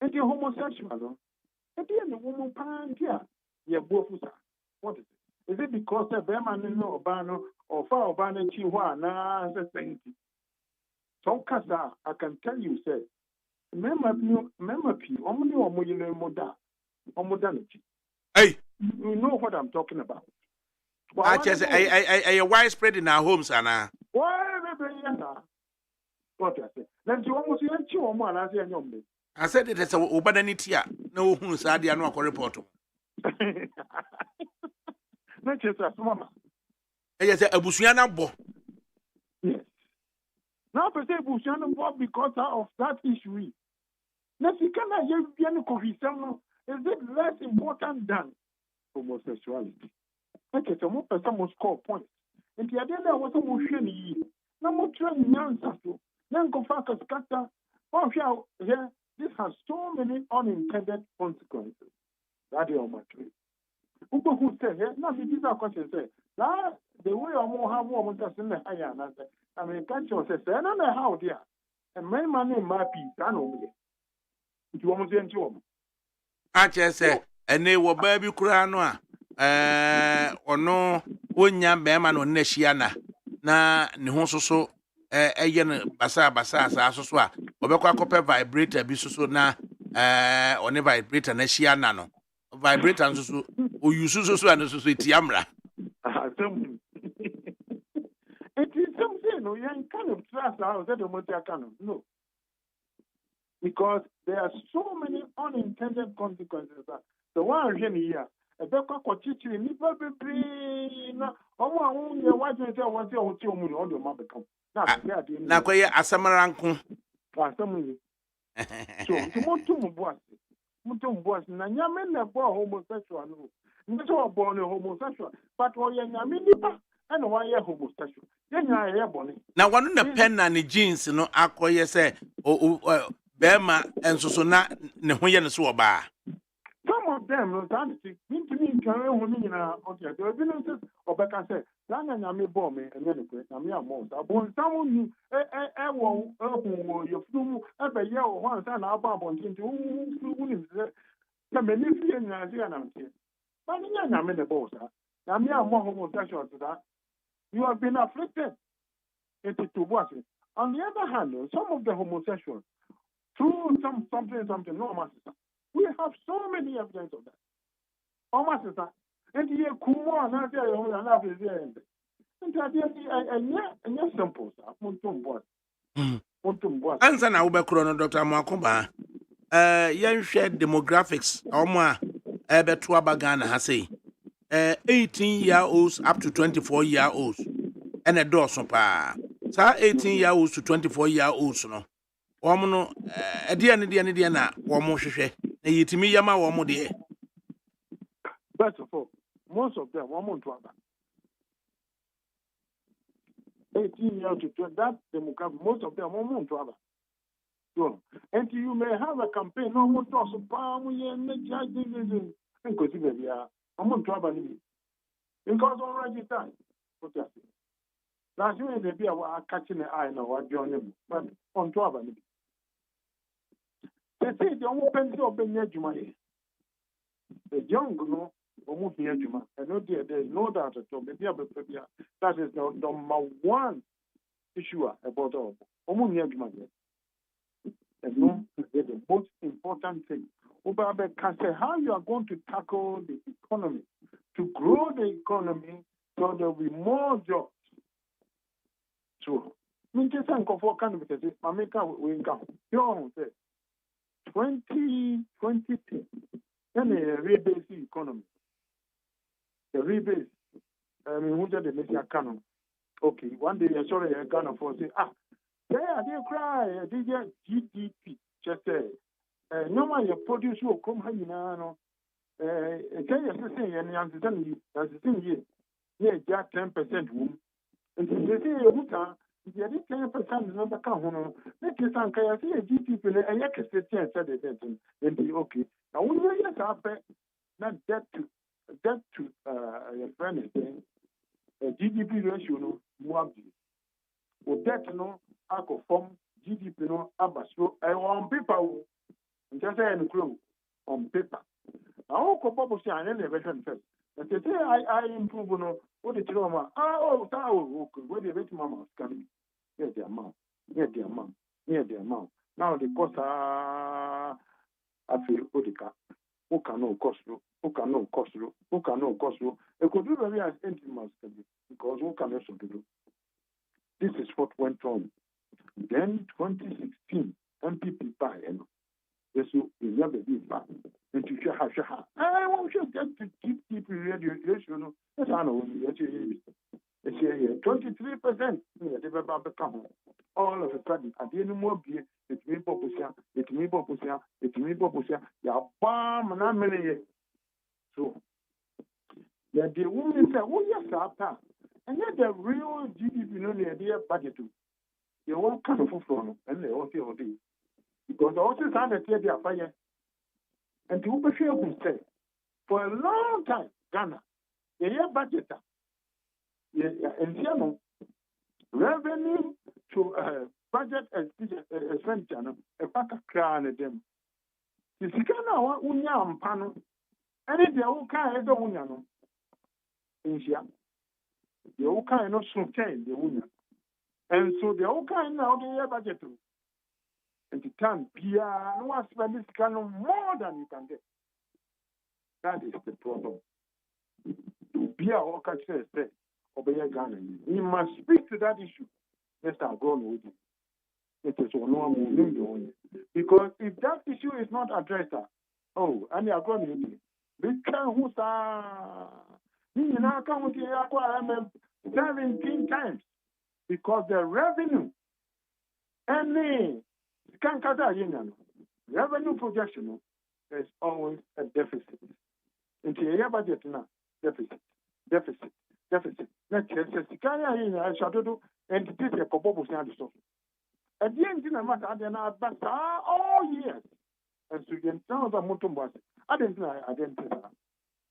And the homosexual, and the woman pan here, yeah, both of us. What is it? Is it because the Berman no Obano or far Obana Chihuahua, na thing? So, Casa, I can tell you, say, remember, only or modernity. Hey, you know what I'm talking about. I just a widespread in our homes, Anna. Why, what I say? Then you almost let you on one as a young. I said it as a Ubanitia. No, who's idea no report. Not just as mama. Yes, a Busiana bo. Yes. Now, per se, Busiana bo because of that issue. Now, you cannot get any cohesion. Is it less important than homosexuality? Okay, so more person must score points. And the idea that was a motion. No more training answers. Then go back and scatter. Oh, yeah, this has so many unintended consequences. That is my tree. Who say, now these are questions. Say, now the way I more have more in the higher answer. I mean, catch yourself. I don't know how dear. And my money might be done over there. You want to enter? I just say, and they were baby cranoa. Or no, one young bearman on Neshiana. Na ne ho so basa so a obekwa kope vibrator bi so na one vibrator na hia na no vibrator so o use so and so etiamra it is something no you kind of trust how that the motor can no because there are so many unintended consequences the one here ebekwa kochichiri nipa bebre na omo ahun ye waje se won se ohun ti omu ni odo ma bekam na kwaye asamaranko asamu so mutum boas na nyame na bo homosexual no nso obo no homosexual but o ye nyame nipa and why ye homosexual ye nya ye boni na wanu na pen na ne jeans no akoye se bema ensoso na ne ho ye ne so oba. Some of them, no, that me carry on in okay. The evidence of Becca said, Lana me bomb and then I'm your most. I want someone you flew every year once and our bomb into who is the many fear and I see. But I'm in the boss. I'm your more homosexual to that. You have been afflicted. It is to watch it. On the other hand, some of the homosexuals, through something, no master. We have so many evidence of that. Almost that. And you come on, I tell you, and that is the end. And yes, simple, sir. Answer now, Becrono, Dr. Makumba. Young shared demographics, Oma, Ebetua Ghana has say 18-year-olds up to 24-year-olds, and a dorsal pa. Sir, 18-year-olds to 24-year-olds, no. Woman, a dear, woman, yitimi yama wo mo de. First of all, most of them woman to other 18 years to 20, that demographic, most of them woman to other. So, and you may have a campaign no more to so palm and go to baby woman to other because already time. What you say? Last year they be catching the eye now what join but on to other. They say the only pension of the young no almost near Juma. I know there is no doubt at all. That is the number one issue about all. Almost near Juma. And no, the most important thing. Ubabe can say how you are going to tackle the economy to grow the economy so there will be more jobs. So, I mean, just think of what kind of it is. America will come. You know, 2010, then a rebase economy. The rebase, I mean, who did the Messiah canon? Okay, one day I saw a Ghana for say, there they cry, they get GDP. Just say, no one you produce will come high now. Can you say any answer? That's the thing, yeah, just 10% womb. And they say, who can, if you did 10% number come, make you think I see a GDP and you can say 10 said it, and be okay. Now, when you get up, not debt to your friend is saying, a GDP ratio, no, more. With debt, no, I could form GDP, no, abasro, on paper, just say, on paper. I won't go bubble say, I never first. And they say, I improve, no, what did you know, where the rich mama can be, the amount, near the amount. Now the cost I feel, Odika, who can no cost you, who can no cost you. It could do very as intimate because who can also do. This is what went on. Then 2016, MPP by yes, you never be back. And to share, I want you just to keep radio, you know. Yes, I know. It's here 23%. They will become all of a sudden. At the end of more beer, it's me, Popusia. Yeah, bomb, and I'm many. So, yeah, the woman said, oh, yes, after. And yet the real GDP, you know, the idea budget. You won't kind of phone, and they all say, oh, because also time that they are fire. And to Ubashir will say, for a long time, Ghana, the year budget, and revenue to budget expenditure, a pack of crown at them. The Sikana, Unyam Pano, and if the old kind of Unyano, in Shia, the old kind of Suntain, the Unya. And so the old kind now, the year budget. And the time, Pia, no one spend this kind of more than you can get. That is the problem. Pia, all catches say, obey Ghana. We must speak to that issue. Let's start going with it. It is one because if that issue is not addressed, and you are going with it. Because who's you now come with the 17 times because the revenue and revenue projection is always a deficit. Into your budget now, deficit. Let's say, I shall do, and it is a couple of so. At the end, I must add another all years. And so you can tell the motor I didn't know,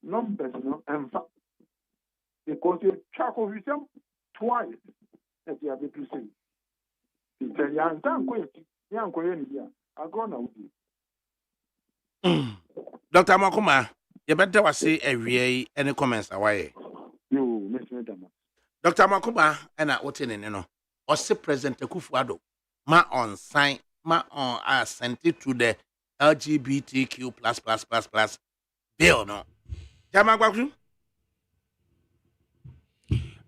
numbers, and fact. Because you charcoal with them twice as you have been saying. It's a young time. Dr. Makuma, you better say every any comments away. You, Miss Madam. Dr. Makuma, and I what in or say President Kufuado, ma on sign, ma on assented to the LGBTQ plus bill, no. Jamagwaku?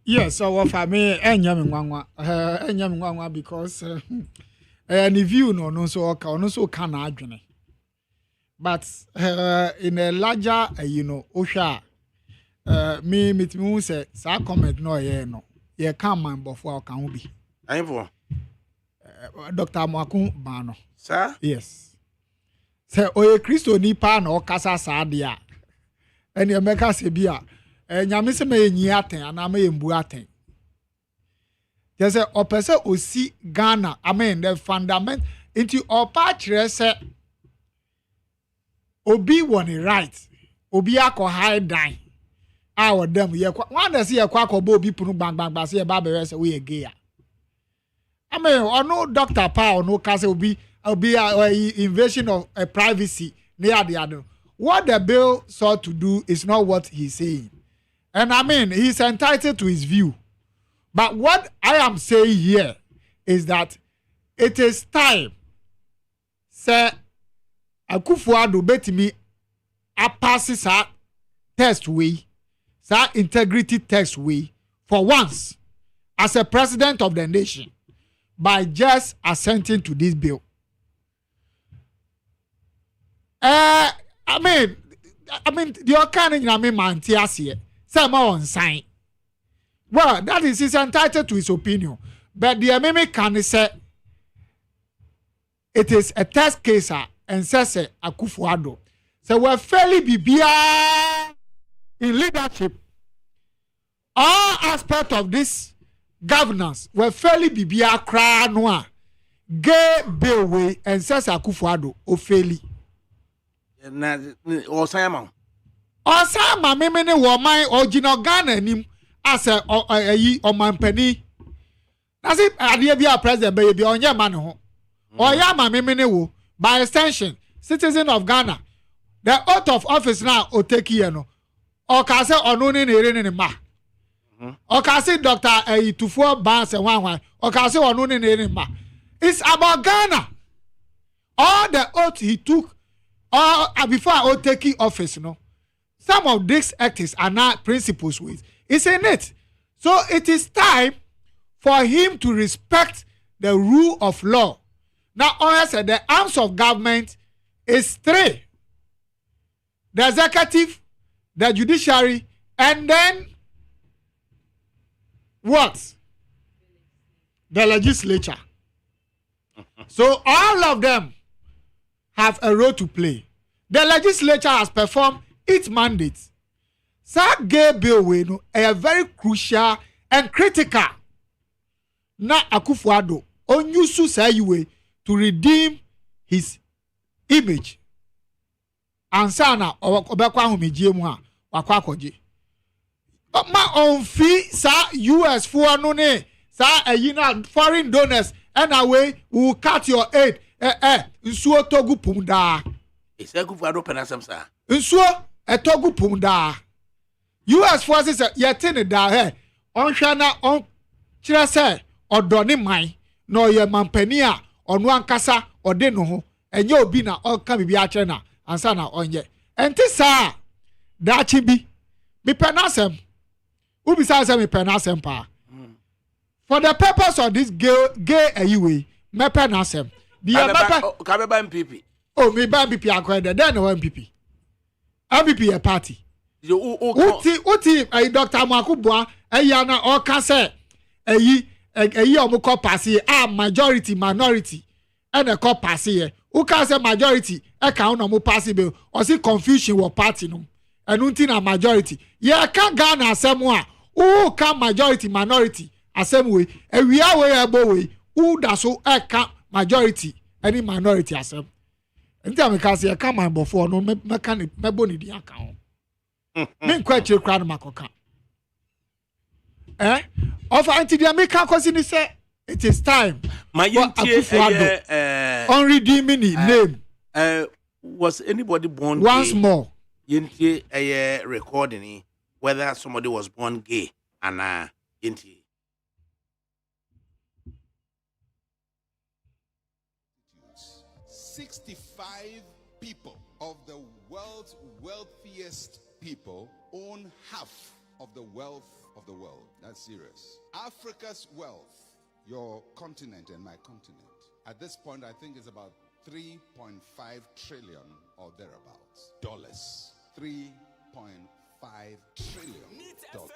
Yes, so for me, Enyamingwangwa, because and if you know, so can adwene. But in a larger, Osha, me say, sa comment no, ye can't mind before can be. I'm for Dr. Mwakun Bano. Sir? Yes. Say, Oye Christo ni pa no kasa sadia. And your meka sebia. Nyamese me nyi aten ana me mbu aten. They say opese osi Ghana, I mean the fundament into opa kire se obi won right. Obi akọ high down. Our them ye kwa one dey ye kwa akobo obi punu bang se ye ba be se we gay. I mean no doctor pa no ka se obi invasion of privacy near the other. What the bill sought to do is not what he's saying. And I mean, he's entitled to his view. But what I am saying here is that it is time, Sir Akufo-Addo betimi a passes a test way, sir integrity test way, for once, as a president of the nation, by just assenting to this bill. I mean, I mean, the kind of man tiasie. Some on sign. Well, that is he's entitled to his opinion. But the meme can say it is a test case and says Akufo-Addo. So we're fairly bibia in leadership. All aspects of this governance were fairly bibia cry noa. Gay Bellway and says Akufo-Addo ofeli. Na Osama. Osama memene woman original Ghana nim as a omanpani. That's it. Ade bia president be onye man ho. Oyama memene wo by extension citizen of Ghana. The oath of office now o take here no. O ka say onu ni ere ni ma. O ka say Dr. Tufo Ban se wan. O ka say onu ni ere ma. It's about Ghana. All the oath he took before I take office, some of these acts are not principles with. It's in it. So it is time for him to respect the rule of law. Now, I said the arms of government is three: the executive, the judiciary, and then what? The legislature. So all of them have a role to play. The legislature has performed its mandate. Sir Gay Bellway a very crucial and critical. Na Akufo-Addo onyusu say to redeem his image. Ansana obekwa ahomegye mu a wakwa akogye. Ma onfi sa US for no ne sa foreign donors and away will cut your aid. Nsuo togu pumda. Ese Akufo-Addo penasem sa. Nsuo etogu pumda. US forces yetine da he. Onhwa na on kire se odoni man no ye mampani a onu ankasa ode no ho. Enye obi na onka bibi a kire na ansa na onye. Enti sa da chibi. Mi penasem. Ubi sa se mi penasem pa. For the purpose of this gay anyway, me penasem. Kabeba MPP. Oh, me ba MPP akwede. Then no MPP. MPP a party. Uti Dr. Makubwa na o ka say omo ko pass a majority minority and a ko pass here. Who can say majority e ka no mo pass be o see confusion wo party no. Enu nti na majority. Ye ka Ghana asem a who can majority minority asem we ewia we ebo we who da so e ka majority any minority asem. Nti ameka say e ka man before no me ka ne mebo ni di aka ho. Me kwa chire kra no makoka. Of anti-American cause ni say it is time. My unredeeming name. Was anybody born once gay? More? Yinti a recording whether somebody was born gay and yinti. People of the world's wealthiest people own half of the wealth of the world. That's serious. Africa's wealth, your continent and my continent, at this point I think is about 3.5 trillion or thereabouts. Dollars. 3.5 trillion dollars.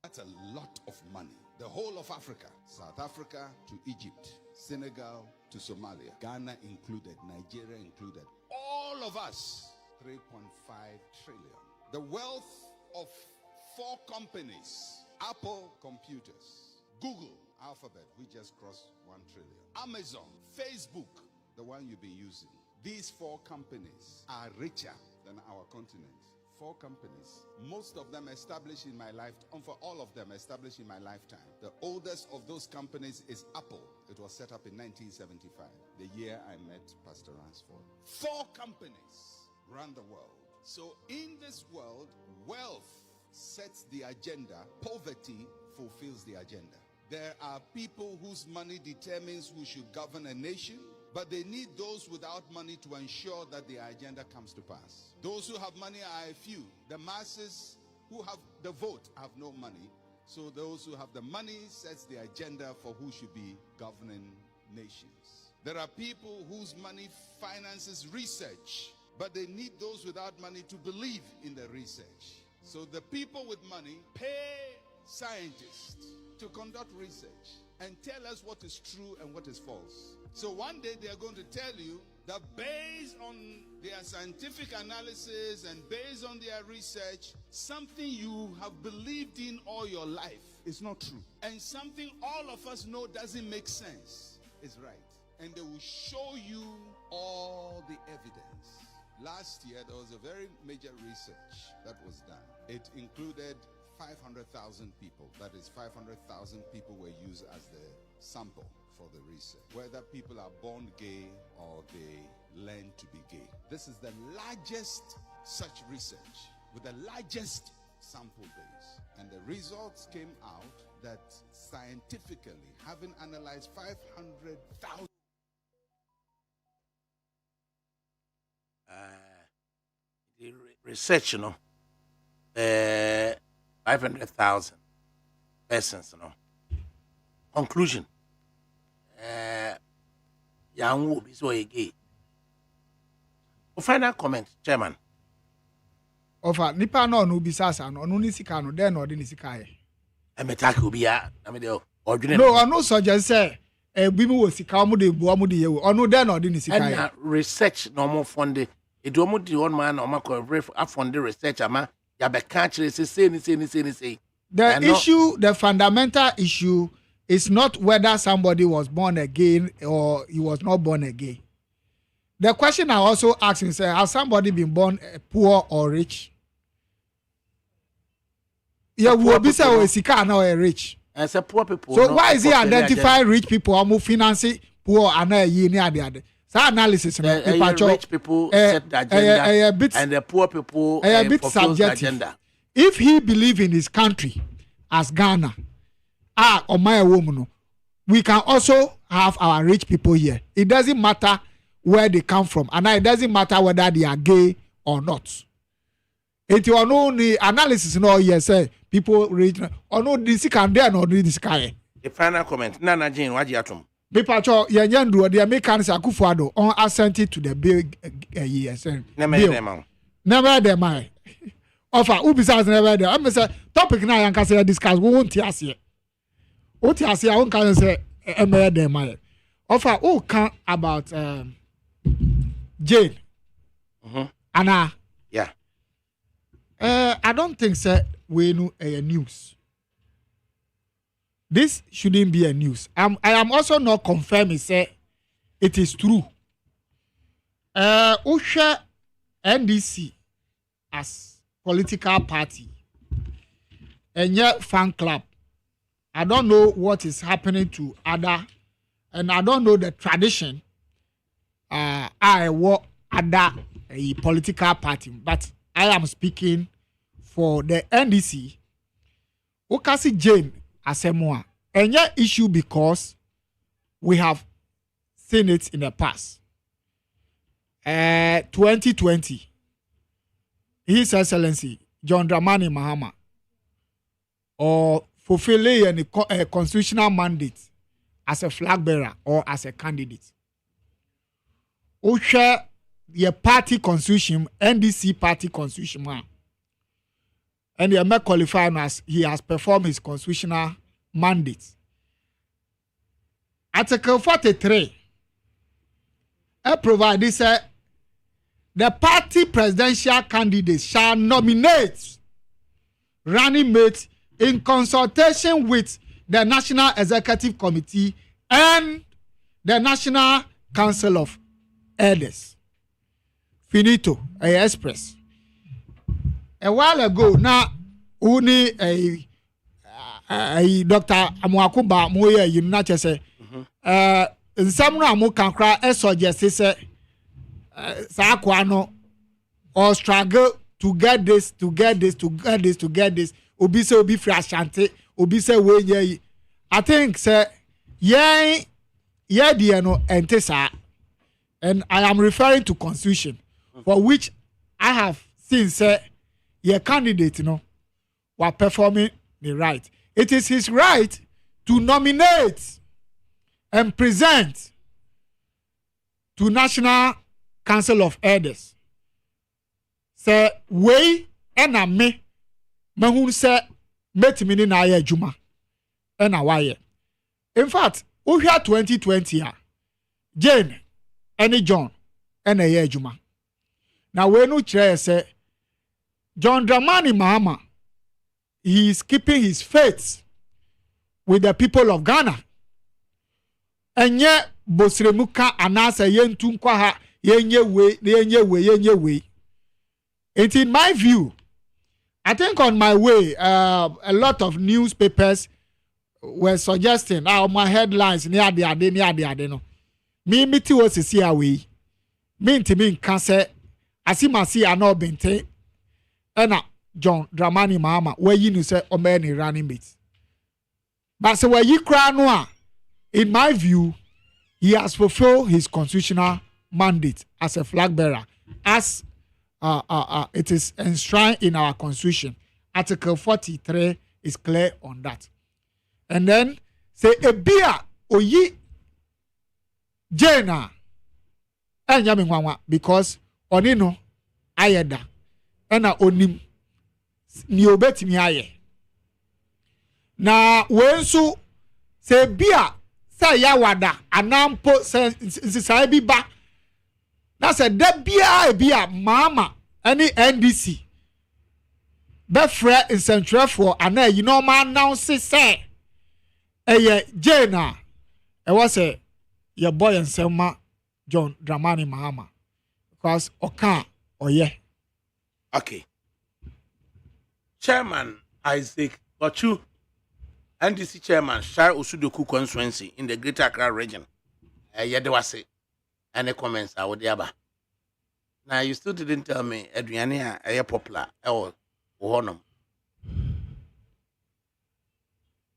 That's a lot of money. The whole of Africa, South Africa to Egypt, Senegal to Somalia, Ghana included, Nigeria included, all of us, 3.5 trillion. The wealth of 4 companies, Apple Computers, Google, Alphabet, we just crossed 1 trillion. Amazon, Facebook, the one you've been using. These 4 companies are richer than our continent. 4 companies, most of them established in my lifetime, for all of them established in my lifetime. The oldest of those companies is Apple. It was set up in 1975, the year I met Pastor Ransford. 4 companies run the world. So in this world, wealth sets the agenda, poverty fulfills the agenda. There are people whose money determines who should govern a nation, but they need those without money to ensure that the agenda comes to pass. Those who have money are a few. The masses who have the vote have no money. So those who have the money sets the agenda for who should be governing nations. There are people whose money finances research. but they need those without money to believe in the research. So the people with money pay scientists to conduct research and tell us what is true and what is false. So one day they are going to tell you that based on their scientific analysis and based on their research, something you have believed in all your life is not true. And something all of us know doesn't make sense is right. And they will show you all the evidence. Last year, there was a very major research that was done. It included 500,000 people. That is, 500,000 people were used as the sample for the research. Whether people are born gay or they learn to be gay. This is the largest such research with the largest sample base. And the results came out that scientifically, having analyzed 500,000 the research, 500,000 persons, Conclusion. Young will be so gay. Final comment, Chairman. Ofa nipa no no bisasa no no ni sika no den no de ni sika ye. Emetaki obi a na me de odwene. No, ono suggest say bi mi wo sika omo de bu omo de ye wo. Ono den no de ni sika ye. And research no more funded. Edu omo di one man omo ko afund research ama ya be kan kire say. The issue, the fundamental issue is not whether somebody was born again or he was not born again. The question I also ask is, has somebody been born poor or rich? Yeah, we will be say sika now rich. And say poor people. So why is he identify rich people who finance poor and ye near the other? So analysis, rich people set the agenda, and the poor people fulfill the agenda. If he believe in his country as Ghana, or my woman, we can also have our rich people here. It doesn't matter where they come from, and it doesn't matter whether they are gay or not. It you know the analysis no yes people rich or no this can there no this guy. The final comment. Nana Jane Wajiatum. People cho yenyandu the Americans Akufo-Addo on assent to the big yes. Never them I. Offer ubisa never there. I'm say topic na yan can say discuss we won't hear here. What you say I won't can say never them I. Offer who can about Jane. Anna. Yeah. I don't think we know a news. This shouldn't be a news. I am also not confirming say it is true. Usha NDC as political party and yet fan club. I don't know what is happening to other, and I don't know the tradition. I work other a political party, but I am speaking for the NDC. Okasi Jane Asemwa. And yet issue because we have seen it in the past. 2020, His Excellency John Dramani Mahama or fulfilling a constitutional mandate as a flag bearer or as a candidate. Usha the party constitution, NDC party constitution, and they are qualified as he has performed his constitutional mandate. Article 43 provide this the party presidential candidates shall nominate running mates in consultation with the National Executive Committee and the National Council of Elders. Finito, express. A while ago, now, Uni a Dr. Amwakumba Moya, you not say, in some ramu can cry a suggest say, Saquano or struggle to get this, Obisa Obi Frashante, Obisa way. I think, sir, dear no, and Tessa, and I am referring to constitution, for which I have seen, sir, your candidate, were performing the right. It is his right to nominate and present to National Council of Elders say we ena me mahun say metimi ni na aye adwuma ena waye. In fact, we had 2020 Jane any John ena aye adwuma. Now we no kire say John Dramani Mahama, he is keeping his faith with the people of Ghana. Enye bosremuka anasa yentu nkwa ha yenye we. It's in my view. I think on my way, a lot of newspapers were suggesting my headlines near the ade no. Me ti was see away. Me ntimi nka say asimasi ana obente ena John Dramani Mahama where you say omeni running mates. But so where you cry no, in my view, he has fulfilled his constitutional mandate as a flag bearer, as it is enshrined in our constitution. Article 43 is clear on that. And then say ebia oyi Jena enyame nwanwa because onino ayeda ena onim ni obetimi aye. Na wensu se bia se ya wada anampo se bi ba na se da bia mama any NDC be free in central for ana you know man announce say Jena e was say your boy and Selma John Dramani Mahama because oka oye. Okay. Chairman Isaac Ochu, NDC Chairman Shar Osudoku constituency in the Greater Accra region. Yedewase. Any comments I would yaba. Now you still didn't tell me Adriania are popular or honor.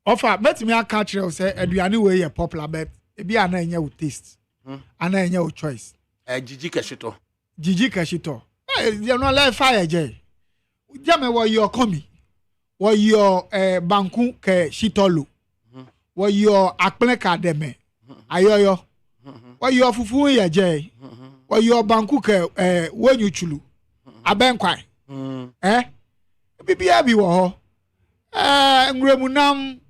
Offer bet me a catch you say Adriani way popular bet it be an any taste. And any choice. Gigi Kashito. Gigi Kashito. You're not like fire, Jay. Jame what you're coming. What your banku ke shitolu. What your akpleka deme. Ayoyo. What your fufu ya Jay. What your banku ke when you chulu. Abenkwai. Bibi abi wo. Ngremunam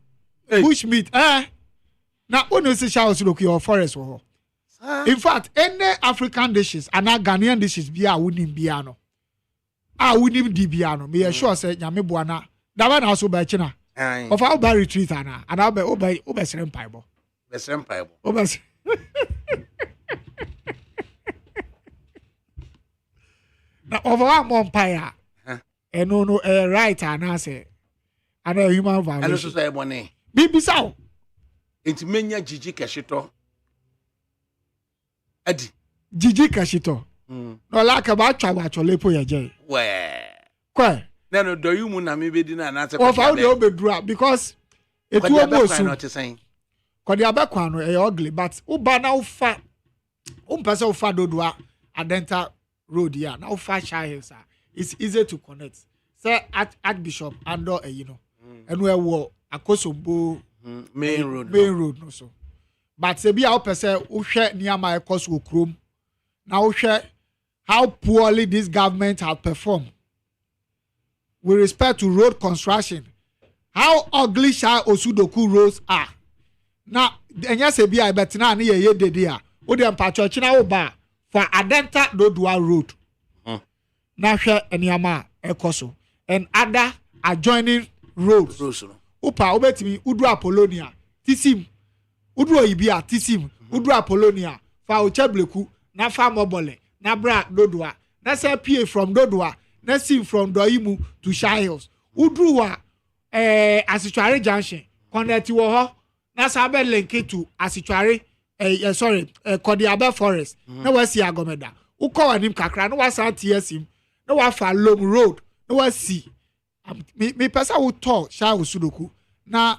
bushmeat. Na ono se sha osuloku your forest wo. In fact, any African dishes and Ghanaian dishes be a winning piano. I wouldn't be piano. Me sure say Yami Buana. That one also by China. Of our by retreat and I'll be obey Obesrem Pible. Besrem Pible. Obes. Now, over one umpire. And no right and I say, and a human violation. And also say money. Bibi sao. It's menya Gigi Kashito. Adi. Gigi Kashito. No like about lepo ya jay. Where? Kwe. No, do you muna mi be dina na se. Of how they obe dra because it will go soon. Not saying. Kodi abekwa no e ugly but uba na ufa umpesa ufa dodua Adenta road here. Now ufa Hills. It's easy to connect. Say Archbishop Ando you know. And we wo Akosombo main road no so. But se bi a opese uhwe niama ekoso krom. Now uhwe how poorly this government has performed with respect to road construction. How ugly shall Osudoku roads are. Now, enya se bi a betina na ye dede a. O de mpacho china wo ba for Adenta Dodua road. Na hwe eniama ekoso and other adjoining roads. Upa obetimi udu Apollonia. Tisim udu Oyibia Tisim udu Apollonia fa Ochebleku na fa Mobole na bra Dodua na say PA from Dodua na sim from Doimu to Hills udu wa Asitware junction connect wo ho na sabe link to Asitware Kodiabe forest na wasi Agomeda uko wanim kakra na wasa TSM na wafa long road na wasi me person will talk sha Osudoku na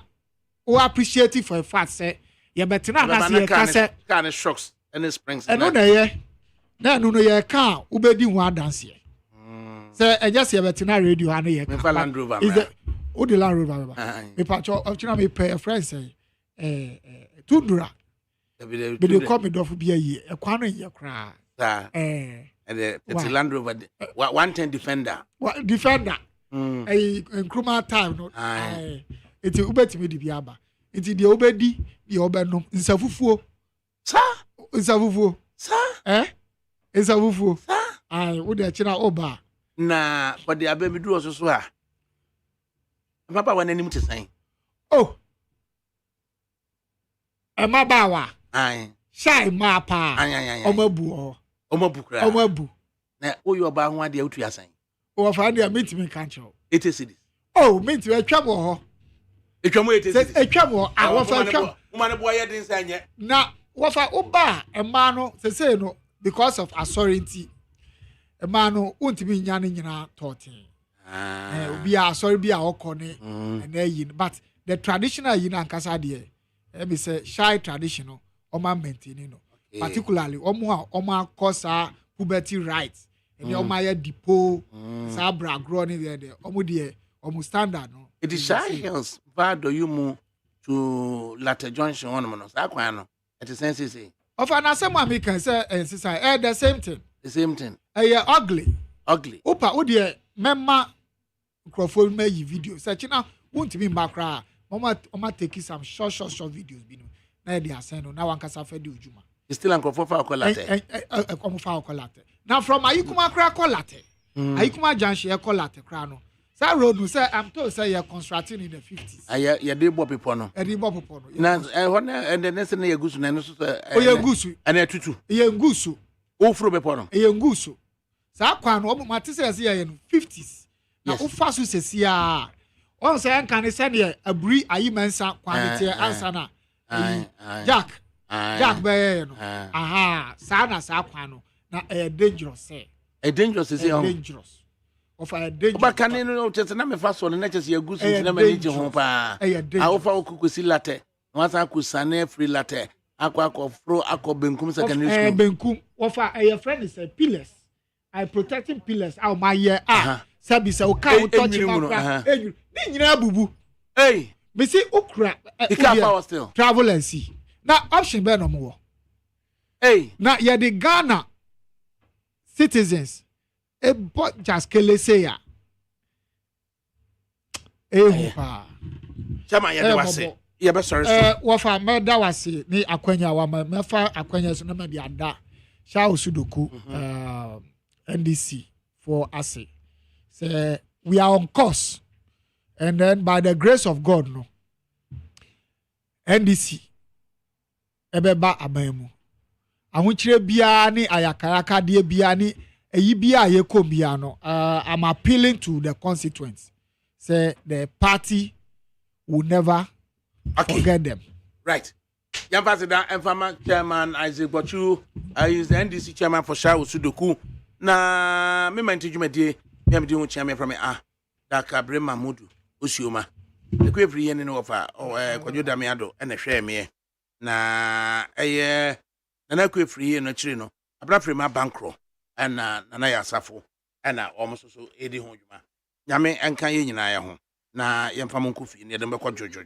we appreciate it for a fact say ye betina na say kase kind of shocks and springs and no ye na no ye kan ubedi hu dance ye say e just ye betina radio anu ye kan Land Rover is o the Land Rover me patcho ochina me pay a friend say Tundura be dey come do for be ye e kwano ye kra the Land Rover 110 Defender. What Defender? Nkruma time no. Eti ubetimi di biaba. Eti di obedi di obenom nsafufuo. Sa? Nsafufuo. Sa? Nsafufuo. Sa? Wo de chira oba. Na kwa de abebi du ososo a. Papa wa nanim te san. Oh. Emabawa. Shai mapa. Omabu. Omabu kra. Omabu. Na oyo oba ho ade otu asan. O fa ade meet me kancho. 80 cities. Oh, meet we atwa mo ho. Atwa mo 80 cities. Atwa mo a wo fa atwa. Uma ne boa ye din san nye. Na wo fa oba ema no sese no because of authority. Ema no untimi nya ne nyina totin. Obi a sorry bi a okone na yin but the traditional yin ankasa de be say shy traditional o ma maintain no particularly omo akosa puberty rights and omo ya depo sa bragro ni there omo de omo standard no it is shy hills do you move to Latte Junction one no sa kwan no it is sense say of an asema me can say the same thing ugly opa o de memma microphone me video search now won't be makra mama take some short videos bi no na dey asend no na wan kasa fa di ojuma still microphone fa kolate come fa kolate now from ayikuma kra kolate ayikuma junction kolate kra no say road no say I'm told say you constructing in the 50s ya dey bob people no na and the next na yegusu na no so yegusu ana tutu yegusu o furo be pono yegusu sa kwa no mate say ya no 50s na ufa so sesia on say kan say ne abri ayi mansa quality answer na Jack be no aha sa na sa kwa no na dangerous say dangerous is dangerous of a dangerous ba kan no tete na me fa so na chese yagusu na me ji ho pa a ufa okukosi latte na wasa kusane free latte akwa fro akọ benkum secondary school benkum of a friend is pillars I protecting pillars out my year sabi say o ka o touch ma ni nyina bubu me see okra power still travel and see na option be no mo na ya the Ghana citizens e but just kele say ya pa chama ya de wase ya be sorry wo fa me da wase ni akwanya wa me fa akwanya so na me bi ada sha osudoku NDC for ASE. Say we are on course, and then by the grace of God, no NDC ebeba abemu. Ahunchire bia ni ayakayaka die bia ni eyi bia ye ko bia no. I'm appealing to the constituents. Say the party will never forget them. Right. Young President and Chairman Isaac Bochu is the NDC chairman for Shao Sudoku. Na me man tijuma die me di ho chairman from ADAKABRI Mahmudu Osioma the kwe free yen no ofa kwadwo damiado na hwe me na na kwe free no chiri no abra free ma bankro na ya asafo na omososo edi ho dwuma nyame enka ye nyina ya ho na yemfa mo nkofi ne de mbekọ jojo